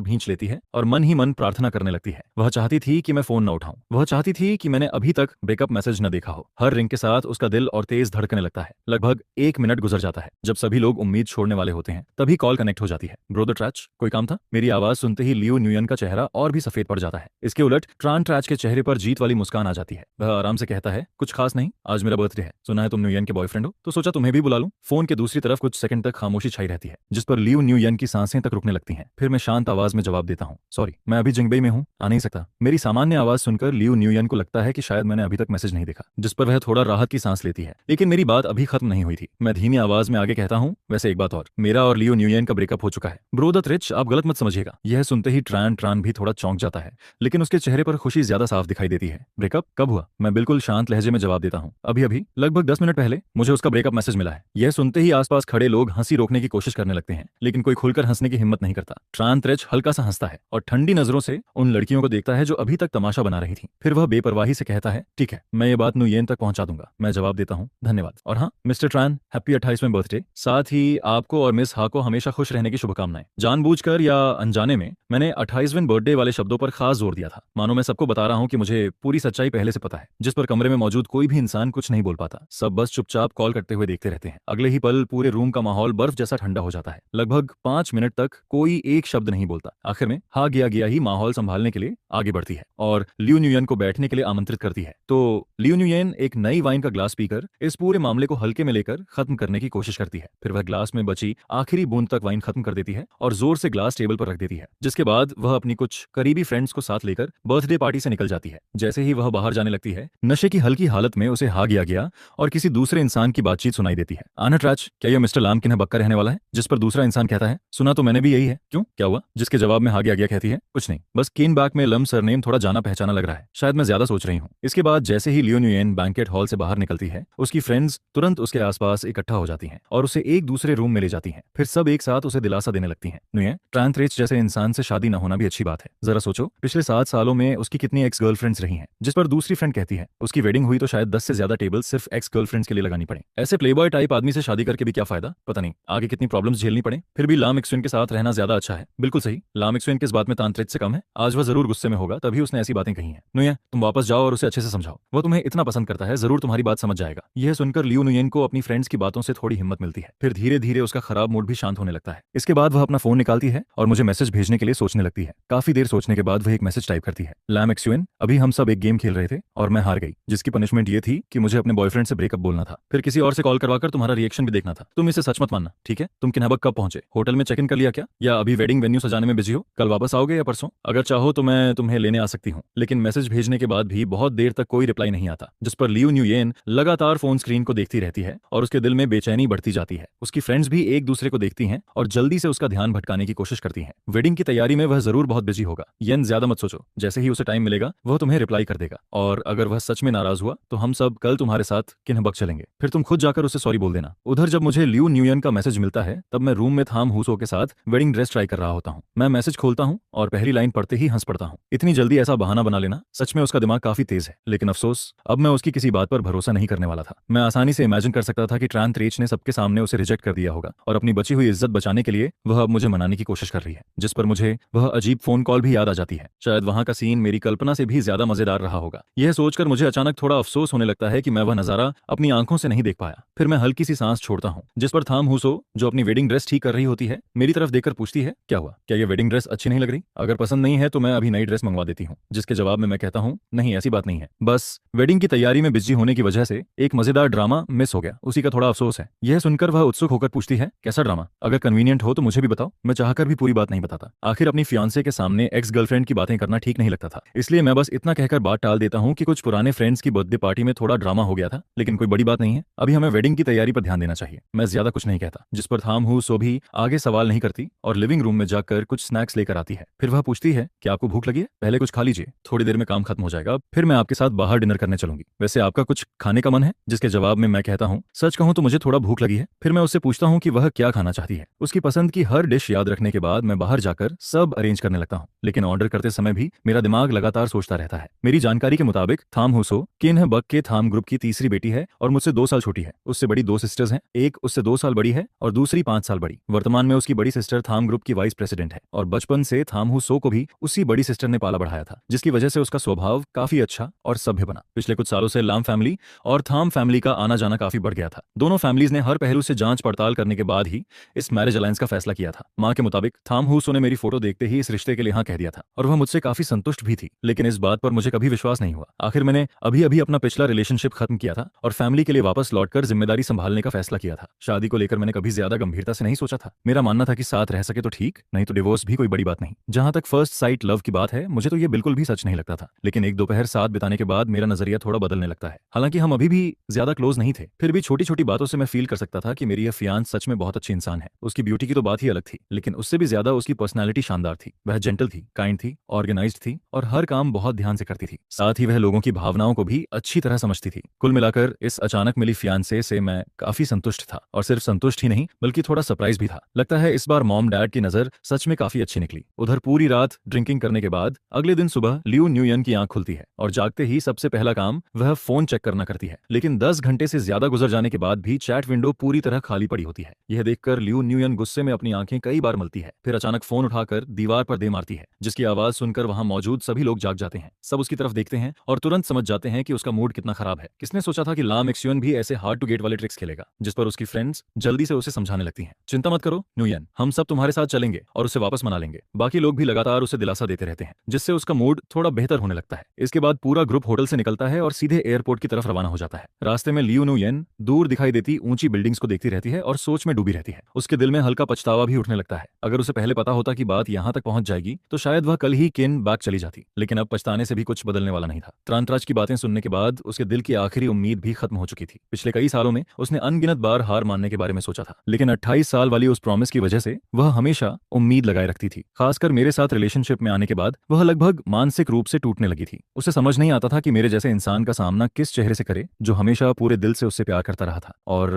[SPEAKER 1] भींच लेती है और मन ही मन प्रार्थना करने लगती है। वह चाहती थी कि मैं फोन न उठाऊं, वह चाहती थी कि मैंने अभी तक ब्रेकअप मैसेज न देखा हो। हर रिंग के साथ उसका दिल और तेज धड़कने लगता है। लगभग 1 मिनट गुजर जाता है। जब सभी लोग उम्मीद छोड़ने वाले होते हैं, तभी कॉल कनेक्ट हो जाती है। ब्रो द ट्रैच, कोई काम था? मेरी आवाज सुनते ही लियो न्यूयन का चेहरा और भी सफेद पड़ जाता है। इसके उलट ट्रांट्रैच के चेहरे पर जीत वाली मुस्कान आ जाती है। वह आराम से कहता है, कुछ खास नहीं, आज मेरा बर्थडे है। सुना है तुम न्यूयन के बॉयफ्रेंड हो, तो सोचा तुम्हें भी बुला लूं। फोन के दूसरी तरफ कुछ सेकंड तक खामोशी छाई रहती है, जिस पर लियो न्यूयन की सांसें तक रुकने लगती हैं। फिर मैं शांत आवाज में जवाब देता हूं, सॉरी मैं अभी जिंगबई में हूं, आ नहीं सकता। मेरी सामान्य आवाज सुनकर लियो न्यूयन को लगता है कि शायद मैंने अभी तक मैसेज नहीं देखा, जिस पर वह थोड़ा राहत की सांस लेती है। लेकिन मेरी बात अभी खत्म नहीं हुई थी। मैं धीमी आवाज में आगे कहता हूं, वैसे एक बात और, मेरा और लियो न्यूयन का ब्रेकअप हो चुका है। ब्रो द ट्रिच, आप गलत मत समझिएगा। यह सुनते ही ट्रान भी थोड़ा चौंक जाता है, लेकिन उसके चेहरे पर खुशी ज्यादा साफ दिखाई देती है। ब्रेकअप कब हुआ? मैं बिल्कुल शांत लहजे में जवाब देता हूँ, अभी अभी, लगभग 10 मिनट पहले मुझे उसका ब्रेकअप मैसेज मिला है। यह सुनते ही आसपास खड़े लोग हंसी रोकने की कोशिश करने लगते हैं, लेकिन कोई खुलकर हंसने की हिम्मत नहीं करता। ट्रांत्रेच हल्का सा हंसता है और ठंडी नजरों से उन लड़कियों को देखता है जो अभी तक तमाशा बना रही थी। फिर वह बेपरवाही से कहता है, ठीक है, मैं ये बात न्यूयेन तक पहुंचा दूंगा। मैं जवाब देता हूँ, धन्यवाद। और हाँ मिस्टर ट्रान, हैप्पी 28वें बर्थडे। साथ ही आपको और मिस हा को हमेशा खुश रहने की शुभकामनाएं। जानबूझकर या अनजाने में मैंने 28वें बर्थडे वाले शब्दों पर खास जोर दिया था, मानो मैं सबको बता रहा हूँ कि मुझे पूरी सच्चाई पहले से पता है, जिस पर कमरे में मौजूद कोई भी इंसान कुछ नहीं बोल पाता। सब बस चुपचाप कॉल करते हुए देखते रहते हैं। अगले ही पल पूरे रूम का माहौल बर्फ जैसा ठंडा हो जाता है। लगभग 5 मिनट तक कोई एक शब्द नहीं बोलता। आखिर में हा गया ही माहौल संभालने के लिए आगे बढ़ती है और लियो न्यूयन को बैठने के लिए आमंत्रित करती है। तो लियो न्यूयन एक नई वाइन का ग्लास पीकर इस पूरे मामले को हल्के में लेकर खत्म करने की कोशिश करती है। फिर वह ग्लास में बची आखिरी बूंद तक वाइन खत्म कर देती है और जोर से ग्लास टेबल पर रख देती है, जिसके बाद वह अपनी कुछ करीबी फ्रेंड्स को साथ लेकर बर्थडे पार्टी से निकल जाती है। जैसे ही वह बाहर जाने लगती है, नशे की हल्की हालत में उसे हा गया और किसी दूसरे इंसान की बातचीत सुनाई देती है। आना ट्रैच, क्या यह मिस्टर लाम किन्ह बक्का रहने वाला है? जिस पर दूसरा इंसान कहता है, सुना तो मैंने भी यही है, क्यों क्या हुआ? जिसके जवाब में हा गया कहती है, कुछ नहीं, बस केन बैक में लम सरनेम थोड़ा जाना पहचाना लग रहा है, शायद मैं ज्यादा सोच रही हूँ। इसके बाद जैसे ही लियो न्यूयेन बैंकेट हॉल से बाहर निकलती है, उसकी फ्रेंड्स तुरंत उसके आसपास इकट्ठा हो जाती हैं और उसे एक दूसरे रूम में ले जाती हैं। फिर सब एक साथ उसे दिलासा देने लगती हैं। न्यूयेन, ट्रांत्रेच जैसे इंसान से शादी न होना भी अच्छी बात है। जरा सोचो, पिछले 7 सालों में उसकी कितनी एक्स गर्लफ्रेंड्स रही हैं। जिस पर दूसरी फ्रेंड कहती है, उसकी वेडिंग हुई तो शायद 10 से ज्यादा टेबल सिर्फ एक्स गर्लफ्रेंड्स के लिए लगानी पड़े। ऐसे प्लेबॉय टाइप आदमी से शादी करके भी क्या फायदा, पता नहीं आगे कितनी प्रॉब्लम्स झेलनी पड़े। फिर भी लाम इक्सुइन के साथ रहना ज्यादा अच्छा है। बिल्कुल सही, लाम इक्सुइन किस बात में तांत्रिक से कम है? आज वह जरूर गुस्से में होगा, तभी उसने ऐसी बातें कही हैं। नुयेन, तुम वापस जाओ और उसे अच्छे से समझाओ, वो तुम्हें इतना पसंद करता है, जरूर तुम्हारी बात समझ जाएगा। यह सुनकर लियो नुयेन को अपनी फ्रेंड्स की बातों से थोड़ी हिम्मत मिलती है। फिर धीरे धीरे उसका खराब मूड भी शांत होने लगता है। इसके बाद वह अपना फोन निकालती है और मुझे मैसेज भेजने के लिए सोचने लगती है। काफी देर सोचने के बाद वह एक मैसेज टाइप करती है, लाम इक्सुइन, अभी हम सब एक गेम खेल रहे थे और मैं हार गई, जिसकी पनिशमेंट ये थी कि मुझे अपने बॉयफ्रेंड से ब्रेकअप बोलना था। फिर किसी और से कॉल करवाकर तुम्हारा रिएक्शन भी देखना था। तुम इसे सच मत मानना, ठीक है? तुम किन्हबक कब पहुंचे? होटल में चेक इन कर लिया क्या, या अभी वेडिंग वेन्यू सजाने में बिजी हो? कल वापस आओगे या परसों? अगर चाहो तो मैं तुम्हें लेने आ सकती हूँ। लेकिन मैसेज भेजने के बाद भी बहुत देर तक कोई रिप्लाई नहीं आता, जिस पर लियो न्यूयेन लगातार फोन स्क्रीन को देखती रहती है और उसके दिल में बेचैनी बढ़ती जाती है। उसकी फ्रेंड्स भी एक दूसरे को देखती हैं और जल्दी से उसका ध्यान भटकाने की कोशिश करती हैं। वेडिंग की तैयारी में वह जरूर बहुत बिजी होगा। येन, ज्यादा मत सोचो, जैसे ही उसे टाइम मिलेगा वह तुम्हें रिप्लाई कर देगा और अगर अगर वह सच में नाराज हुआ तो हम सब कल तुम्हारे साथ किन्हबक चलेंगे, फिर तुम खुद जाकर उसे सॉरी बोल देना। उधर जब मुझे लियू न्यूयन का मैसेज मिलता है तब मैं रूम में थाम हुसो के साथ वेडिंग ड्रेस ट्राई कर रहा होता हूँ। मैं मैसेज खोलता हूँ और पहली लाइन पढ़ते ही हंस पड़ता हूँ। इतनी जल्दी ऐसा बहाना बना लेना, सच में उसका दिमाग काफी तेज है। लेकिन अफसोस, अब मैं उसकी किसी बात पर भरोसा नहीं करने वाला था। मैं आसानी से इमेजिन कर सकता था कि ट्रांत रीच ने सबके सामने उसे रिजेक्ट कर दिया होगा और अपनी बची हुई इज्जत बचाने के लिए वह अब मुझे मनाने की कोशिश कर रही है, जिस पर मुझे वह अजीब फोन कॉल भी याद आ जाती है। शायद वहां का सीन मेरी कल्पना से भी ज्यादा मजेदार रहा होगा। यह सोचकर मुझे अचानक थोड़ा अफसोस होने लगता है कि मैं वह नजारा अपनी आंखों से नहीं देख पाया। फिर मैं हल्की सी सांस छोड़ता हूँ, जिस पर थाम हुसो, जो अपनी वेडिंग ड्रेस ठीक कर रही होती है, मेरी तरफ देखकर पूछती है, क्या हुआ, क्या यह वेडिंग ड्रेस अच्छी नहीं लग रही? अगर पसंद नहीं है तो मैं अभी नई ड्रेस मंगवा देती हूँ। जिसके जवाब में मैं कहता हूँ, नहीं ऐसी बात नहीं है, बस वेडिंग की तैयारी में बिजी होने की वजह से एक मजेदार ड्रामा मिस हो गया, उसी का थोड़ा अफसोस है। यह सुनकर वह उत्सुक होकर पूछती है, कैसा ड्रामा? अगर कन्वीनियंट हो तो मुझे भी बताओ। मैं चाहकर भी पूरी बात नहीं बताता। आखिर अपनी फियांसे के सामने एक्स गर्लफ्रेंड की बातें करना ठीक नहीं लगता था, इसलिए मैं बस इतना कहकर बात टाल देता हूँ कि कुछ पुराने फ्रेंड्स की बर्थडे पार्टी में थोड़ा ड्रामा हो गया था, लेकिन कोई बड़ी बात नहीं है, अभी हमें वेडिंग की तैयारी पर ध्यान देना चाहिए। मैं ज्यादा कुछ नहीं कहता, जिस पर थाम हुसो भी आगे सवाल नहीं करती और लिविंग रूम में जाकर कुछ स्नैक्स लेकर आती है। फिर वह पूछती है, क्या आपको भूख लगी है? पहले कुछ खा लीजिए, थोड़ी देर में काम खत्म हो जाएगा, फिर मैं आपके साथ बाहर डिनर करने चलूंगी। वैसे आपका कुछ खाने का मन है? जिसके जवाब में मैं कहता हूँ, सच कहूँ तो मुझे थोड़ा भूख लगी है। फिर मैं उससे पूछता हूँ कि वह क्या खाना चाहती है। उसकी पसंद की हर डिश याद रखने के बाद मैं बाहर जाकर सब अरेंज करने लगता हूँ, लेकिन ऑर्डर करते समय भी मेरा दिमाग लगातार सोचता रहता है। मेरी जानकारी के मुताबिक थाम हुसो किन्हबक के थाम ग्रुप की तीसरी बेटी है और मुझसे 2 साल छोटी है। उससे बड़ी 2 सिस्टर्स हैं, एक उससे 2 साल बड़ी है और दूसरी 5 साल बड़ी। वर्तमान में उसकी बड़ी सिस्टर थाम ग्रुप की वाइस प्रेसिडेंट है और बचपन से थाम हुसो को भी उसी बड़ी सिस्टर ने पाला बढ़ाया था, जिसकी वजह से उसका स्वभाव काफी अच्छा और सभ्य बना। पिछले कुछ सालों से लाम फैमिली और थाम फैमिली का आना जाना काफी बढ़ गया था। दोनों फैमिलीज ने हर पहलू से जांच पड़ताल करने के बाद ही इस मैरिज अलायंस का फैसला किया था। मां के मुताबिक थाम हुसो ने मेरी फोटो देखते ही इस रिश्ते के लिए हाँ कह दिया था और वह मुझसे काफी संतुष्ट भी थी, लेकिन इस बात पर मुझे कभी विश्वास नहीं हुआ। आखिर मैंने अभी अभी अपना पिछला रिलेशनशिप खत्म किया था और फैमिली के लिए वापस लौटकर जिम्मेदारी संभालने का फैसला किया था। शादी को लेकर मैंने कभी ज्यादा गंभीरता से नहीं सोचा था। मेरा मानना था कि साथ रह सके तो ठीक, नहीं तो डिवोर्स भी कोई बड़ी बात नहीं। जहां तक फर्स्ट साइट लव की बात है, मुझे तो ये बिल्कुल भी सच नहीं लगता था, लेकिन एक दोपहर साथ बिताने के बाद मेरा नजरिया थोड़ा बदलने लगता है। हालांकि हम अभी भी ज्यादा क्लोज नहीं थे, फिर भी छोटी छोटी बातों से मैं फील कर सकता था कि मेरी यह फियांस सच में बहुत अच्छी इंसान है। उसकी ब्यूटी की तो बात ही अलग थी, लेकिन उससे भी ज्यादा उसकी पर्सनैलिटी शानदार थी। वह जेंटल थी, काइंड थी, ऑर्गेनाइज्ड थी और हर काम बहुत ध्यान से करती थी। साथ ही वह लोगों की भावनाओं को भी अच्छी तरह समझती थी। कुल मिलाकर इस अचानक मिली फियांसे से मैं काफी संतुष्ट था और सिर्फ संतुष्ट ही नहीं बल्कि थोड़ा सरप्राइज भी था। लगता है इस बार मॉम डैड की नजर सच में काफी अच्छी निकली। उधर पूरी रात ड्रिंकिंग करने के बाद अगले दिन सुबह लियू न्यूयन की आंख खुलती है और जागते ही सबसे पहला काम वह फोन चेक करना करती है, लेकिन 10 घंटे से ज्यादा गुजर जाने के बाद भी चैट विंडो पूरी तरह खाली पड़ी होती है। यह देखकर लियू न्यूयन गुस्से में अपनी आंखें कई बार मलती है, फिर अचानक फोन उठाकर दीवार पर दे मारती है, जिसकी आवाज सुनकर वहां मौजूद सभी लोग जाग जाते हैं। सब उसकी तरफ देखते हैं और तुरंत समझ जाते हैं कि उसका मूड कितना खराब है। किसने सोचा था कि लाम एक्सियन भी ऐसे हार्ड टू गेट वाले ट्रिक्स खेलेगा? जिस पर उसकी फ्रेंड्स जल्दी से उसे समझाने लगती हैं, चिंता मत करो न्यूयन, हम सब तुम्हारे साथ चलेंगे और उसे वापस मना लेंगे। बाकी लोग भी लगातार उसे दिलासा देते रहते हैं, जिससे उसका मूड थोड़ा बेहतर होने लगता है। इसके बाद पूरा ग्रुप होटल से निकलता है और सीधे एयरपोर्ट की तरफ रवाना हो जाता है। रास्ते में लियू न्यूयन दूर दिखाई देती ऊंची बिल्डिंग्स को देखती रहती है और सोच में डूबी रहती है। उसके दिल में हल्का पछतावा भी उठने लगता है। अगर उसे पहले पता होता कि बात यहाँ तक पहुंच जाएगी तो शायद वह कल ही केन बैक चली जाती, लेकिन अब पछताने से भी कुछ बदलने वाला नहीं था। त्रांतराज की बातें सुनने के बाद उसके दिल की आखिरी उम्मीद भी खत्म हो चुकी थी। पिछले कई सालों में उसने अनगिनत बार हार मानने के बारे में सोचा था, लेकिन 28 साल वाली उस प्रॉमिस की वजह से वह हमेशा उम्मीद लगाए रखती थी। खासकर मेरे साथ रिलेशनशिप में आने के बाद वह लगभग मानसिक रूप से टूटने लगी थी। उसे समझ नहीं आता था कि मेरे जैसे इंसान का सामना किस चेहरे से करे जो हमेशा पूरे दिल से उससे प्यार करता रहा था। और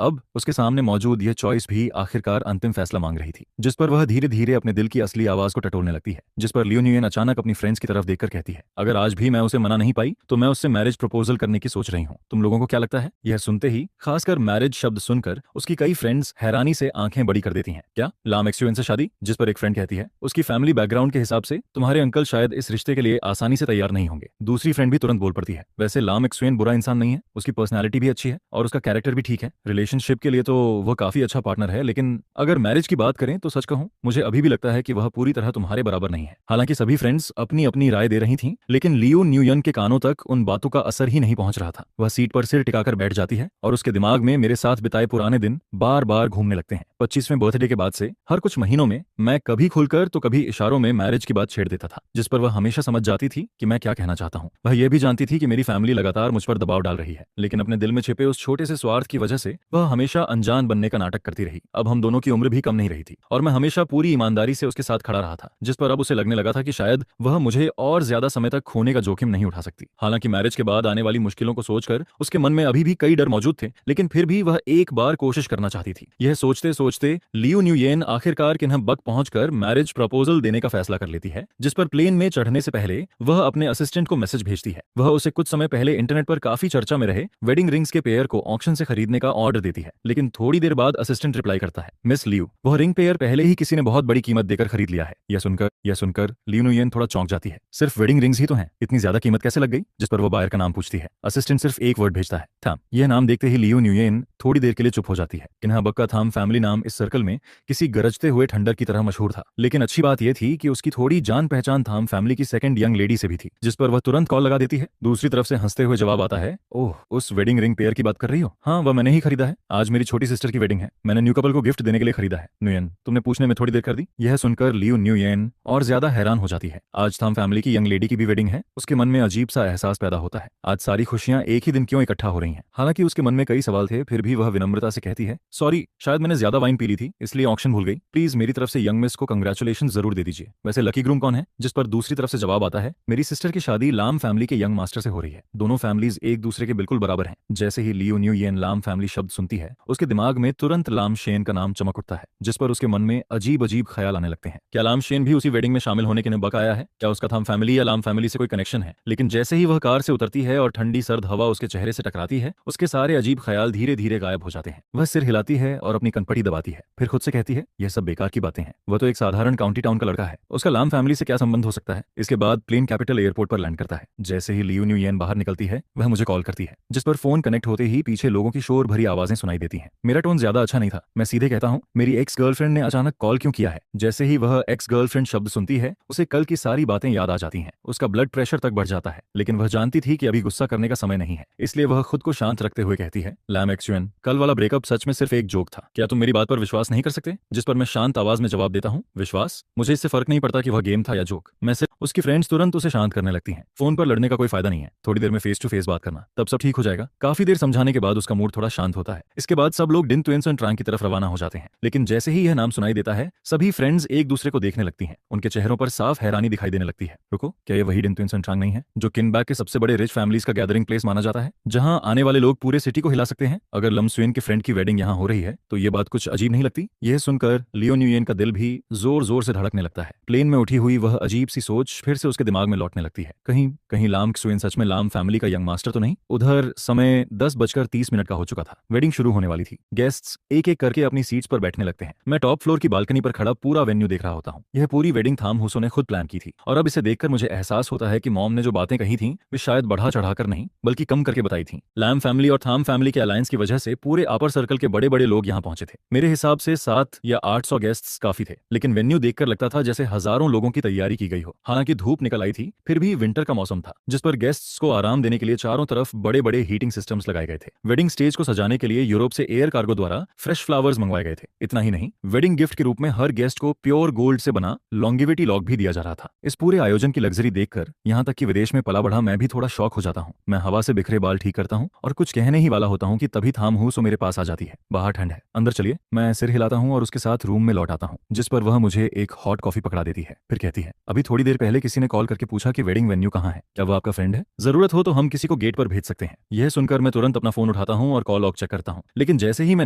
[SPEAKER 1] अब उसके सामने मौजूद यह चॉइस भी आखिरकार अंतिम फैसला मांग रही थी, जिस पर वह धीरे धीरे अपने दिल की असली आवाज को टटोलने लगती है। जिस पर लियू न्यूयन अचानक अपनी फ्रेंड्स की तरफ देखकर कहती है, अगर आज भी मैं उसे मना नहीं पाई तो मैं उससे मैरिज प्रपोजल करने की सोच रही हूँ। तुम लोगों को क्या लगता है? यह सुनते ही खासकर मैरिज शब्द सुनकर उसकी कई फ्रेंड्स हैरानी से आंखें बड़ी कर देती हैं। क्या लाम एक्सियन से शादी? जिस पर एक फ्रेंड कहती है, उसकी फैमिली बैकग्राउंड के हिसाब से तुम्हारे अंकल शायद इस रिश्ते के लिए आसानी से तैयार नहीं होंगे। दूसरी फ्रेंड भी तुरंत बोल पड़ती है, वैसे लाम एक्सियन बुरा इंसान नहीं है, उसकी पर्सनैलिटी भी अच्छी है और उसका कैरेक्टर भी ठीक है। रिलेशनशिप के लिए तो वह काफी अच्छा पार्टनर है, लेकिन अगर मैरिज की बात करें तो सच कहूं मुझे अभी भी लगता है कि वह पूरी तरह तुम्हारे बराबर नहीं है। हालांकि सभी फ्रेंड्स अपनी अपनी राय दे रही थीं, लेकिन लियू न्यूयन के कानों तक उन बातों का असर ही नहीं पहुंच रहा था। वह सीट पर सिर टिकाकर बैठ जाती है और उसके दिमाग में मेरे साथ बिताए पुराने दिन बार बार घूमने लगते हैं। 25वें बर्थडे के बाद से हर कुछ महीनों में मैं कभी खुलकर तो कभी इशारों में मैरिज की बात छेड़ देता था, जिस पर वह हमेशा समझ जाती थी कि मैं क्या कहना चाहता हूँ। वह यह भी जानती थी कि मेरी फैमिली लगातार मुझ पर दबाव डाल रही है, लेकिन अपने दिल में छिपे उस छोटे से स्वार्थ की वजह से वह हमेशा अनजान बनने का नाटक करती रही। अब हम दोनों की उम्र भी कम नहीं रही थी और मैं हमेशा पूरी ईमानदारी से उसके साथ खड़ा रहा था, जिस पर अब उसे लगने लगा था कि शायद वह मुझे और ज्यादा समय तक खोने का जोखिम नहीं उठा सकती। हालांकि मैरिज के बाद आने वाली मुश्किलों को सोचकर उसके मन में अभी भी कई डर मौजूद थे, लेकिन फिर भी वह एक बार कोशिश करना चाहती थी। यह सोचते सोचते लियू न्यूयेन आखिरकार किन्हबक पहुंचकर मैरिज प्रपोजल देने का फैसला कर लेती है, जिस पर प्लेन में चढ़ने से पहले वह अपने असिस्टेंट को मैसेज भेजती है। वह उसे कुछ समय पहले इंटरनेट पर काफी चर्चा में रहे वेडिंग रिंग्स के पेयर को ऑक्शन से खरीदने का ऑर्डर देती है, लेकिन थोड़ी देर बाद असिस्टेंट रिप्लाई करता है, मिस लियू, वह रिंग पेयर पहले ही किसी ने बहुत बड़ी कीमत देकर खरीद लिया है। यह सुनकर लियू न्यूयेन थोड़ा चौंक जाती है। सिर्फ वेडिंग रिंग्स ही तो हैं, इतनी ज्यादा कीमत कैसे लग गई? जिस पर वो बायर का नाम पूछती है। असिस्टेंट सिर्फ एक वर्ड भेजता है, थाम। यह नाम देखते ही लियू न्यूयेन थोड़ी देर के लिए चुप हो जाती है। किन्हबक का थाम फैमिली नाम इस सर्कल में किसी गरजते हुए ठंडर की तरह मशहूर था, लेकिन अच्छी बात यह थी कि उसकी थोड़ी जान पहचान थाम फैमिली की सेकंड यंग लेडी से भी थी, जिस पर वह तुरंत कॉल लगा देती है। दूसरी तरफ से हंसते हुए जवाब आता है, ओह, उस वेडिंग रिंग पेयर की बात कर रही हो? हाँ, वह मैंने ही खरीदा है। आज मेरी छोटी सिस्टर की वेडिंग है, मैंने न्यू कपल को गिफ्ट देने के लिए खरीदा है। न्यूयेन, तुमने पूछने में थोड़ी देर कर दी। यह सुनकर लियू न्यूयेन और ज्यादा हैरान हो जाती है। आज थाम फैमिली की यंग लेडी की भी वेडिंग है। उसके मन में अजीब सा एहसास पैदा होता है, आज सारी खुशियां एक ही दिन क्यों इकट्ठा हो रही हैं। हालांकि उसके मन में कई सवाल थे, फिर भी वह विनम्रता से कहती है, सॉरी, शायद मैंने ज्यादा वाइन पी ली थी, इसलिए ऑक्शन भूल गई। प्लीज मेरी तरफ से यंग मिस को कंग्रेचुलेशन जरूर दे दीजिए। वैसे लकी ग्रूम कौन है? जिस पर दूसरी तरफ से जवाब आता है, मेरी सिस्टर की शादी लाम फैमिली के यंग मास्टर से हो रही है। दोनों फैमिलीज एक दूसरे के बिल्कुल बराबर हैं। जैसे ही लियू न्यूयेन लाम फैमिली शब्द सुनती है, उसके दिमाग में तुरंत लाम शेन का नाम चमक उठता है, जिस पर उसके मन में अजीब अजीब ख्याल आने लगते हैं। क्या लाम शेन भी उसी वेडिंग में शामिल होने के लिए बक आया है? क्या उसका थाम फैमिली या लाम फैमिली से कोई कनेक्शन है? लेकिन जैसे ही वह कार से उतरती है और ठंडी सर्द हवा उसके चेहरे से टकराती है, उसके सारे अजीब ख्याल धीरे धीरे गायब हो जाते हैं। वह सिर हिलाती है और अपनी कनपटी दबाती है, फिर खुद से कहती है, यह सब बेकार की बातें हैं। वह तो एक साधारण काउंटी टाउन का लड़का है, उसका लाम फैमिली से क्या संबंध हो सकता है? इसके बाद प्लेन कैपिटल एयरपोर्ट पर लैंड करता है। जैसे ही लियू न्यूयेन बाहर निकलती है, वह मुझे कॉल करती है, जिस पर फोन कनेक्ट होते ही पीछे लोगों की शोर भरी आवाजें सुनाई देती हैं। मेरा टोन ज्यादा अच्छा नहीं था। मैं सीधे कहता हूँ, मेरी एक्स गर्लफ्रेंड ने अचानक कॉल क्यों किया है? जैसे ही वह एक्स गर्लफ्रेंड शब्द सुनती है, उसे कल की सारी बातें याद आ जाती हैं। उसका ब्लड प्रेशर तक बढ़ जाता है, लेकिन वह जानती थी कि अभी गुस्सा करने का समय नहीं है, इसलिए वह खुद को शांत रखते हुए कहती है, लैम एक्सयूएन, कल वाला ब्रेकअप सच में सिर्फ एक जोक था। क्या तुम मेरी बात पर विश्वास नहीं कर सकते? जिस पर मैं शांत आवाज में जवाब देता हूँ, विश्वास? मुझे इससे फर्क नहीं पड़ता कि वह गेम था या जोक। मैं सिर्फ उसकी फ्रेंड्स तुरंत उसे शांत करने लगती हैं। फोन पर लड़ने का कोई फायदा नहीं है, थोड़ी देर में फेस टू फेस बात करना, तब सब ठीक हो जाएगा। काफी देर समझाने के बाद उसका मूड थोड़ा शांत होता है। इसके बाद सब लोग डिन ट्वेंसन ट्रांग की तरफ रवाना हो जाते हैं, लेकिन जैसे ही यह नाम सुनाई देता है, सभी फ्रेंड्स एक दूसरे को देखने लगती हैं। उनके चेहरों पर साफ हैरानी दिखाई देने लगती है। रुको, क्या ये वही डिन ट्वेंसन ट्रांग नहीं है जो किनबैक के सबसे बड़े रिच फैमिलीज का गैदरिंग प्लेस माना जाता है, जहां आने वाले लोग पूरे सिटी को हिला सकते हैं? अगर लम स्वेन के फ्रेंड की वेडिंग यहां हो रही है, तो ये बात कुछ अजीब नहीं लगती? यह सुनकर लियो न्यूयेन का दिल भी जोर जोर से धड़कने लगता है। प्लेन में उठी हुई वह अजीब सी सोच फिर से उसके दिमाग में लौटने लगती है, कहीं कहीं लाम स्वेन सच में लाम फैमिली का यंग मास्टर तो नहीं? उधर समय 10:30 का हो चुका था। वेडिंग शुरू होने वाली थी। गेस्ट्स एक एक करके अपनी सीट्स पर बैठने लगते हैं। मैं टॉप फ्लोर की बालकनी पर खड़ा पूरा वेन्यू देख रहा होता हूँ। यह पूरी वेडिंग थाम हुसो ने खुद प्लान की थी, और अब इसे देखकर मुझे एहसास होता है कि मॉम ने जो बातें कही थी, वे शायद बढ़ा चढ़ाकर नहीं बल्कि कम करके बताई थी। लैम फैमिली और थाम फैमिली के अलायंस की वजह से पूरे अपर सर्कल के बड़े बड़े लोग यहाँ पहुंचे थे। मेरे हिसाब से 7 या 800 गेस्ट्स काफी थे, लेकिन वेन्यू देखकर लगता था जैसे हजारों लोगों की तैयारी की गई हो। हालांकि धूप निकल आई थी, फिर भी विंटर का मौसम था, जिस पर गेस्ट्स को आराम देने के लिए चारों तरफ बड़े बड़े हीटिंग सिस्टम्स लगाए गए थे। वेडिंग स्टेज को सजाने के लिए यूरोप से एयर कार्गो द्वारा फ्रेश फ्लावर्स मंगवाए गए थे। इतना ही नहीं, वेडिंग गिफ्ट के रूप में हर गेस्ट को प्योर गोल्ड से बना लॉन्गेविटी लॉक भी दिया जा रहा था। इस पूरे आयोजन की लग्जरी देखकर यहाँ तक कि विदेश में पला बढ़ा मैं भी थोड़ा शॉक हो जाता हूँ। मैं हवा से बिखरे बाल ठीक करता हूँ और कुछ कहने ही वाला होता हूँ कि तभी थाम हुसो मेरे पास आ जाती है। बाहर ठंड है, अंदर चलिए। मैं सिर हिलाता हूँ और उसके साथ रूम में लौट आता हूँ, जिस पर वह मुझे एक हॉट कॉफी पकड़ा देती है। फिर कहती है, अभी थोड़ी देर पहले किसी ने कॉल करके पूछा कि वेडिंग वेन्यू कहाँ है, क्या वो आपका फ्रेंड है? जरूरत हो तो हम किसी को गेट पर भेज सकते हैं। यह सुनकर मैं तुरंत अपना फोन उठाता हूँ और कॉल लॉग चेक करता हूँ, लेकिन जैसे ही मैं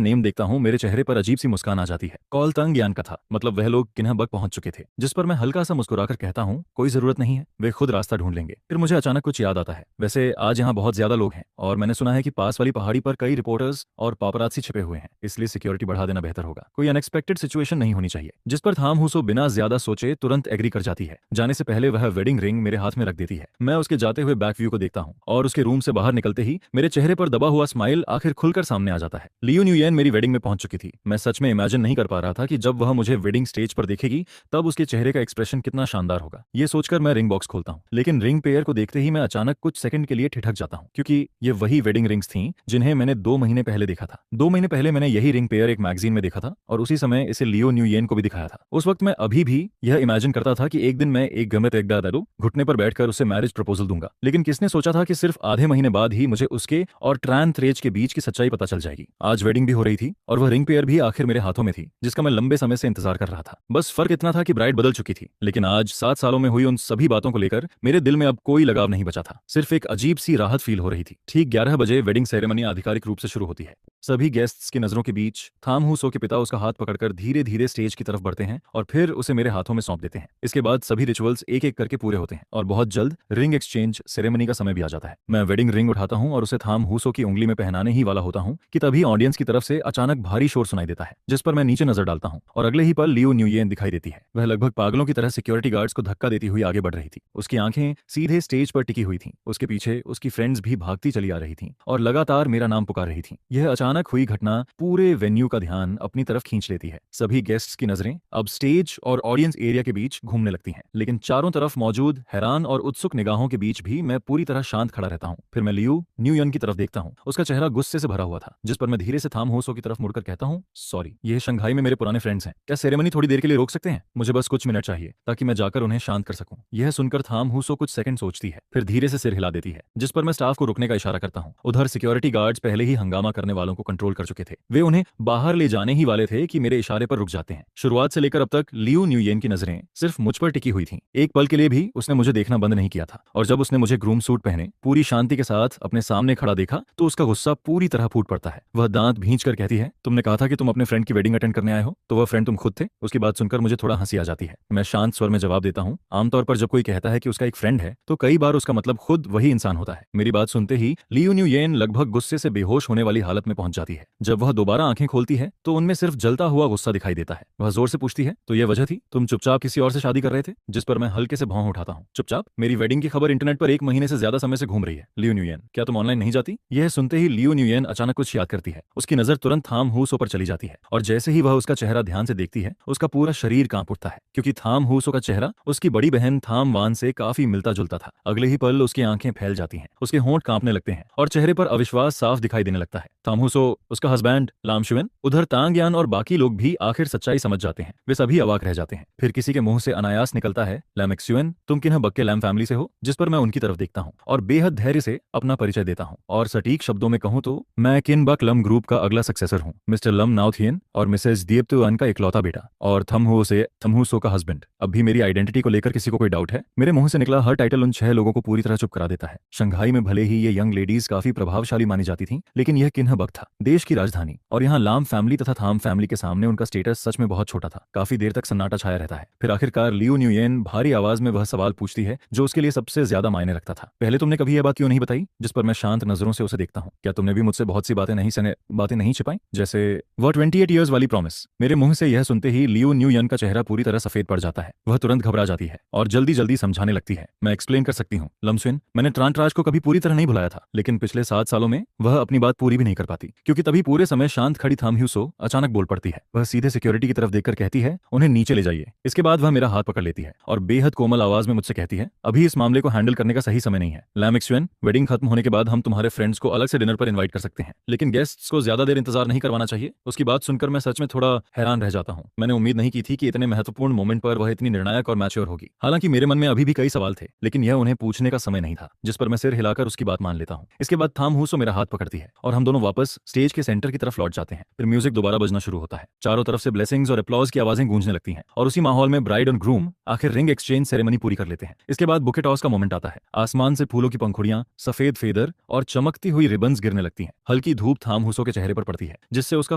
[SPEAKER 1] नेम देखता हूँ, मेरे चेहरे पर अजीब सी मुस्कान आ जाती है। कॉल तंग यान का था, मतलब वह लोग किन्हबक पहुंच चुके थे। जिस पर मैं हल्का सा मुस्कुराकर कहता हूँ, कोई जरूरत नहीं है, वे खुद रास्ता ढूंढ लेंगे। फिर मुझे अचानक कुछ याद आता है, वैसे आज यहाँ बहुत ज्यादा लोग हैं और मैंने सुना है कि पास वाली पहाड़ी पर कई रिपोर्टर्स और पापरात्सी छिपे हुए हैं, इसलिए सिक्योरिटी बढ़ा देना बेहतर होगा। कोई अनएक्सपेक्टेड सिचुएशन नहीं होनी चाहिए। जिस पर थाम हुसो बिना ज्यादा सोचे तुरंत एग्री कर जाती है। जाने से पहले वह वेडिंग रिंग मेरे हाथ में रख देती है। मैं उसके जाते हुए बैक व्यू को देखता हूँ और उसके रूम से बाहर निकलते ही मेरे चेहरे पर दबा हुआ स्माइल आखिर खुलकर सामने आ जाता है। लियू न्यूयेन मेरी वेडिंग में पहुंच चुकी थी। मैं सच में इमेजिन नहीं कर पा रहा था कि जब वह मुझे वेडिंग स्टेज पर देखेगी तब उसके चेहरे का एक्सप्रेशन कितना शानदार होगा। ये सोचकर मैं रिंग बॉक्स खोलता हूँ, लेकिन रिंग पेयर को देखते ही मैं अचानक कुछ सेकंड के लिए ठिठक जाता हूँ, क्योंकि ये वही वेडिंग रिंग्स थीं जिन्हें मैंने 2 महीने पहले देखा था। 2 महीने पहले मैंने यही रिंग पेयर एक मैगजीन में देखा था और उसी समय इसे लियो न्यूयेन को भी दिखाया था। उस वक्त मैं अभी भी यह इमेजिन करता था कि एक दिन मैं एक मैं तेग दारू घुटने पर बैठकर उसे मैरिज प्रपोजल दूंगा। लेकिन किसने सोचा था कि सिर्फ आधे महीने बाद ही मुझे उसके और ट्रैन थ्रेज के बीच की सच्चाई पता चल जाएगी। आज वेडिंग भी हो रही थी और वह रिंग पेयर भी आखिर मेरे हाथों में थी, जिसका मैं लंबे समय से इंतजार कर रहा था। बस फर्क इतना था कि ब्राइड बदल चुकी थी, लेकिन आज 7 सालों में हुई उन सभी बातों को लेकर मेरे दिल में अब कोई लगाव नहीं बचा था। सिर्फ एक अजीब सी राहत फील हो रही थी। ठीक 11 बजे वेडिंग सेरेमनी आधिकारिक रूप से शुरू होती है। सभी गेस्ट्स की नजरों के बीच थाम हू सो के पिता उसका हाथ पकड़कर धीरे धीरे स्टेज की तरफ बढ़ते हैं और फिर उसे मेरे हाथों में सौंप देते हैं। इसके बाद सभी रिचुअल्स एक एक करके पूरे होते हैं और बहुत जल्द रिंग एक्सचेंज सेरेमनी का समय भी आ जाता है। मैं वेडिंग रिंग उठाता हूं और उसे थाम हू सो की उंगली में पहनाने ही वाला होता हूं कि तभी ऑडियंस की तरफ से अचानक भारी शोर सुनाई देता है, जिस पर मैं नीचे नजर डालता हूं और अगले ही पल लियो न्यूयेन दिखाई देती है। वह लगभग पागलों की तरह सिक्योरिटी गार्ड्स को धक्का देती हुई आगे बढ़ रही थी। उसकी आंखें सीधे स्टेज पर टिकी हुई थीं। उसके पीछे उसकी फ्रेंड्स भी भागती चली आ रही थीं और लगातार मेरा नाम पुकार रही थीं। यह अचानक हुई घटना पूरे वेन्यू का ध्यान अपनी तरफ खींच लेती है। सभी गेस्ट्स की नजरें अब स्टेज और ऑडियंस एरिया के बीच घूमने लगती हैं, लेकिन चारों तरफ मौजूद हैरान और उत्सुक निगाहों के बीच भी मैं पूरी तरह शांत खड़ा रहता हूं। फिर मैं लियो न्यूयन की तरफ देखता हूं। उसका चेहरा गुस्से से भरा हुआ था, जिस पर मैं धीरे से थाम हू सो की तरफ मुड़कर कहता हूं, सॉरी, ये शंघाई में मेरे पुराने फ्रेंड्स हैं, क्या सेरेमनी थोड़ी देर के लिए रोक सकते हैं? मुझे बस कुछ मिनट चाहिए ताकि मैं जाकर उन्हें शांत कर सकूं। यह सुनकर थाम हू सो कुछ सेकंड सोचती है, फिर धीरे से सिर हिला देती है, जिस पर मैं स्टाफ को रुकने का इशारा करता हूं। उधर सिक्योरिटी गार्ड्स पहले ही हंगामा करने वालों को कंट्रोल कर चुके थे। वे उन्हें बाहर ले जाने ही वाले थे कि मेरे इशारे पर रुक जाते हैं। शुरुआत से लेकर अब तक लियो न्यूयेन की नजरें सिर्फ मुझ पर टिकी हुई थीं। एक पल के लिए भी उसने मुझे देखना बंद नहीं किया था और जब उसने मुझे ग्रूम सूट पहने पूरी शांति के साथ अपने सामने खड़ा देखा तो उसका गुस्सा पूरी तरह फूट पड़ता है। वह दांत भींच कर कहती है, तुमने कहा था कि तुम अपने फ्रेंड की वेडिंग अटेंड करने आए हो, तो वह फ्रेंड तुम खुद थे? उसकी बात सुनकर मुझे थोड़ा हंसी आ जाती है। मैं शांत स्वर में जवाब देता हूँ, आमतौर पर जब कोई कहता है कि उसका एक फ्रेंड है तो कई बार उसका मतलब खुद वही इंसान होता है। मेरी बात सुनते ही लियो न्यूयेन लगभग गुस्से से बेहोश होने वाली हालत में पहुंच जाती है। जब वह दोबारा आंखें खोलती है तो उनमें सिर्फ जलता हुआ गुस्सा दिखाई देता है। वह जोर से पूछती है, तो यह वजह थी तुम चुपचाप किसी और से शादी कर रहे थे? जिस पर मैं हल्के से भौं उठाता हूँ। चुपचाप? मेरी वेडिंग की खबर इंटरनेट पर 1 महीने से ज्यादा समय से घूम रही है लियो न्यूयेन, क्या तुम ऑनलाइन नहीं जाती? यह सुनते ही लियो न्यूयेन अचानक कुछ याद करती है। उसकी नजर तुरंत थाम हू सो पर चली जाती है और जैसे ही वह उसका चेहरा ध्यान से देखती है उसका पूरा शरीर कांप उठता है, क्योंकि थाम हू सो का चेहरा उसकी बड़ी बहन थाम वान से काफी मिलता जुलता था। अगले ही पल उसकी आंखें फैल जाती हैं, उसके होंठ कांपने लगते हैं और चेहरे पर अविश्वास साफ दिखाई देने लगता है। थाम हू सो, उसका हस्बैंड लाम शुएन, उधर तांग यान और बाकी लोग भी आखिर सच्चाई समझ जाते हैं। वे सभी अवाक रह जाते हैं। फिर किसी के मुंह से अनायास निकलता है, लैम एक्सुएन, तुम किन्ह बक्के लैम फैमिली से हो? जिस पर मैं उनकी तरफ देखता हूँ और बेहद धैर्य से अपना परिचय देता हूँ और सटीक शब्दों में कहूँ तो मैं किन बक लम ग्रुप का अगला सक्सेसर हूँ, मिस्टर लम नाउथियन और मिसेज दिएप्तुअन का इकलौता बेटा और थमहू सो का हस्बैंड। अब भी मेरी आइडेंटिटी को लेकर किसी को कोई डाउट है? मेरे मुंह से निकला हर टाइटल उन 6 लोगों को पूरी तरह चुप करा देता है। शंघाई में भले ही ये यंग लेडीज काफी प्रभावशाली मानी जाती थीं, लेकिन यह किन्ह बक था, देश की राजधानी, और यहाँ लाम फैमिली तथा थाम फैमिली के सामने उनका स्टेटस सच में बहुत छोटा था। काफी देर तक सन्नाटा छाया रहता है। फिर आखिरकार लियो न्यूयेन भारी आवाज में वह सवाल पूछती है जो उसके लिए सबसे ज्यादा मायने रखता था, पहले तुमने कभी यह बात क्यों नहीं बताई? जिस पर मैं शांत नजरों से उसे देखता हूँ, क्या तुमने भी मुझसे बहुत सी बातें नहीं छिपाई, जैसे वह 28 ईयर्स वाली प्रॉमिस? मेरे मुंह से यह सुनते ही लियो न्यूयेन का चेहरा पूरी तरह सफेद पड़ जाता है। वह तुरंत घबरा जाती है और जल्दी जल्दी समझाने लगती है, मैं एक्सप्लेन कर सकती हूँ लमसुएन, मैंने ट्रांटराज को कभी पूरी तरह नहीं भुलाया था, लेकिन पिछले 7 सालों में वह अपनी बात पूरी भी नहीं कर पाती, क्योंकि तभी पूरे समय शांत खड़ी थाम हू सो अचानक बोल पड़ती है। वह सीधे सिक्योरिटी की तरफ देखकर कहती है, उन्हें नीचे ले जाइए। इसके बाद वह मेरा हाथ पकड़ लेती है और बेहद कोमल आवाज में मुझसे कहती है, अभी इस मामले को हैंडल करने का सही समय नहीं है लैम एक्सुएन, वेडिंग खत्म होने के बाद हम तुम्हारे फ्रेंड्स को अलग से डिनर पर इनवाइट कर सकते हैं, लेकिन गेस्ट्स को ज्यादा देर इंतजार नहीं करवाना चाहिए। उसकी बात सुनकर मैं सच में थोड़ा हैरान रह जाता हूँ। मैंने उम्मीद नहीं की थी कि इतने महत्वपूर्ण मोमेंट पर वह इतनी निर्णायक और मैच्योर होगी। हालांकि मेरे मन में अभी भी कई सवाल थे, लेकिन यह उन्हें पूछने का समय नहीं था, जिस पर मैं सिर हिलाकर उसकी बात मान लेता हूँ। इसके बाद थाम हू सो मेरा हाथ पकड़ती है और हम दोनों वापस स्टेज के सेंटर की तरफ लौट जाते हैं। फिर म्यूजिक दोबारा बजना शुरू होता है। चारों तरफ से ब्लेसिंग्स और अप्लॉज की आवाजें गूंजने लगती हैं और उसी माहौल में ब्राइड और ग्रूम आखिर रिंग एक्सचेंज सेरेमनी पूरी कर लेते हैं। इसके बाद बुके टॉस का मोमेंट आता है। आसमान से फूलों की पंखुड़ियां, सफेद फेदर और चमकती हुई रिबन्स गिरने लगती हैं। हल्की धूप थाम हू सो के चेहरे पर पड़ती है, जिससे उसका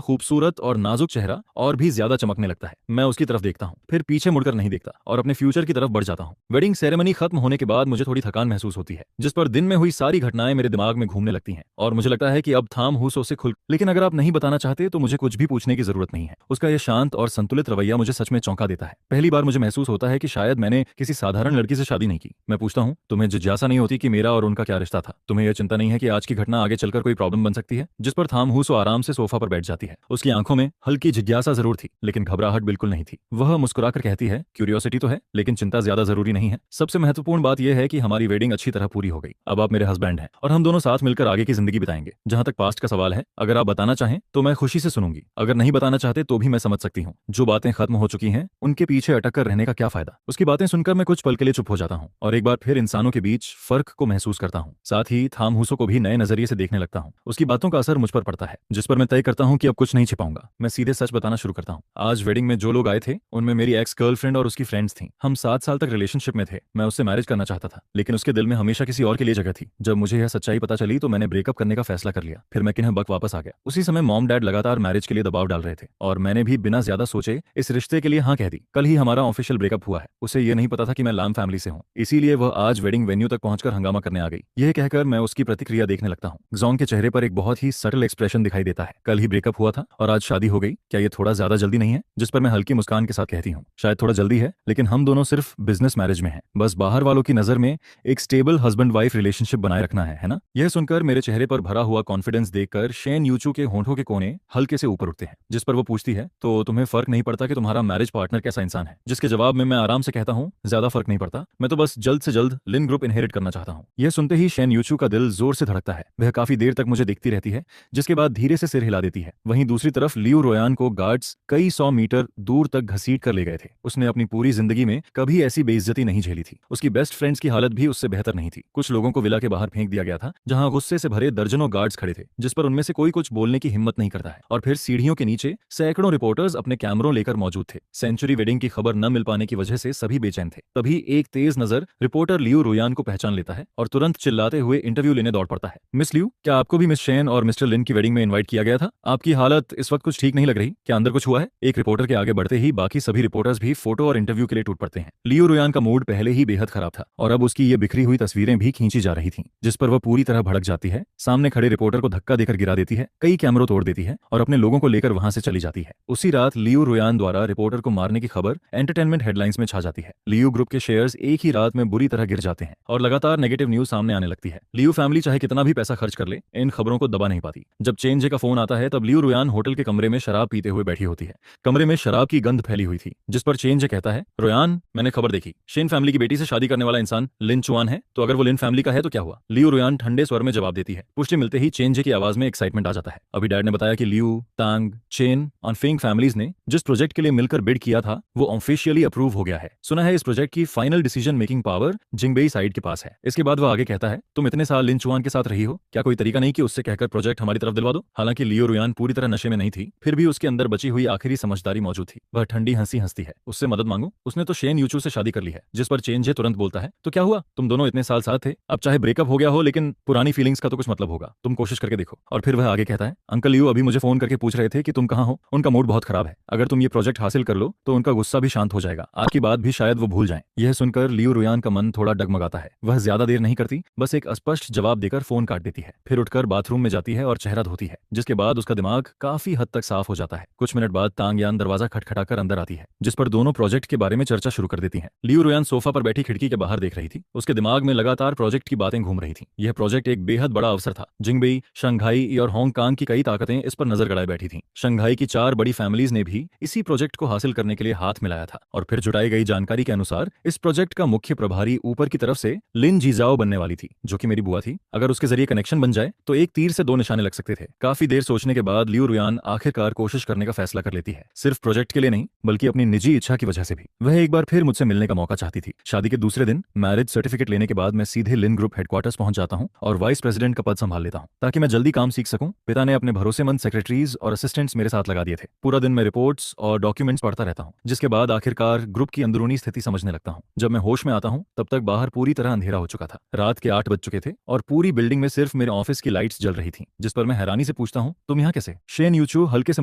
[SPEAKER 1] खूबसूरत और नाजुक चेहरा और भी ज्यादा चमकने लगता है। मैं उसकी तरफ देखता हूँ, फिर पीछे मुड़कर नहीं देखता और अपने फ्यूचर की तरफ बढ़ जाता हूँ। वेडिंग सेरेमनी खत्म होने के बाद मुझे थोड़ी थकान महसूस होती है, जिस पर दिन में हुई सारी घटनाएं मेरे दिमाग में घूमने लगती हैं और मुझे लगता है कि अब थाम हू सो से खुल, लेकिन अगर आप नहीं बताना चाहते तो मुझे कुछ भी पूछने की जरूरत नहीं है। उसका यह शांत और संतुलित रवैया मुझे सच में चौंका देता है। पहली बार मुझे महसूस होता है कि शायद मैंने किसी साधारण लड़की से शादी नहीं की। मैं पूछता हूँ, तुम्हें जिज्ञासा नहीं होती कि मेरा और उनका क्या रिश्ता था? तुम्हें यह चिंता नहीं है कि आज की घटना आगे चलकर कोई प्रॉब्लम बन सकती है? जिस पर थाम हू सो आराम से सोफा पर बैठ जाती है। उसकी आंखों में हल्की जिज्ञासा जरूर थी, लेकिन घबराहट बिल्कुल नहीं थी। वह मुस्कुराकर कहती है, क्यूरियोसिटी तो है, लेकिन चिंता ज्यादा जरूरी नहीं है। सबसे महत्वपूर्ण बात यह है कि हमारी वेडिंग अच्छी तरह पूरी हो गई। अब आप मेरे हस्बैंड हैं और हम दोनों साथ मिलकर आगे की जिंदगी बिताएंगे। जहां तक पास्ट का सवाल है, अगर आप बताना चाहें तो मैं खुशी से सुनूंगी, अगर नहीं बताना चाहते तो भी मैं समझ सकती हूँ। जो बातें खत्म हो चुकी हैं उनके पीछे अटक कर रहने का क्या फायदा? उसकी बातें सुनकर मैं कुछ पल के लिए चुप हो जाता हूँ और एक बार फिर इंसानों के बीच फर्क को महसूस करता हूँ। साथ ही थामहूसो को भी नए नजरिए से देखने लगता हूँ। उसकी बातों का असर मुझ पर पड़ता है, जिस पर मैं तय करता हूँ कि अब कुछ नहीं छिपाऊंगा। मैं सीधे सच बताना शुरू करता हूँ। आज वेडिंग में जो लोग आए थे उनमें मेरी एक्स गर्लफ्रेंड और उसकी फ्रेंड्स थी। हम 7 साल तक रिलेशनशिप में थे। मैं उससे मैरिज करना चाहता था, लेकिन उसके दिल में हमेशा किसी और के लिए जगह थी। जब मुझे यह सच्चाई पता चली तो मैंने ब्रेकअप करने का फैसला कर लिया। फिर मैं किन्ह बक वापस आ गया। उसी समय मॉम डैड लगातार मैरिज के लिए दबाव डाल रहे थे और मैंने भी बिना ज्यादा सोचे इस रिश्ते के लिए हाँ कह दी। कल ही हमारा ऑफिशियल ब्रेकअप हुआ है। उसे यह नहीं पता था कि मैं लाम फैमिली से हूँ, इसीलिए वह आज वेडिंग वेन्यू तक पहुंचकर हंगामा करने आ गई। यह कहकर मैं उसकी प्रतिक्रिया देखने लगता हूँ। जोंग के चेहरे पर एक बहुत ही सटल एक्सप्रेशन दिखाई देता है। कल ही ब्रेकअप हुआ था और आज शादी हो गई, क्या ये थोड़ा ज्यादा जल्दी नहीं है? जिस पर मैं हल्की मुस्कान के साथ कहती हूँ, शायद थोड़ा जल्दी है, लेकिन हम दोनों सिर्फ बिजनेस मैरिज में हैं। बस बाहर वालों की नजर में एक स्टेबल हस्बैंड वाइफ रिलेशनशिप बनाए रखना है ना? यह सुनकर मेरे चेहरे पर भरा हुआ कॉन्फिडेंस देखकर शेन यूचू के होंठों के कोने हल्के से ऊपर उठते हैं। जिस पर वो पूछती है, तो तुम्हें फर्क नहीं पड़ता कि तुम्हारा मैरिज पार्टनर कैसा इंसान है? जिसके जवाब में मैं आराम से कहता हूँ, ज्यादा फर्क नहीं पड़ता, मैं तो बस जल्द से जल्द लिन ग्रुप इनहेरिट करना चाहता हूँ। यह सुनते ही शेन यूचू का दिल जोर से धड़कता है। वह काफी देर तक मुझे देखती रहती है, जिसके बाद धीरे से सिर हिला देती है। वहीं दूसरी तरफ लियू रोयान को गार्ड्स कई 100 मीटर दूर तक घसीट कर ले गए थे। उसने अपनी पूरी जिंदगी में कभी ऐसी बेइज्जती नहीं झेली थी। उसकी बेस्ट फ्रेंड्स की हालत भी उससे बेहतर नहीं थी। कुछ लोगों को विला के बाहर फेंक दिया गया था, जहां गुस्से से भरे दर्जनों गार्ड्स खड़े थे, जिस पर उनमें से कोई कुछ बोलने की हिम्मत नहीं करता है। और फिर सीढ़ियों के नीचे सैकड़ों रिपोर्टर्स अपने कैमरों लेकर मौजूद थे। सेंचुरी वेडिंग की खबर न मिल पाने की वजह से सभी बेचैन थे। तभी एक तेज नजर रिपोर्टर लियू रोयान को पहचान लेता है और तुरंत चिल्लाते हुए इंटरव्यू लेने दौड़ पड़ता है। मिस लियू, क्या आपको भी मिस शेन और मिस्टर लिन की वेडिंग में इनवाइट किया गया था? आपकी हालत इस वक्त कुछ ठीक नहीं लग रही, क्या अंदर कुछ हुआ है? एक रिपोर्टर के आगे बढ़ते ही बाकी सभी रिपोर्टर्स भी फोटो और इंटरव्यू के लिए टूट पड़ते हैं। लियू रोयान का मूड पहले ही बेहद खराब था और अब उसकी ये बिखरी हुई तस्वीरें भी खींची जा रही थीं, जिस पर वह पूरी तरह भड़क जाती है। सामने खड़े रिपोर्टर को धक्का देकर गिरा देती है, कई कैमरों तोड़ देती है और अपने लोगों को लेकर वहां से चली जाती है। उसी रात लियू रोयान द्वारा रिपोर्टर को मारने की खबर एंटरटेनमेंट हेडलाइंस में छा जाती है। लियू ग्रुप के शेयर्स एक ही रात में बुरी तरह गिर जाते हैं और लगातार नेगेटिव न्यूज सामने आने लगती है। लियू फैमिली चाहे कितना भी पैसा खर्च कर ले, इन खबरों को दबा नहीं पाती। जब चेंजे का फोन आता है तब लियू रोयान होटल के कमरे में शराब पीते हुए बैठी होती है। कमरे में शराब की गंध फैली हुई थी, जिस पर चेंजे कहता है, रोयान, मैंने खबर देखी, शेन फैमिली की बेटी से शादी करने वाला इंसान लिन चुआन है। तो अगर वो लिन फैमिली का है तो क्या हुआ? लियू रोयान ठंडे स्वर में जवाब देती है। पुष्टि मिलते ही चेंजे की आवाज में एक्साइटमेंट आ जाता है। अभी डैड ने बताया कि लियू, तांग, चेन और फेंग फैमिलीज ने जिस प्रोजेक्ट के लिए मिलकर बिड किया था वो ऑफिशियली अप्रूव हो गया है। सुना है इस प्रोजेक्ट की final decision making power Jingbei side के पास है। इसके बाद वो आगे कहता है, तुम इतने साल लिन चुआन के साथ रही हो, क्या कोई तरीका नहीं कि उससे कहकर प्रोजेक्ट हमारी तरफ दिलवा दो? हालांकि लियो रोयान पूरी तरह नशे में नहीं थी, फिर भी उसके अंदर बची हुई आखिरी समझदारी मौजूद थी। वह ठंडी हंसी हंसती है। उससे मदद मांगो? उसने तो शेन यूचू से शादी कर ली है। जिस पर चेंजे तुरंत बोलता है, तो क्या हुआ? तुम दोनों इतने साल साथ थे, अब चाहे ब्रेकअप हो गया हो, लेकिन पुरानी फीलिंग्स का तो कुछ मतलब होगा। तुम कोशिश करके देखो। और फिर वह आगे कहता है, अंकल लियो अभी मुझे फोन करके पूछ रहे थे कि तुम कहाँ हो। उनका मूड बहुत खराब है। अगर तुम ये प्रोजेक्ट हासिल कर लो तो उनका गुस्सा भी शांत हो जाएगा। आपकी बात भी शायद वो भूल जाएं। यह सुनकर लियो रोयान का मन थोड़ा डगमगाता है। वह ज्यादा देर नहीं करती, बस एक अस्पष्ट जवाब देकर फोन काट देती है। फिर उठकर बाथरूम में जाती है और चेहरा धोती है, जिसके बाद उसका दिमाग काफी हद तक साफ हो जाता है। कुछ मिनट बाद तांग यान दरवाजा खटखटाकर अंदर आती है, जिस पर दोनों प्रोजेक्ट के बारे में चर्चा शुरू कर देती हैं। लियो रोयान सोफा पर बैठी खिड़की के बाहर देख रही थी। उसके दिमाग में लगातार प्रोजेक्ट की बातें घूम रही थी। यह प्रोजेक्ट एक बेहद बड़ा अवसर था। जिंगबेई, शंघाई और हांगकांग की कई ताकतें इस पर नजर गड़ाए बैठी थीं। शंघाई की 4 बड़ी फैमिलीज ने भी इसी प्रोजेक्ट को हासिल करने के लिए हाथ मिलाया था और फिर जुटाई गई जानकारी के अनुसार इस प्रोजेक्ट का मुख्य प्रभारी ऊपर की तरफ से लिन जीजाओ बनने वाली थी, जो कि मेरी बुआ थी। अगर उसके जरिए कनेक्शन बन जाए तो एक तीर से 2 निशाने लग सकते थे। काफी देर सोचने के बाद लियो रोयान आखिरकार कोशिश करने का फैसला कर लेती है, सिर्फ प्रोजेक्ट के लिए नहीं बल्कि अपनी निजी इच्छा की वजह से भी। वह एक बार फिर मुझसे मिलने का मौका चाहती थी। शादी के दूसरे दिन मैरिज सर्टिफिकेट लेने के बाद मैं सीधे लिन ग्रुप हेडक्वार्टर्स पहुंच जाता हूं और वाइस प्रेसिडेंट का पद संभाल लेता हूं, ताकि मैं जल्दी काम सीख सकूं। पिता ने अपने भरोसेमंद सेक्रेटरीज और असिस्टेंट्स मेरे साथ लगा दिए थे। पूरा दिन मैं रिपोर्ट्स और डॉक्यूमेंट्स पढ़ता रहता हूं, जिसके बाद आखिरकार ग्रुप की अंदरूनी स्थिति समझने लगता हूं। जब मैं होश में आता हूं तब तक बाहर पूरी तरह अंधेरा हो चुका था। रात के 8 बज चुके थे और पूरी बिल्डिंग में सिर्फ मेरे ऑफिस की लाइट्स जल रही थीं, जिस पर मैं हैरानी से पूछता हूं, तुम यहाँ कैसे? शेन यूचू हल्के से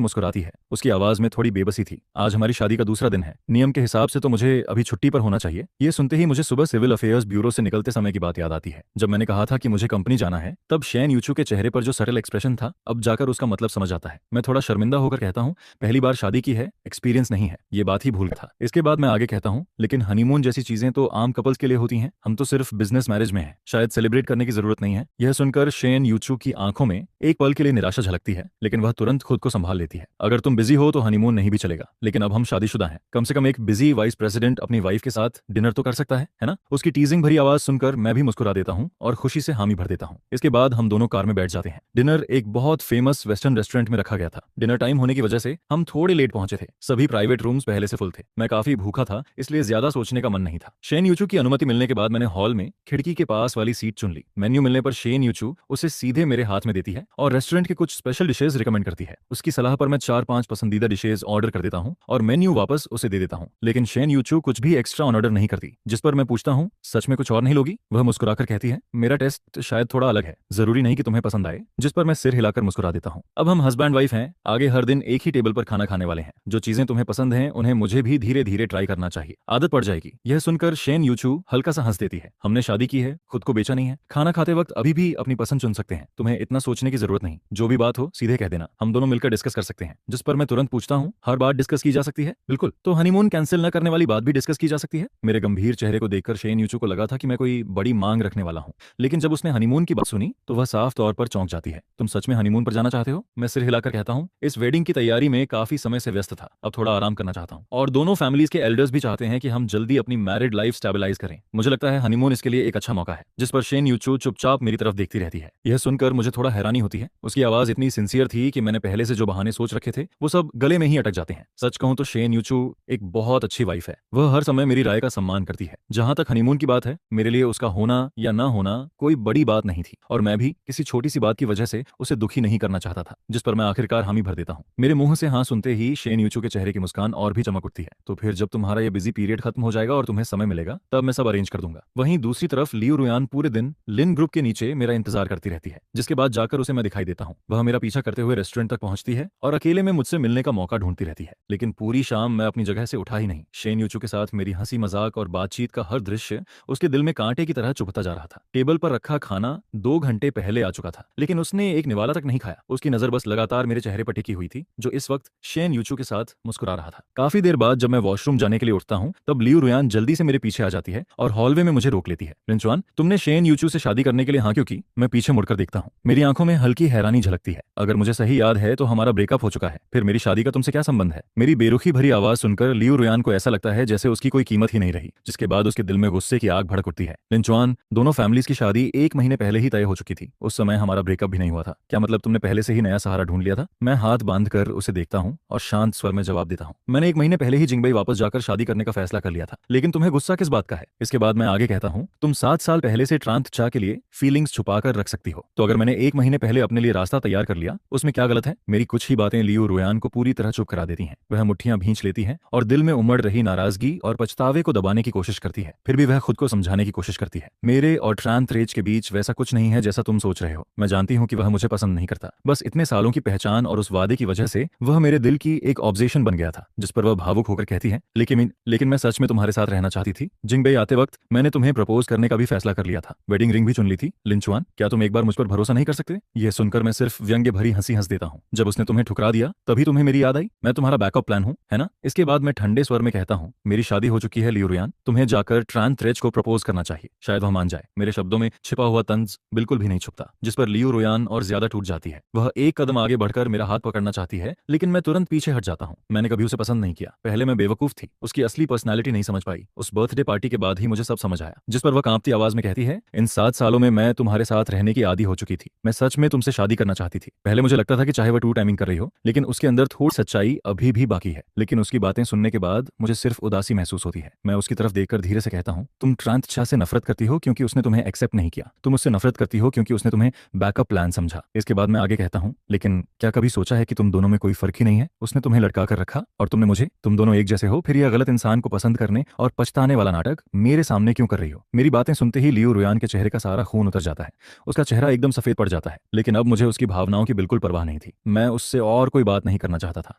[SPEAKER 1] मुस्कुराती है। उसकी आवाज में थोड़ी बेबसी थी। आज हमारी शादी का दूसरा दिन है। नियम के हिसाब से तो मुझे अभी छुट्टी पर होना चाहिए। ये सुनते ही मुझे सुबह सिविल अफेयर्स ब्यूरो से निकलते समय की बात याद आती है। जब मैंने कहा था कि मुझे कंपनी जाना है, तब शेन यूचू के चेहरे पर जो सटल एक्सप्रेशन था, अब जाकर उसका मतलब समझ आता है। मैं थोड़ा शर्मिंदा होकर कहता हूँ, पहली बार शादी की है, एक्सपीरियंस नहीं है, ये बात ही भूल था। इसके बाद मैं आगे कहता हूँ, लेकिन हनीमून जैसी चीजें तो आम कपल्स के लिए होती हैं, हम तो सिर्फ बिजनेस मैरिज में हैं, शायद सेलिब्रेट करने की जरूरत नहीं है। यह सुनकर शेन यूचू की आंखों में एक पल के लिए निराशा झलकती है, लेकिन वह तुरंत खुद को संभाल लेती है। अगर तुम बिजी हो तो हनीमून नहीं भी चलेगा, लेकिन अब हम शादीशुदा हैं। कम से कम एक बिजी वाइस प्रेसिडेंट अपनी वाइफ के साथ डिनर तो कर सकता है ना? उसकी टीजिंग भरी आवाज सुनकर मैं भी मुस्कुरा देता हूँ और खुशी से हामी भर देता हूँ। इसके बाद हम दोनों कार में बैठ जाते हैं। डिनर एक बहुत फेमस वेस्टर्न रेस्टोरेंट में रखा गया था। डिनर टाइम होने की वजह से हम थोड़े लेट पहुंचे थे। सभी प्राइवेट रूम्स पहले से फुल थे। मैं काफी भूखा था, इसलिए ज्यादा ज्यादा सोचने का मन नहीं था। शेन यूचू की अनुमति मिलने के बाद मैंने हॉल में खिड़की के पास वाली सीट चुन ली। मेन्यू मिलने पर शेन यूचू उसे सीधे मेरे हाथ में देती है और रेस्टोरेंट के कुछ स्पेशल डिशेज रिकमेंड करती है। उसकी सलाह पर मैं 4-5 पसंदीदा डिशेज ऑर्डर कर देता हूँ और मेन्यू वापस उसे दे देता हूँ। लेकिन शेन यूचू कुछ भी एक्स्ट्रा ऑर्डर नहीं करती। जिस पर मैं पूछता हूँ, सच में कुछ और नहीं लोगी? वह मुस्कुराकर कहती है, मेरा टेस्ट शायद थोड़ा अलग है, जरूरी नहीं कि तुम्हें पसंद आए। जिस पर मैं सिर हिलाकर मुस्कुरा देता हूँ। अब हम हस्बैंड वाइफ हैं, आगे हर दिन एक ही टेबल पर खाना खाने वाले हैं। जो चीजें तुम्हें पसंद हैं उन्हें मुझे भी धीरे धीरे ट्राई करना चाहिए, आदत पड़ जाएगी। यह सुनकर शेन यूचू हल्का सा हंस देती है। हमने शादी की है, खुद को बेचा नहीं है। खाना खाते वक्त अभी भी अपनी पसंद चुन सकते हैं, तुम्हें इतना सोचने की जरूरत नहीं। जो भी बात हो सीधे कह देना, हम दोनों मिलकर डिस्कस कर सकते हैं। जिस पर मैं तुरंत पूछता हूँ, हर बात डिस्कस की जा सकती है? बिल्कुल, तो हनीमून कैंसिल न करने वाली बात भी डिस्कस की जा सकती है? मेरे गंभीर चेहरे को देखकर शेन यूचू को लगा था कि मैं कोई बड़ी मांग रखने वाला हूँ, लेकिन जब उसने हनीमून की बात सुनी तो वह साफ तौर पर चौंक जाती है। तुम सच में हनीमून पर जाना चाहते हो? मैं सिर हिलाकर कहता हूँ, इस वेडिंग की तैयारी में काफी समय से व्यस्त था, अब थोड़ा आराम करना चाहता हूँ। और दोनों फैमिलीज के एल्डर्स भी चाहते हैं कि हम जल्दी अपनी मैरिड लाइफ स्टेबलाइज करें। मुझे लगता है हनीमून इसके लिए एक अच्छा मौका है। जिस पर शेन यूचू चुपचाप मेरी तरफ देखती रहती है। यह सुनकर मुझे थोड़ा हैरानी होती है। उसकी आवाज इतनी सिंसियर थी कि मैंने पहले से जो बहाने सोच रखे थे वो सब गले में ही अटक जाते हैं। सच कहूं तो शेन यूचू एक बहुत अच्छी वाइफ है। वह हर समय मेरी राय का सम्मान करती है। जहां तक हनीमून की बात है, मेरे लिए उसका होना या ना होना कोई बड़ी बात नहीं थी और मैं भी किसी छोटी सी बात की वजह से उसे दुखी नहीं करना चाहता था। जिस पर मैं आखिरकार हामी भर देता हूँ। मेरे मुंह से हाँ सुनते ही शेन यूचू के चेहरे की मुस्कान और भी चमक उठती है। तो फिर जब तुम्हारा ये बिजी पीरियड खत्म हो जाएगा और तुम्हें समय मिलेगा तब मैं सब अरेंज कर दूंगा। वहीं दूसरी तरफ लियू रुयान पूरे दिन लिन ग्रुप के नीचे मेरा इंतजार करती रहती है। जिसके बाद जाकर उसे मैं दिखाई देता हूँ। वह मेरा पीछा करते हुए रेस्टोरेंट तक पहुंचती है और अकेले में मुझसे मिलने का मौका ढूंढती रहती है। लेकिन पूरी शाम मैं अपनी जगह से उठा ही नहीं। शेन यूचू के साथ मेरी हंसी मजाक और बातचीत का हर दृश्य उसके दिल में कांटे की तरह चुभता जा रहा था। टेबल पर रखा खाना 2 घंटे पहले आ चुका था, लेकिन उसने एक निवाला तक नहीं खाया। उसकी नजर बस लगातार मेरे चेहरे पर टिकी हुई थी, जो इस वक्त शेन यूचू के साथ मुस्कुरा रहा था। काफी देर बाद जब मैं वॉशरूम जाने के लिए उठता हूँ तब लियू रुयान जल्दी से मेरे पीछे आ जाती है और हॉलवे में मुझे रोक लेती है। रिंचवान, तुमने शेन यूचू से शादी करने के लिए हाँ क्यों की? मैं पीछे मुड़कर देखता हूँ। मेरी आंखों में हल्की हैरानी झलकती है। अगर मुझे सही याद है तो हमारा ब्रेकअप हो चुका है, फिर मेरी शादी का तुमसे क्या संबंध है? मेरी बेरुखी भरी आवाज सुनकर लियू रुयान को ऐसा लगता है जैसे उसकी कोई कीमत ही नहीं रही, जिसके बाद उसके दिल में गुस्से की आग भड़क उठती है। लिंचवान, दोनों फैमिलीज की शादी 1 महीने पहले ही तय हो चुकी थी। उस समय हमारा ब्रेकअप भी नहीं हुआ था। क्या मतलब तुमने पहले से ही नया सहारा ढूंढ लिया था? मैं हाथ बांधकर उसे देखता हूँ और शांत स्वर में जवाब देता हूँ, मैंने 1 महीने पहले ही जिंगबई वापस जाकर शादी करने का फैसला कर लिया था। लेकिन तुम्हें गुस्सा किस बात का है? इसके बाद मैं आगे कहता हूँ, तुम 7 साल पहले से ट्रांत चा के लिए फीलिंग्स छुपा कर रख सकती हो, तो अगर मैंने 1 महीने पहले अपने लिए रास्ता तैयार कर लिया उसमें क्या गलत है? मेरी कुछ ही बातें लियू रुयान को पूरी तरह चुप करा देती हैं। वह मुट्ठियां भींच लेती है और दिल में उमड़ रही नाराजगी और पछतावे को दबाने की कोशिश करती है। फिर भी वह खुद को समझाने की कोशिश करती है। मेरे और ट्रांत रेज के बीच वैसा कुछ नहीं है जैसा तुम सोच रहे हो। मैं जानती हूँ कि वह मुझे पसंद नहीं करता। बस इतने सालों की पहचान और उस वादे की वजह से वह मेरे दिल की एक ऑब्जेक्शन बन गया था। जिस पर वह भावुक होकर कहती है, लेकिन मैं सच में तुम्हारे साथ रहना चाहती थी। जिंगबई आते वक्त मैंने तुम्हें प्रपोज करने का भी फैसला कर लिया था, वेडिंग रिंग भी चुन ली थी। लिंचुआन, क्या तुम एक बार मुझ पर भरोसा नहीं कर सकते? यह सुनकर मैं सिर्फ व्यंग्य भरी हंसी हंस देता हूँ। जब उसने तुम्हें ठुकरा दिया तभी तुम्हें मेरी याद आई? मैं तुम्हारा बैकअप प्लान हूँ, है ना? इसके बाद मैं ठंडे स्वर में कहता हूँ, मेरी शादी हो चुकी है लियू रुयान, तुम्हें जाकर ट्रांत रेज को प्रपोज करना चाहिए, शायद वह मान जाए। मेरे शब्दों में छिपा हुआ तंज बिल्कुल भी नहीं छुपता। जिस पर लियू रुयान और ज्यादा टूट जाती है। वह एक कदम आगे बढ़कर मेरा हाथ पकड़ना चाहती है, लेकिन मैं तुरंत पीछे हट जाता हूँ। मैंने कभी उसे पसंद नहीं किया। पहले मैं बेवकूफ थी, उसकी असली पर्सनैलिटी नहीं समझ पाई। उस बर्थडे पार्टी के बाद ही मुझे सब समझ आया। जिस पर वह कांपती आवाज में कहती है, इन 7 सालों में मैं तुम्हारे साथ रहने की आदी हो चुकी थी। मैं सच में तुमसे शादी करना चाहती थी। पहले मुझे लगता था कि चाहे वह टू टाइमिंग कर रही हो, लेकिन उसके अंदर थोड़ी सच्चाई अभी भी बाकी है। लेकिन उसकी बातें सुनने के बाद मुझे सिर्फ उदासी महसूस होती है। मैं उसकी तरफ देखकर धीरे से कहता हूँ, तुम ट्रांत चा से नफरत करती हो क्योंकि उसने तुम्हें एक्सेप्ट नहीं किया। तुम उससे नफरत करती हो क्योंकि उसने तुम्हें बैकअप प्लान समझा। इसके बाद मैं आगे कहता हूँ, लेकिन क्या कभी सोचा है कि तुम दोनों में कोई फर्क ही नहीं है? उसने तुम्हें लटका कर रखा और तुमने मुझे। तुम दोनों एक जैसे हो, फिर यह गलत इंसान को पसंद करने और पछताने वाला नाटक मेरे सामने क्यों कर रही हो? मेरी बातें सुनते ही लियू रुयान के चेहरे का सारा खून उतर जाता है। उसका चेहरा एकदम सफेद पड़ जाता है। लेकिन अब मुझे उसकी भावनाओं की बिल्कुल परवाह नहीं थी। मैं उससे और कोई बात नहीं करना चाहता था।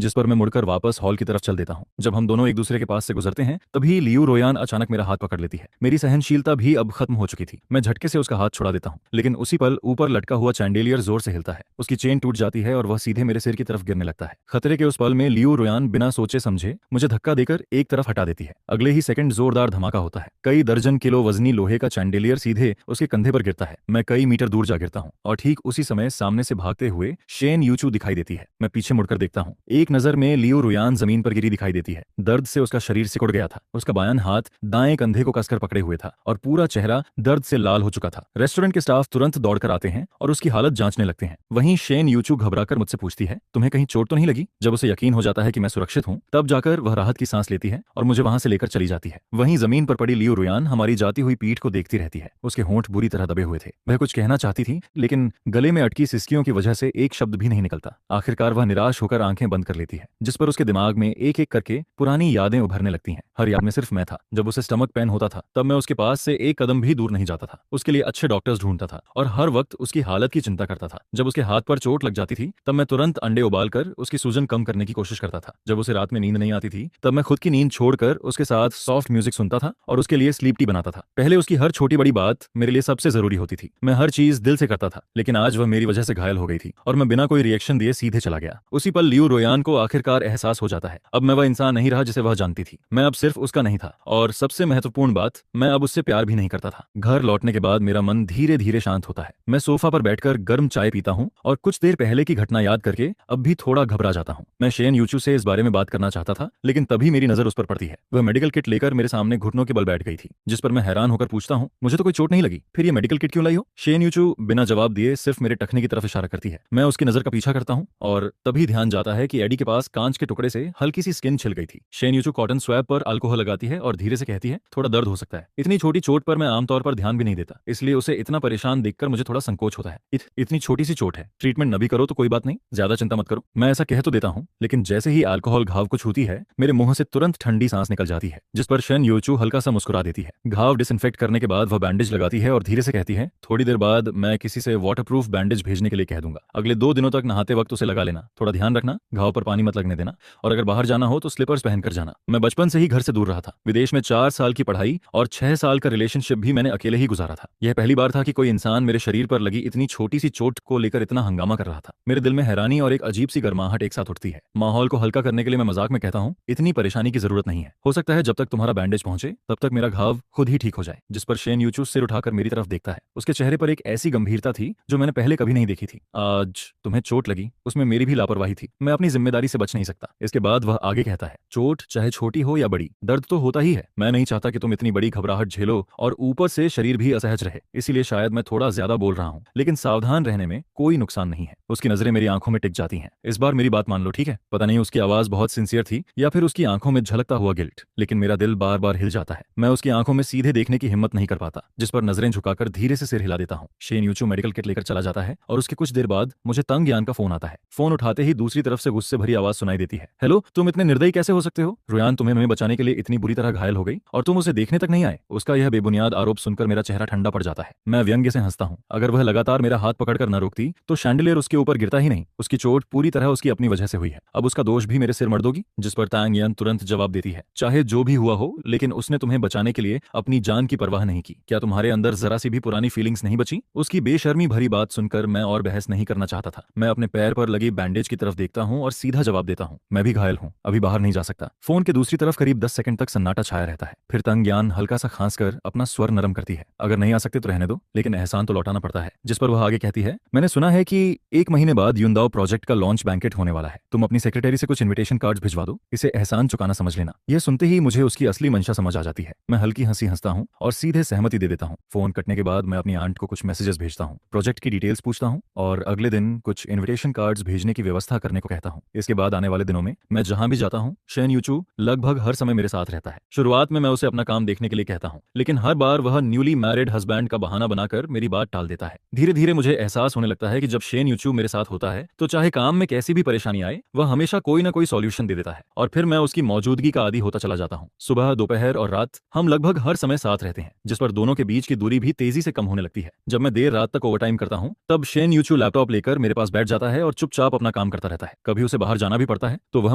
[SPEAKER 1] जिस पर मैं मुड़कर वापस हॉल की तरफ चल देता हूँ। जब हम दोनों एक दूसरे के पास से गुजरते हैं तभी लियू रुयान अचानक मेरा हाथ पकड़ लेती है। मेरी सहनशीलता भी अब खत्म हो चुकी थी। मैं झटके से उसका हाथ छुड़ा देता हूँ, लेकिन उसी पल ऊपर लटका हुआ चैंडेलियर जोर से हिलता है। उसकी चेन टूट जाती है और वह सीधे मेरे सिर की तरफ गिरने लगता है। खतरे के उस पल में लियू रुयान बिना सोचे समझे मुझे धक्का देकर एक तरफ हटा देती है। अगले ही सेकंड जोरदार धमाका होता है। कई दर्जन किलो वजनी लोहे का चैंडेलियर सीधे उसके कंधे पर गिरता है। मैं कई मीटर दूर जा गिरता हूँ और ठीक उसी समय सामने से भागते हुए शेन यूचू दिखाई देती है। मैं पीछे मुड़कर देखता हूँ। एक नजर में लियू रुयान जमीन पर गिरी दिखाई देती है। दर्द से उसका शरीर सिकुड़ गया था। उसका बायां हाथ दाएं कंधे को कसकर पकड़े हुए था और पूरा चेहरा दर्द से लाल हो चुका था। रेस्टोरेंट के स्टाफ तुरंत दौड़कर आते हैं और उसकी हालत जांचने लगते हैं। वहीं शेन यूचू घबराकर मुझसे पूछती है, तुम्हें कहीं चोट तो नहीं लगी? जब उसे यकीन हो जाता है कि मैं सुरक्षित हूँ तब जाकर वह राहत की सांस लेती है और मुझे वहां से लेकर चली जाती है। वहीं जमीन पर पड़ी लियू रुयान हमारी जाती हुई पीठ को देखती रहती है। उसके होंठ बुरी तरह दबे हुए थे। वह कुछ कहना चाहती थी, लेकिन गले में अटकी सिसकियों की वजह से एक शब्द भी नहीं निकलता। आखिरकार वह निराश होकर आंखें बंद कर लेती है, जिस पर उसके दिमाग में एक एक करके पुरानी यादें उभरने लगती हैं। हर याद में सिर्फ मैं था। जब उसे स्टमक पेन होता था तब मैं उसके पास से एक कदम भी दूर नहीं जाता था। उसके लिए अच्छे डॉक्टर्स ढूंढता था और हर वक्त उसकी हालत की चिंता करता था। जब उसके हाथ पर चोट लग जाती थी तब मैं तुरंत अंडे उबालकर उसकी सूजन कम करने की कोशिश करता था। जब उसे रात में नींद नहीं आती थी तब मैं खुद की नींद छोड़कर उसके साथ सॉफ्ट म्यूजिक सुनता था और उसके लिए स्लीप टी बनाता था। पहले उसकी हर छोटी बड़ी बात मेरे लिए सबसे जरूरी होती थी। मैं हर चीज दिल से करता था, लेकिन आज वह मेरी वजह से घायल हो गई थी और मैं बिना कोई रिएक्शन दिए सीधे चला गया। उसी पल लियू रोयान को आखिरकार एहसास हो जाता है, अब मैं वह इंसान नहीं रहा जिसे वह जानती थी। मैं अब सिर्फ उसका नहीं था, और सबसे महत्वपूर्ण बात, मैं अब उससे प्यार भी नहीं करता था। घर लौटने के बाद मेरा मन धीरे धीरे शांत होता है। मैं सोफा पर बैठकर गर्म चाय पीता हूँ और कुछ देर पहले की घटना याद करके अब भी थोड़ा घबरा जाता हूँ। मैं शेन यूचू से इस बारे में बात करना चाहता था, लेकिन तभी मेरी नजर उस पर पड़ती है। वह मेडिकल किट लेकर मेरे सामने घुटनों के बल बैठ गई थी, जिस पर मैं हैरान होकर पूछता हूँ, मुझे तो कोई चोट नहीं लगी, फिर ये मेडिकल किट क्यों लाई हो? शेन यूचू बिना जवाब दिए सिर्फ मेरे टखने की तरफ इशारा करती है। मैं उसकी नजर का पीछा करता हूँ और तभी ध्यान जाता है कि एडी के पास कांच के टुकड़े से हल्की सी स्किन छिल गई थी। शेन यूचू कॉटन स्वैब पर अल्कोहल लगाती है और धीरे से कहती है, थोड़ा दर्द हो सकता है। इतनी छोटी चोट पर मैं आमतौर पर ध्यान भी नहीं देता, इसलिए उसे इतना परेशान देखकर मुझे थोड़ा संकोच होता है। इतनी छोटी सी चोट है, ट्रीटमेंट न भी करो तो कोई बात नहीं, ज्यादा चिंता मत करो। मैं ऐसा कह तो देता हूँ, लेकिन जैसे ही अल्कोहल घाव को छूती है मेरे मुंह से तुरंत ठंडी सांस निकल जाती है, जिस पर शेन यूचू हल्का सा मुस्कुरा देती है। घाव डिसइंफेक्ट करने के बाद वह बैंडेज लगाती है और धीरे से कहती है, थोड़ी देर बाद मैं किसी से वाटरप्रूफ बैंडेज भेजने के लिए कह दूंगा। अगले 2 दिनों तक नहाते वक्त उसे लगा लेना, थोड़ा ध्यान रखना, घाव पर पानी मत लगने देना, और अगर बाहर जाना हो तो स्लीपर्स पहनकर जाना। मैं बचपन से ही घर से दूर रहा था। विदेश में 4 साल की पढ़ाई और 6 साल का रिलेशनशिप भी मैंने अकेले ही गुजारा था। यह पहली बार था कि कोई इंसान मेरे शरीर पर लगी इतनी छोटी सी चोट को लेकर इतना हंगामा कर रहा था। मेरे दिल में हैरानी और एक अजीब सी गर्माहट एक साथ उठती है। माहौल को हल्का करने के लिए मैं मजाक में कहता हूँ, इतनी परेशानी की जरूरत नहीं है, हो सकता है जब तक तुम्हारा बैंडेज पहुंचे तब तक मेरा घाव खुद ही ठीक हो जाए। जिस पर शेन यूचू सिर उठाकर मेरी तरफ देखता है। उसके चेहरे पर एक ऐसी गंभीरता थी जो मैंने पहले कभी नहीं देखी थी। आज तुम्हें चोट लगी, उसमें मेरी भी लापरवाही थी। मैं अपनी जिम्मेदारी से बच नहीं सकता। इसके बाद वह आगे कहता है, चोट चाहे छोटी हो या बड़ी, दर्द तो होता ही है। मैं नहीं चाहता कि तुम इतनी बड़ी घबराहट झेलो और ऊपर से शरीर भी असहज रहे, इसीलिए शायद मैं थोड़ा ज्यादा बोल रहा हूँ, लेकिन सावधान रहने में कोई नुकसान नहीं है। उसकी नजरें मेरी आंखों में टिक जाती हैं। इस बार मेरी बात मान लो, ठीक है? पता नहीं उसकी आवाज बहुत सिंसियर थी या फिर उसकी आंखों में झलकता हुआ गिल्ट, लेकिन मेरा दिल बार बार हिल जाता है। मैं उसकी आंखों में सीधे देखने की हिम्मत नहीं कर पाता, जिस पर नजरें झुकाकर धीरे से सिर हिला देता हूँ। शेन यूचू मेडिकल किट लेकर चला जाता है और उसके कुछ देर बाद मुझे तंग ज्ञान का फोन आता है। फोन उठाते ही दूसरी तरफ से गुस्से भरी आवाज सुनाई देती है, हेलो, तुम इतने निर्दयी कैसे हो सकते हो? रुयान तुम्हें हमें बचाने के लिए इतनी बुरी तरह घायल हो गई और तुम उसे देखने तक नहीं आए। उसका यह बेबुनियाद आरोप सुनकर मेरा चेहरा ठंडा पड़ जाता है। मैं व्यंग्य से हंसता हूँ। अगर वह लगातार मेरा हाथ पकड़कर न रोकती तो शैंडिलियर उसके ऊपर गिरता ही नहीं। उसकी चोट पूरी तरह उसकी अपनी वजह से हुई है, अब उसका दोष भी मेरे सिर मर दोगी? जिस पर तांग यान तुरंत जवाब देती है, चाहे जो भी हुआ हो, लेकिन उसने तुम्हें बचाने के लिए अपनी जान की परवाह नहीं की। क्या तुम्हारे अंदर जरा सी भी पुरानी फीलिंग्स नहीं बची? उसकी बेशर्मी भरी बात सुनकर मैं और बहस नहीं करना चाहता था। मैं अपने पैर पर लगी बैंडेज की तरफ देखता हूँ और सीधा जवाब देता हूँ, मैं भी घायल हूँ, अभी बाहर नहीं जा सकता। फोन के दूसरी तरफ करीब 10 सेकंड तक सन्नाटा छाया रहता है। फिर तंग यान हल्का सा खांस कर अपना स्वर नरम करती है, अगर नहीं आ सकते तो रहने दो, लेकिन एहसान तो लौटाना पड़ता है। जिस पर वह आगे कहती है, मैंने सुना है कि 1 महीने बाद युनदाओ प्रोजेक्ट का लॉन्च बैंकेट होने वाला है। तुम अपनी सेक्रेटरी से कुछ इन्विटेशन कार्ड्स भिजवा दो, इसे एहसान चुकाना समझ लेना। यह सुनते ही मुझे उसकी असली मंशा समझ आ जाती है। मैं हल्की हंसी हंसता हूँ और सीधे सहमति दे देता हूँ। फोन कटने के बाद मैं अपनी आंट को कुछ मैसेजेस भेजता हूँ, प्रोजेक्ट की डिटेल्स पूछता हूँ और अगले दिन कुछ इन्विटेशन कार्ड्स भेजने की व्यवस्था करने को कहता हूँ। इसके बाद आने वाले दिनों में मैं जहां भी जाता हूँ, शेन यूचू लगभग हर समय मेरे साथ रहता है। शुरुआत में मैं उसे अपना काम देखने के लिए कहता हूँ, लेकिन हर बार वह न्यूली मैरिड हस्बैंड का बहाना बनाकर मेरी बात टाल देता है। धीरे धीरे मुझे एहसास होने लगता है कि जब शेन यूचू मेरे साथ होता है तो चाहे काम में कैसी भी परेशानी आए, वह हमेशा कोई ना कोई सॉल्यूशन दे देता है और फिर मैं उसकी मौजूदगी का आदी होता चला जाता हूँ। सुबह, दोपहर और रात हम लगभग हर समय साथ रहते हैं, जिस पर दोनों के बीच की दूरी भी तेजी से कम होने लगती है। जब मैं देर रात तक ओवरटाइम करता हूँ तब शेन यूचू लैपटॉप लेकर मेरे पास बैठ जाता है और चुपचाप अपना काम करता रहता है। कभी उसे बाहर जाना भी पड़ता है तो वह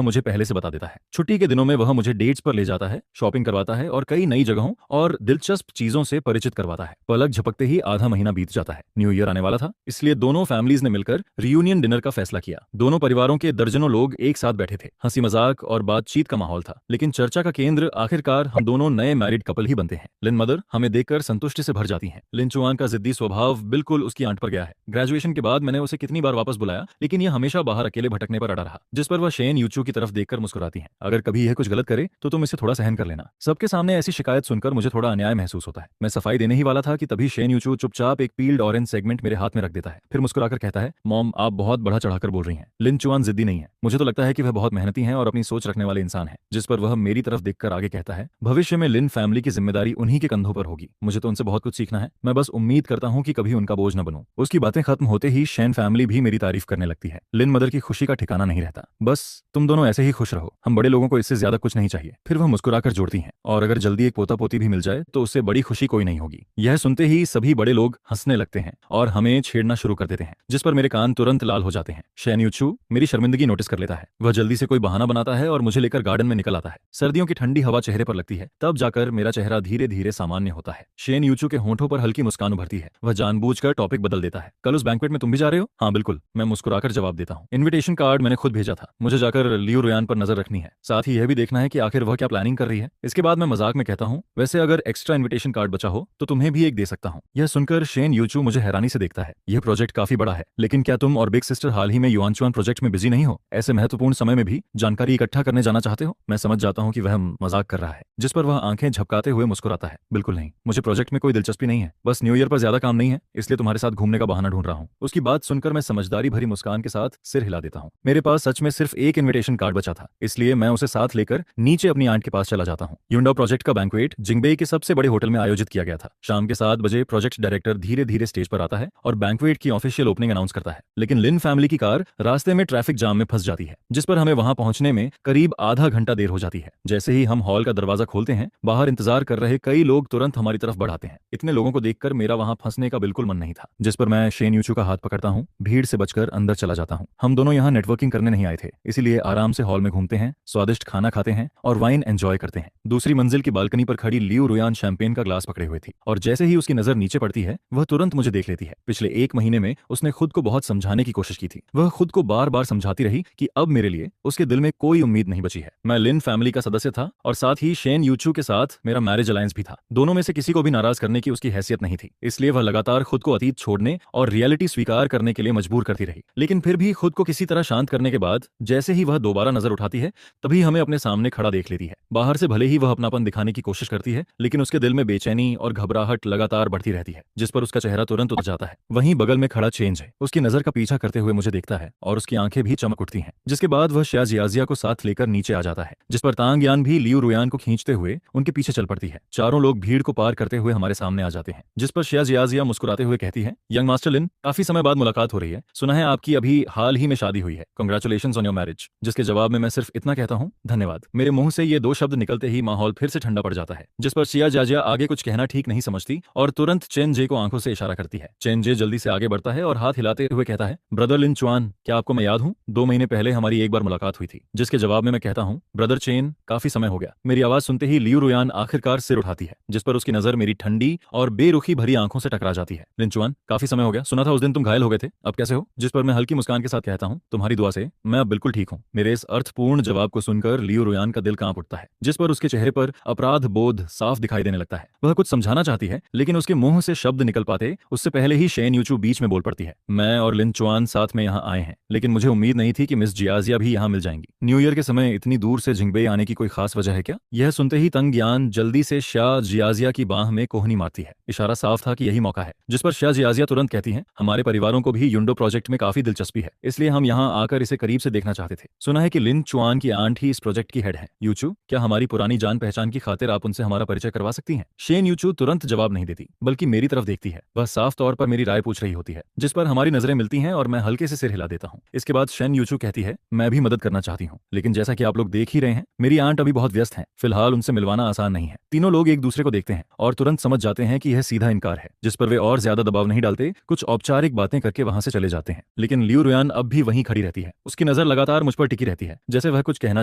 [SPEAKER 1] मुझे पहले से बता देता है। छुट्टी के दिनों में वह मुझे डेट्स पर ले जाता है, शॉपिंग करवाता है और कई नई जगहों और दिलचस्प चीजों से परिचित करवाता है। पलक झपकते ही आधा महीना बीत जाता है। न्यू ईयर आने वाला था, इसलिए दोनों फैमिलीज ने मिलकर रियूनियन डिनर का फैसला किया। दोनों परिवारों के दर्जनों लोग एक साथ बैठे थे। हंसी मजाक और बातचीत का माहौल था, लेकिन चर्चा का केंद्र आखिरकार हम दोनों नए मैरिड कपल ही बनते हैं। लिन मदर हमें देखकर संतुष्टि से भर जाती हैं। लिन चुआन का जिद्दी स्वभाव बिल्कुल उसकी आंट पर गया है। ग्रेजुएशन के बाद मैंने उसे कितनी बार वापस बुलाया, लेकिन यह हमेशा बाहर अकेले भटकने पर अड़ा रहा, जिस पर वह शेन यूचू की तरफ देखकर मुस्कुराती है। अगर कभी यह कुछ गलत करे तो तुम इसे थोड़ा सहन कर लेना। सबके सामने ऐसी शिकायत सुनकर मुझे थोड़ा अन्याय महसूस होता है। मैं सफाई देने ही वाला था कि तभी शेन यूचू चुपचाप एक पील्ड ऑरेंज सेगमेंट मेरे हाथ में रख देता है। फिर मुस्कुराकर कहता है, मॉम आप बहुत बढ़ा चढ़ाकर बोल रही हैं। लिन चुआन जिद्दी नहीं है, मुझे तो लगता है कि वह बहुत मेहनती हैं और अपनी सोच रखने वाले इंसान हैं। जिस पर वह मेरी तरफ देखकर आगे कहता है, भविष्य में लिन फैमिली की जिम्मेदारी उन्हीं के कंधों पर होगी। मुझे तो उनसे बहुत कुछ सीखना है। मैं बस उम्मीद करता हूँ कि कभी उनका बोझ न बनूं। उसकी बातें खत्म होते ही शेन फैमिली भी मेरी तारीफ करने लगती है। लिन मदर की खुशी का ठिकाना नहीं रहता। बस तुम दोनों ऐसे ही खुश रहो, हम बड़े लोगों को इससे ज्यादा कुछ नहीं चाहिए। फिर वह मुस्कुराकर जोड़ती हैं, और अगर जल्दी एक पोता पोती भी मिल जाए तो उससे बड़ी खुशी कोई नहीं होगी। यह सुनते ही सभी बड़े लोग हंसने लगते हैं और हमें छेड़ना शुरू कर देते हैं, जिस पर मेरे कान तुरंत लाल हो जाते हैं। शेन यूचू मेरी शर्मिंदगी नोटिस कर लेता है। वह जल्दी से कोई बहाना बनाता है और मुझे लेकर गार्डन में निकल आता है। सर्दियों की ठंडी हवा चेहरे पर लगती है, तब जाकर मेरा चेहरा धीरे धीरे सामान्य होता है। शेन यूचू के होंठों पर हल्की मुस्कान उभरती है। वह जानबूझकर टॉपिक बदल देता है, कल उस बैंक्वेट में तुम भी जा रहे हो? हाँ बिल्कुल, मैं मुस्कुराकर जवाब देता हूँ। इन्विटेशन कार्ड मैंने खुद भेजा था, मुझे जाकर लियू रुयान पर नजर रखनी है, साथ ही यह भी देखना है कि आखिर वह क्या प्लानिंग कर रही है। इसके बाद मैं मजाक में कहता हूँ, वैसे अगर एक्स्ट्रा इन्विटेशन कार्ड बचा हो तो तुम्हें भी एक दे सकता हूँ। यह सुनकर शेन यूचू मुझे हैरानी से देखता है। यह प्रोजेक्ट काफी बड़ा है, लेकिन क्या तुम और बिग सिस्टर हाल ही में युआनचुआन प्रोजेक्ट में बिजी नहीं हो? ऐसे महत्वपूर्ण समय में भी जानकारी इकट्ठा करने जाना चाहते हो? मैं समझ जाता हूँ कि वह मजाक कर रहा है, जिस पर वह आंखें झपकाते हुए मुस्कुराता है। बिल्कुल नहीं, मुझे प्रोजेक्ट में कोई दिलचस्पी नहीं है, बस न्यू ईयर पर ज्यादा काम नहीं है, इसलिए तुम्हारे साथ घूमने का बहाना ढूंढ रहा हूँ। उसकी बात सुनकर मैं समझदारी भरी मुस्कान के साथ सिर हिला देता हूँ। मेरे पास सच में सिर्फ एक इन्विटेशन कार्ड बचा था, इसलिए मैं उसे साथ लेकर नीचे अपनी आंट के पास चला जाता हूँ। युंडा प्रोजेक्ट का बैंक्वेट जिंगबेई के सबसे बड़े होटल में आयोजित किया गया था। शाम के 7 बजे प्रोजेक्ट डायरेक्टर धीरे धीरे स्टेज पर आता है और बैंक्वेट की ऑफिशियल ओपनिंग अनाउंस करता है, लेकिन लिन फैमिली की कार रास्ते में ट्रैफिक जाम में फंस जाती है, जिस पर हमें वहां पहुंचने में करीब आधा घंटा देर हो जाती है। जैसे ही हम हॉल का दरवाजा खोलते हैं, बाहर इंतजार कर रहे कई लोग तुरंत हमारी तरफ बढ़ाते हैं। इतने लोगों को देखकर मेरा वहां फंसने का बिल्कुल मन नहीं था, जिस पर मैं शेन यूचू का हाथ पकड़ता हूँ, भीड़ से बचकर अंदर चला जाता हूँ। हम दोनों यहाँ नेटवर्किंग करने नहीं आए थे, इसीलिए आराम से हॉल में घूमते हैं, स्वादिष्ट खाना खाते हैं और वाइन एंजॉय करते हैं। दूसरी मंजिल की बालकनी पर खड़ी लियू रुयान शैंपेन का ग्लास पकड़े हुए थी, और जैसे ही उसकी नजर नीचे पड़ती है, वह तुरंत मुझे देख लेती है। पिछले 1 महीने में उसने खुद को बहुत समझाने की कोशिश की थी। वह खुद को बार बार समझाती रही कि अब मेरे लिए उसके दिल में कोई उम्मीद नहीं बची है। मैं लिन फैमिली का सदस्य था और साथ ही शेन यूचू के साथ मेरा मैरिज अलायंस भी था। दोनों में से किसी को भी नाराज करने की उसकी हैसियत नहीं थी, इसलिए वह लगातार खुद को अतीत छोड़ने और रियलिटी स्वीकार करने के लिए मजबूर करती रही। लेकिन फिर भी खुद को किसी तरह शांत करने के बाद जैसे ही वह दोबारा नजर उठाती है, तभी हमें अपने सामने खड़ा देख लेती है। बाहर से भले ही वह अपनापन दिखाने की कोशिश करती है, लेकिन उसके दिल में बेचैनी और घबराहट लगातार बढ़ती रहती है, जिस पर उसका चेहरा तुरंत उतर जाता है। वहीं बगल में खड़ा चेंज है, उसकी नजर का पीछा करते हुए मुझे देखता है और उसकी आंखें भी चमक उठती हैं। जिसके बाद वह शाजियाजिया को साथ लेकर नीचे आ जाता है, जिस पर तांग यान भी लियू रुयान को खींचते हुए उनके पीछे चल पड़ती है। चारों लोग भीड़ को पार करते हुए हमारे सामने आ जाते हैं, जिस पर शाजियाजिया मुस्कुराते हुए कहती है, यंग मास्टर लिन, काफी समय बाद मुलाकात हो रही है। सुना है आपकी अभी हाल ही में शादी हुई है। Congratulations on your marriage. जिसके जवाब में मैं सिर्फ इतना कहता हूँ, धन्यवाद। मेरे मुंह से ये 2 शब्द निकलते ही माहौल फिर से ठंडा पड़ जाता है, जिस पर शाजियाजिया आगे कुछ कहना ठीक नहीं समझती और तुरंत चेन जे को आंखों से इशारा करती है। चेन जे जल्दी से आगे बढ़ता है और हाथ हिलाते हुए कहता है, ब्रदर लिन चुआन, क्या आपको मैं याद हूँ? 2 महीने पहले हमारी एक बार मुलाकात हुई थी। जिसके जवाब में मैं कहता हूँ, ब्रदर चेन, काफी समय हो गया। मेरी आवाज सुनते ही लियू रुयान आखिरकार सिर उठाती है, जिस पर उसकी नजर मेरी ठंडी और बेरुखी भरी आंखों से टकरा जाती है। लिन चुआन, काफी समय हो गया, सुना था उस दिन तुम घायल हो गए थे, अब कैसे हो? जिस पर मैं हल्की मुस्कान के साथ कहता हूँ, तुम्हारी दुआ से मैं अब बिल्कुल ठीक हूँ। मेरे इस अर्थपूर्ण जवाब को सुनकर लियू रुयान का दिल कांप उठता है, जिस पर उसके चेहरे पर अपराध बोध साफ दिखाई देने लगता है। वह कुछ समझाना चाहती है, लेकिन उसके मुंह से शब्द निकल पाते उससे पहले ही शेन यूचू बीच में बोल पड़ती है, मैं और लिन चुआन साथ में यहाँ आए हैं, लेकिन मुझे उम्मीद नहीं थी कि मिस जियाजिया भी यहाँ मिल जाएंगी। न्यू ईयर के समय इतनी दूर से जिंगबेई आने की कोई खास वजह है क्या? यह सुनते ही तंग यान जल्दी से शाह जियाजिया की बाह में कोहनी मारती है। इशारा साफ था कि यही मौका है, जिस पर शाह जियाजिया तुरंत कहती है, हमारे परिवारों को भी युंडो प्रोजेक्ट में काफी दिलचस्पी है, इसलिए हम यहाँ आकर इसे करीब से देखना चाहते थे। सुना है कि लिन चुआन की आंट ही इस प्रोजेक्ट की हेड है। यूचू, क्या हमारी पुरानी जान पहचान की खातिर आप उनसे हमारा परिचय करवा सकती हैं? शेन यूचू तुरंत जवाब नहीं देती, बल्कि मेरी तरफ देखती है। वह साफ तौर पर मेरी राय पूछ रही होती है, जिस पर हमारी नजरें मिलती हैं और मैं हल्के से सिर हिला देता हूँ। इसके बाद शेन यूचू कहती है, मैं भी मदद करना चाहती हूँ, लेकिन जैसा कि आप लोग देख ही रहे हैं, मेरी आंट अभी बहुत व्यस्त है, फिलहाल उनसे मिलवाना आसान नहीं है। तीनों लोग एक दूसरे को देखते हैं और तुरंत समझ जाते हैं कि यह सीधा इनकार है, जिस पर वे और ज्यादा दबाव नहीं डालते, कुछ औपचारिक बातें करके वहां से चले जाते हैं। लेकिन लियू रुयान अब भी वहीं खड़ी रहती है, उसकी नजर लगातार मुझ पर टिकी रहती है, जैसे वह कुछ कहना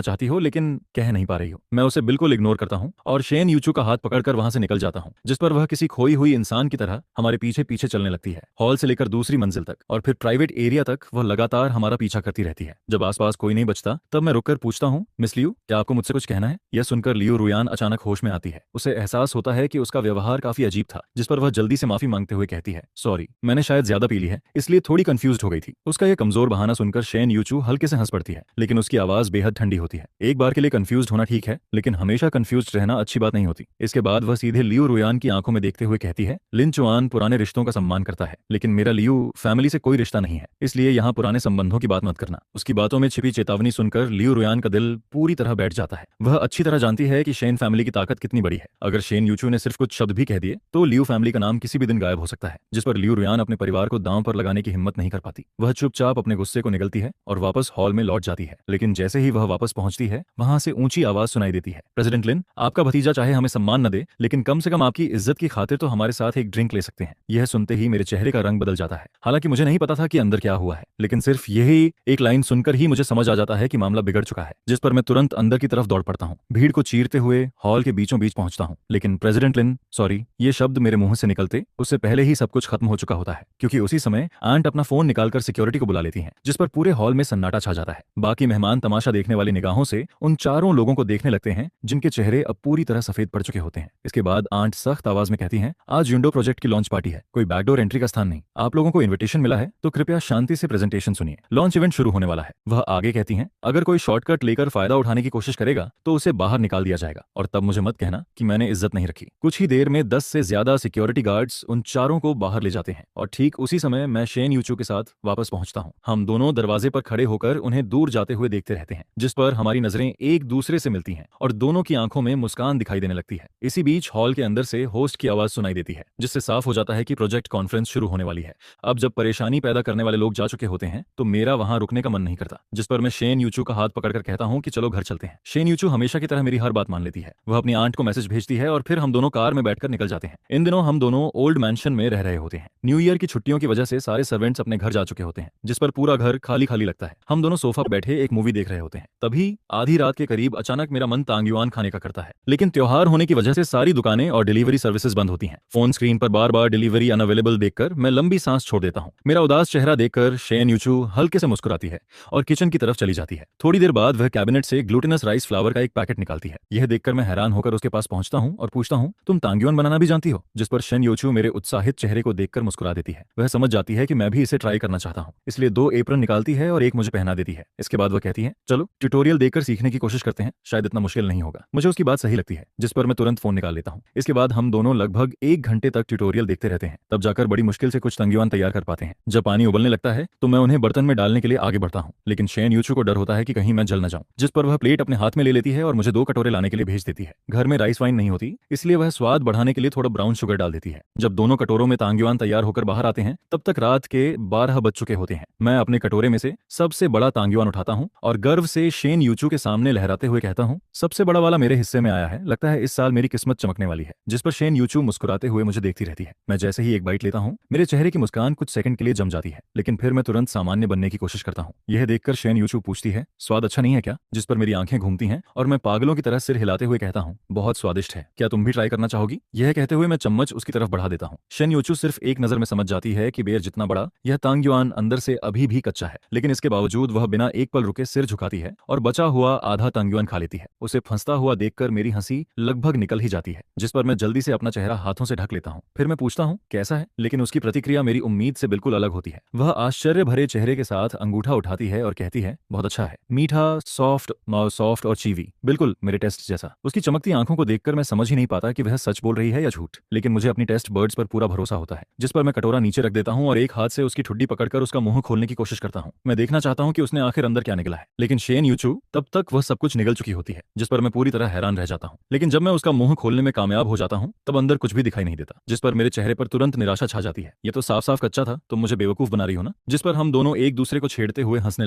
[SPEAKER 1] चाहती हो लेकिन कह नहीं पा रही हो। मैं उसे बिल्कुल इग्नोर करता हूँ और शेन यूचू का हाथ पकड़कर वहां से निकल जाता हूँ, जिस पर वह किसी खोई हुई इंसान की तरह हमारे पीछे पीछे चलने लगती है। हॉल से लेकर दूसरी मंजिल तक और फिर प्राइवेट एरिया तक वह लगातार हमारा पीछा करती रहती है। जब आसपास कोई नहीं बचता, तब मैं रुककर पूछता हूँ, मिस लियू, क्या आपको मुझसे कुछ कहना है? यह सुनकर लियू रुयान अचानक होश में आती है। उसे एहसास होता है कि उसका व्यवहार काफी अजीब था, जिस पर वह जल्दी से माफी मांगते हुए कहती है, सॉरी, मैंने शायद ज्यादा पी ली है, इसलिए थोड़ी कंफ्यूज्ड हो गई थी। उसका यह कमजोर बहाना सुनकर शेन यूचू हल्के से हंस पड़ती है, लेकिन उसकी आवाज बेहद ठंडी होती है। एक बार के लिए कंफ्यूज्ड होना ठीक है, लेकिन हमेशा कंफ्यूज्ड रहना अच्छी बात नहीं होती। इसके बाद वह सीधे लियू रुयान की आंखों में देखते हुए कहती है, लिन चुआन पुराने रिश्तों का सम्मान करता है, लेकिन मेरा लियू फैमिली से कोई रिश्ता नहीं है, इसलिए यहाँ पुराने संबंधों की बात मत करना। उसकी बातों में छिपी चेतावनी सुनकर लियू रुयान का दिल पूरी तरह बैठ जाता है वह अच्छी तरह जानती है कि शेन फैमिली की ताकत कितनी बड़ी है। अगर शेन यूचू ने सिर्फ कुछ शब्द भी कह दिए तो लियू फैमिली का नाम किसी भी दिन गायब हो सकता है, जिस पर लियू रुयान अपने परिवार को दांव पर लगाने की हिम्मत नहीं कर पाती। वह चुपचाप अपने गुस्से को निगलती है और वापस हॉल में लौट जाती है। लेकिन जैसे ही वह वापस पहुंचती है, वहां से ऊंची आवाज सुनाई देती है, प्रेसिडेंट लिन, आपका भतीजा चाहे हमें सम्मान न दे, लेकिन कम से कम आपकी इज्जत की खातिर तो हमारे साथ एक ड्रिंक ले सकते हैं। यह सुनते ही मेरे चेहरे का रंग बदल जाता है। हालांकि मुझे नहीं पता था कि अंदर क्या हुआ है, लेकिन सिर्फ यही एक लाइन सुनकर ही मुझे समझ आ जाता है कि मामला बिगड़ चुका है, जिस पर मैं तुरंत अंदर की तरफ दौड़ पड़ता हूँ। भीड़ को चीरते हुए हॉल के बीचों बीच पहुंचता हूँ, लेकिन प्रेसिडेंट लिन, सॉरी, ये शब्द मेरे मुंह से निकलते उससे पहले ही सब कुछ खत्म हो चुका होता है, क्योंकि उसी समय आंट अपना फोन निकालकर सिक्योरिटी को बुला लेती हैं, जिस पर पूरे हॉल में सन्नाटा छा जाता है। बाकी मेहमान तमाशा देखने वाली निगाहों से उन चारों लोगों को देखने लगते हैं जिनके चेहरे अब पूरी तरह सफेद पड़ चुके होते हैं। इसके बाद आंट सख्त आवाज में कहती हैं, आज यूंडो प्रोजेक्ट की लॉन्च पार्टी है, कोई बैकडोर एंट्री का स्थान नहीं। आप लोगों को इन्विटेशन मिला है तो कृपया शांति से प्रेजेंटेशन सुनिए, लॉन्च इवेंट शुरू होने वाला है। वह आगे कहती हैं, अगर कोई शॉर्टकट लेकर फायदा उठाने की कोशिश करेगा तो उसे बाहर निकाल दिया जाएगा, और तब मुझे मत कहना कि मैंने इज्जत नहीं रखी। कुछ ही देर में 10 से ज्यादा सिक्योरिटी गार्ड्स उन चारों को बाहर ले जाते हैं, और ठीक उसी समय मैं शेन यूचू के साथ वापस पहुंचता हूं। हम दोनों दरवाजे पर खड़े होकर उन्हें दूर जाते हुए देखते रहते हैं, जिस पर हमारी नजरें एक दूसरे से मिलती हैं और दोनों की आंखों में मुस्कान दिखाई देने लगती है। इसी बीच हॉल के अंदर से होस्ट की आवाज सुनाई देती है, जिससे साफ हो जाता है कि प्रोजेक्ट कॉन्फ्रेंस शुरू होने वाली है। अब जब परेशानी पैदा करने वाले लोग जा चुके होते हैं तो मेरा वहां रुकने का मन नहीं करता, जिस पर मैं शेन यूचू का हाथ पकड़कर कहता हूं कि चलो घर चलते हैं। शेन यूचू हमेशा की तरह मेरी हर बात मान लेती है। वह अपनी आंट को मैसेज भेजती है और फिर हम दोनों कार में बैठकर निकल जाते हैं। इन दिनों हम दोनों ओल्ड मैंशन में रह रहे होते हैं। न्यू ईयर की छुट्टियों की वजह से सारे सर्वेंट्स अपने घर जा चुके होते हैं, जिस पर पूरा घर खाली खाली लगता है। हम दोनों सोफा पर बैठे एक मूवी देख रहे होते हैं। तभी आधी रात के करीब अचानक मेरा मन तांगयुआन खाने का करता है, लेकिन त्योहार होने की वजह से सारी दुकानें और डिलीवरी सर्विसेज बंद होती हैं। फोन स्क्रीन पर बार बार डिलीवरी अनअवेलेबल देखकर मैं लंबी सांस छोड़ देता हूँ। मेरा उदास चेहरा देखकर शेन यूचू हल्के से मुस्कुराती है और किचन की तरफ चली जाती है। थोड़ी देर बाद वह कैबिनेट से ग्लूटेनस राइस फ्लावर का एक पैकेट निकालती है। यह देखकर मैं हैरान होकर उसके पास पहुंचता हूं और पूछता हूं, तुम तांगयुआन बनाना भी जानती हो? जिस पर शेन यूचू मेरे उत्साहित चेहरे को देखकर मुस्कुरा देती है। वह समझ जाती है कि मैं भी इसे ट्राई करना चाहता हूं, इसलिए 2 एप्रन निकालती है और एक मुझे पहना देती है। इसके बाद वह कहती है, चलो ट्यूटोरियल देखकर सीखने की कोशिश करते हैं, शायद इतना मुश्किल नहीं होगा। मुझे उसकी बात सही लगती है, जिस पर मैं तुरंत फोन निकाल लेता हूं। इसके बाद हम दोनों लगभग 1 घंटे तक ट्यूटोरियल देखते रहते हैं, तब जाकर बड़ी मुश्किल से कुछ तांगयुआन तैयार कर पाते हैं। जब पानी उबलने लगता है तो मैं उन्हें बर्तन में डालने के लिए आगे बढ़ता हूं, लेकिन शेन यूचू को डर होता है कि कहीं मैं जल न जाऊं, जिस पर वह प्लेट अपने हाथ में ले लेती है और मुझे 2 कटोरे लाने के लिए भेज देती है। घर में राइस वाइन नहीं होती, इसलिए वह स्वाद बढ़ाने के लिए थोड़ा ब्राउन शुगर डाल देती है। जब दोनों कटोरों में तांगयुआन तैयार होकर बाहर आते हैं तब तक रात के 12 बज चुके होते हैं। मैं अपने कटोरे में से सबसे बड़ा तांगयुआन उठाता हूं और गर्व से शेन यूचू के सामने लहराते हुए कहता हूं, सबसे बड़ा वाला मेरे हिस्से में आया है, लगता है इस साल मेरी किस्मत चमकने वाली है। जिस पर शेन यूचू मुस्कुराते हुए मुझे देखती रहती है। मैं जैसे ही एक बाइट लेता हूं, मेरे चेहरे की मुस्कान कुछ सेकंड के लिए जम जाती है, लेकिन फिर मैं तुरंत सामान्य बनने की कोशिश करता हूं। यह देखकर शेन यूचू पूछती है, स्वाद अच्छा नहीं है क्या? जिस पर मेरी आंखें घूमती हैं और मैं पागलों की तरह सिर हिलाते हुए कहता हूं, बहुत स्वादिष्ट है, क्या तुम भी ट्राई करना चाहोगी? यह कहते हुए मैं चम्मच उसकी तरफ बढ़ा देता हूं। शेन यूचू सिर्फ एक नजर में समझ जाती है कि बेर जितना बड़ा यह तांगयुआन अंदर से अभी भी कच्चा है, लेकिन इसके बावजूद वह बिना एक पल रुके सिर झुकाती है और बचा हुआ आधा तांगयुआन खा लेती है। उसे फंसता हुआ देखकर मेरी हंसी लगभग निकल ही जाती है, जिस पर मैं जल्दी से अपना चेहरा हाथों से ढक लेता हूं। फिर मैं पूछता हूं, कैसा है? लेकिन उसकी प्रतिक्रिया मेरी उम्मीद से बिल्कुल अलग होती है। वह आश्चर्य भरे चेहरे के साथ अंगूठा उठाती है और कहती है, बहुत अच्छा है, मीठा, सॉफ्ट और चीवी, बिल्कुल मेरे टेस्ट जैसा। उसकी चमकती आंखों को देखकर मैं समझ ही नहीं पाता कि वह सच बोल रही है या झूठ, लेकिन मुझे अपनी टेस्ट बर्ड्स पर पूरा भरोसा होता है। जिस पर मैं कटोरा नीचे रख देता हूं और एक हाथ से उसकी ठुड्डी पकड़कर उसका मुंह खोलने की कोशिश करता हूं। मैं देखना चाहता हूं कि उसने आखिर अंदर क्या निकला है, लेकिन शेन यूचू तब तक वह सब कुछ निगल चुकी होती है, जिस पर मैं पूरी तरह हैरान रह जाता हूं। लेकिन जब मैं उसका मुंह खोलने में कामयाब हो जाता हूं तब अंदर कुछ भी दिखाई नहीं देता, जिस पर मेरे चेहरे पर तुरंत निराशा छा जाती है। ये तो साफ साफ कच्चा था, तुम मुझे बेवकूफ बना रही हो ना? जिस पर हम दोनों एक दूसरे को छेड़ते हुए हंसने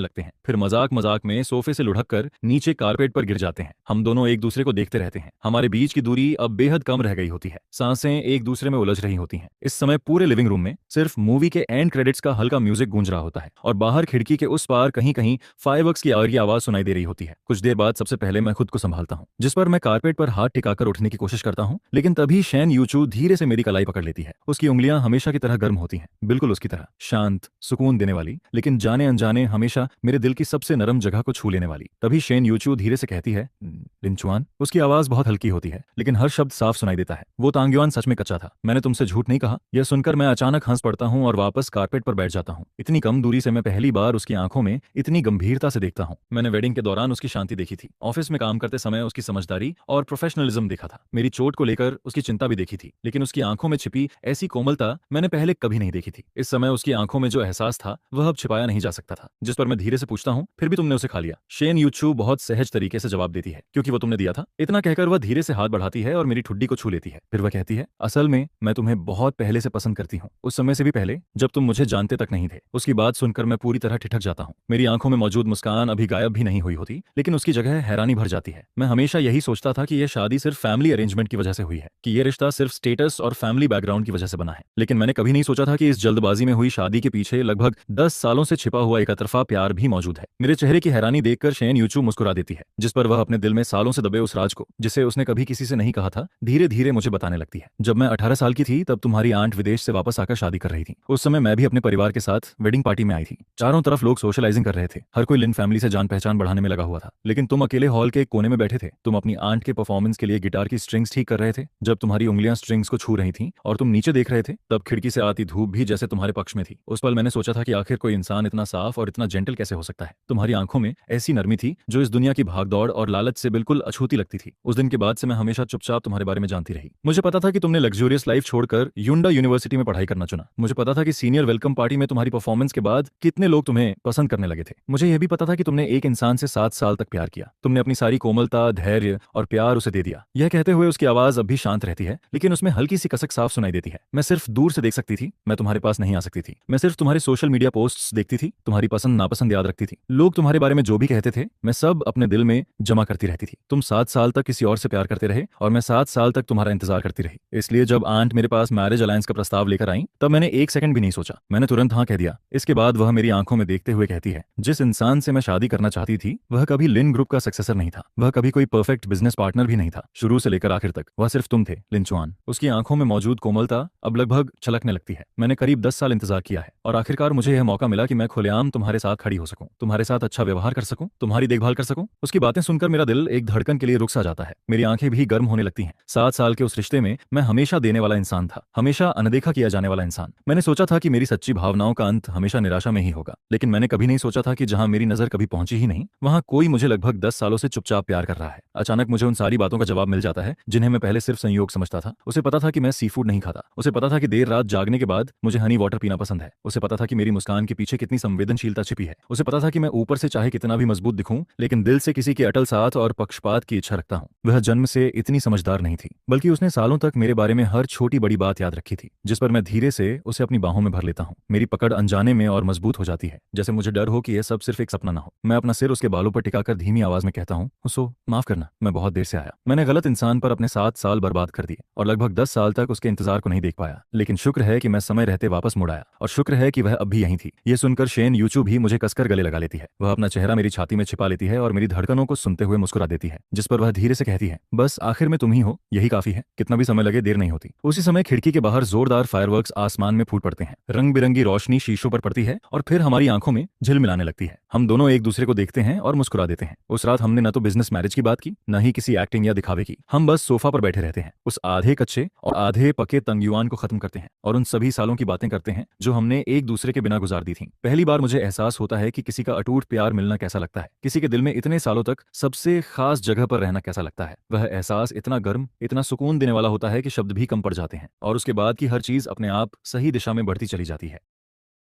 [SPEAKER 1] लगते हैं, फिर मजाक मजाक में सोफे से लुढ़क कर नीचे कारपेट पर गिर जाते हैं। हम दोनों एक दूसरे को देखते रहते हैं। हमारे बीच की दूरी अब बेहद कम रह गई होती है, सांसें एक दूसरे में उलझ रही होती हैं। इस समय पूरे लिविंग रूम में सिर्फ मूवी के एंड क्रेडिट्स का हल्का म्यूजिक गूंज रहा होता है और बाहर खिड़की के उस पार कहीं कहीं फायरवर्क्स की आवाज सुनाई दे रही होती है। कुछ देर बाद सबसे पहले मैं खुद को संभालता हूँ, जिस पर मैं कारपेट पर हाथ टिकाकर उठने की कोशिश करता हूँ, लेकिन तभी शेन यूचू धीरे से मेरी कलाई पकड़ लेती है। उसकी उंगलियां हमेशा की तरह गर्म होती हैं, बिल्कुल उसकी तरह शांत, सुकून देने वाली, लेकिन जाने अनजाने हमेशा मेरे दिल की सबसे नरम जगह को छू लेने वाली। तभी शेन यूचू धीरे से कहती है, लिनचुआन। उसकी आवाज बहुत हल्की होती है, लेकिन हर शब्द साफ सुनाई देता है। वो तांगयुआन सच में कच्चा था, मैंने तुमसे झूठ नहीं कहा। यह सुनकर मैं अचानक हंस पड़ता हूँ और वापस कारपेट पर बैठ जाता हूँ। इतनी कम दूरी से मैं पहली बार उसकी आंखों में इतनी गंभीरता से देखता हूँ। मैंने वेडिंग के दौरान उसकी शांति देखी थी, ऑफिस में काम करते समय उसकी समझदारी और प्रोफेशनलिज्म देखा था, मेरी चोट को लेकर उसकी चिंता भी देखी थी, लेकिन उसकी आंखों में छिपी ऐसी कोमलता मैंने पहले कभी नहीं देखी थी। इस समय उसकी आंखों में जो एहसास था वह अब छिपाया नहीं जा सकता था। जिस पर मैं धीरे से पूछता हूँ, फिर भी तुमने उसे खा लिया? शेन यूचू बहुत सहज तरीके से जवाब जवाब देती है, क्योंकि वो तुमने दिया था। इतना कहकर वह धीरे से हाथ बढ़ाती है और मेरी ठुड्डी को छू लेती है। फिर वह कहती है, असल में मैं तुम्हें बहुत पहले से पसंद करती हूँ, उस समय से भी पहले जब तुम मुझे जानते तक नहीं थे। उसकी बात सुनकर मैं पूरी तरह ठिठक जाता हूँ। मेरी आंखों में मौजूद मुस्कान अभी गायब भी नहीं हुई होती, लेकिन उसकी जगह हैरानी भर जाती है। मैं हमेशा यही सोचता था कि यह शादी सिर्फ फैमिली अरेंजमेंट की वजह से हुई है, कि यह रिश्ता सिर्फ स्टेटस और फैमिली बैकग्राउंड की वजह से बना है। लेकिन मैंने कभी नहीं सोचा था कि इस जल्दबाजी में हुई शादी के पीछे लगभग 10 सालों से छिपा हुआ एकतरफा प्यार भी मौजूद है। मेरे चेहरे की हैरानी देखकर शेन यूचू मुस्कुरा देती है, जिस पर वह अपने दिल में सालों से दबे उस राज को, जिसे उसने कभी किसी से नहीं कहा था, धीरे धीरे मुझे बताने लगती है। जब मैं 18 साल की थी तब तुम्हारी आंट विदेश से वापस आकर शादी कर रही थी। उस समय मैं भी अपने परिवार के साथ वेडिंग पार्टी में आई थी। चारों तरफ लोग सोशलाइजिंग कर रहे थे, हर कोई लिन फैमिली से जान पहचान बढ़ाने में लगा हुआ था, लेकिन तुम अकेले हॉल के एक कोने में बैठे थे। तुम अपनी आंट के परफॉर्मेंस के लिए गिटार की स्ट्रिंग्स ठीक कर रहे थे। जब तुम्हारी उंगलियां स्ट्रिंग्स को छू रही थीं और तुम नीचे देख रहे थे, तब खिड़की से आती धूप भी जैसे तुम्हारे पक्ष में थी। उस पल मैंने सोचा था कि आखिर कोई इंसान इतना साफ और इतना जेंटल कैसे हो सकता है। तुम्हारी आंखों में ऐसी नरमी थी जो इस दुनिया की भागदौड़ और लालच से बिल्कुल अछूती लगती थी। उस दिन के बाद से मैं हमेशा चुपचाप तुम्हारे बारे में जानती रही। मुझे पता था कि तुमने लग्जूरियस लाइफ छोड़कर युंडा यूनिवर्सिटी में पढ़ाई करना चुना। मुझे पता था कि सीनियर वेलकम पार्टी में तुम्हारी परफॉर्मेंस के बाद कितने लोग तुम्हें पसंद करने लगे थे। मुझे यह भी पता था कि तुमने एक इंसान से 7 साल तक प्यार किया। तुमने अपनी सारी कोमलता, धैर्य और प्यार उसे दे दिया। यह कहते हुए उसकी आवाज अब भी शांत रहती है, लेकिन उसमें हल्की सी कसक साफ सुनाई देती है। मैं सिर्फ दूर से देख सकती थी, मैं तुम्हारे पास नहीं आ सकती थी। मैं सिर्फ तुम्हारे सोशल मीडिया पोस्ट्स देखती थी, तुम्हारी पसंद नापसंद याद रखती थी। लोग तुम्हारे बारे में जो भी कहते थे, मैं सब अपने दिल में जमा करती रहती थी। तुम 7 साल तक किसी और से प्यार करते रहे और मैं 7 साल तक तुम्हारा इंतजार करती रही। इसलिए जब आंट मेरे पास मैरिज अलायंस का प्रस्ताव लेकर आई, तब मैंने एक सेकंड भी नहीं सोचा, मैंने तुरंत हाँ कह दिया। इसके बाद वह मेरी आंखों में देखते हुए कहती है, जिस इंसान से मैं शादी करना चाहती थी वह कभी लिन ग्रुप का सक्सेसर नहीं था, वह कभी कोई परफेक्ट बिजनेस पार्टनर भी नहीं था। शुरू से लेकर आखिर तक वह सिर्फ तुम थे, लिन चुआन। उसकी आंखों में मौजूद कोमलता अब लगभग छलकने लगती है। मैंने करीब 10 साल इंतजार किया है और आखिरकार मुझे यह मौका मिला कि मैं खुलेआम तुम्हारे साथ खड़ी हो सकूं, तुम्हारे साथ अच्छा व्यवहार कर सकूं, तुम्हारी देखभाल कर सकूं। उसकी बातें सुनकर मेरा दिल एक धड़कन के लिए रुक सा जाता है, मेरी आंखें भी गर्म होने लगती हैं। 7 साल के उस रिश्ते में मैं हमेशा देने वाला इंसान था, हमेशा अनदेखा किया जाने वाला इंसान। मैंने सोचा था कि मेरी सच्ची भावनाओं का अंत हमेशा निराशा में ही होगा, लेकिन मैंने कभी नहीं सोचा था कि जहां मेरी नजर कभी पहुंची ही नहीं, वहां कोई मुझे लगभग 10 सालों से चुपचाप प्यार कर रहा है। अचानक मुझे उन सारी बातों का जवाब मिल जाता है जिन्हें मैं पहले सिर्फ संयोग समझता था। उसे पता था कि मैं सी फूड नहीं खाता, उसे पता था कि देर रात जागने के बाद मुझे हनी वाटर पीना पसंद है, उसे पता था कि मेरी मुस्कान के पीछे कितनी संवेदनशीलता छिपी है, उसे पता था कि मैं ऊपर से चाहे कितना भी मजबूत दिखूं, लेकिन दिल से किसी के अटल साथ और पक्षपात की इच्छा रखता हूं। वह जन्म से इतनी समझदार नहीं थी, बल्कि उसने सालों तक मेरे बारे में हर छोटी बड़ी बात याद रखी थी, जिस पर मैं धीरे से उसे अपनी बाहों में भर लेता हूं। मेरी पकड़ अनजाने में और मजबूत हो जाती है, जैसे मुझे डर हो कि यह सब सिर्फ एक सपना ना हो। मैं अपना सिर उसके बालों पर टिकाकर धीमी आवाज में कहता हूं, उसो माफ करना, मैं बहुत देर से आया। मैंने गलत इंसान पर अपने 7 साल बर्बाद कर दिए और लगभग 10 साल तक उसके इंतजार को नहीं देख पाया, लेकिन शुक्र है कि मैं समय रहते वापस मुड़ आया और शुक्र है कि वह अब भी यहीं थी। यह सुनकर शेन यूचू भी मुझे कसकर गले लगा लेती है। वह अपना चेहरा मेरी छाती में छिपा लेती है और मेरी धड़कनों को सुनते हुए मुस्कुरा देती है, जिस पर वह धीरे से कहती है, बस आखिर में तुम ही हो, यही काफी है, कितना भी समय लगे देर नहीं होती। उसी समय खिड़की के बाहर जोरदार फायरवर्क्स आसमान में फूट पड़ते हैं, रंग बिरंगी रोशनी शीशों पर पड़ती है और फिर हमारी आंखों में झिलमिलाने लगती है। हम दोनों एक दूसरे को देखते हैं और मुस्कुरा देते हैं। उस रात हमने न तो बिजनेस मैरिज की बात की, न ही किसी एक्टिंग या दिखावे की। हम बस सोफा पर बैठे रहते हैं, उस आधे कच्चे और आधे पके तंगयुआन को खत्म करते हैं और उन सभी सालों की बातें करते हैं जो हमने एक दूसरे के बिना गुजार दी थी। पहली बार मुझे एहसास होता है कि किसी का अटूट प्यार मिलना कैसा लगता है, किसी के दिल में इतने सालों तक सबसे खास जगह पर रहना कैसा लगता है। वह एहसास इतना गर्म, इतना सुकून देने वाला होता है कि शब्द भी कम पड़ जाते हैं और उसके बाद की हर चीज अपने आप सही दिशा में बढ़ती चली जाती है।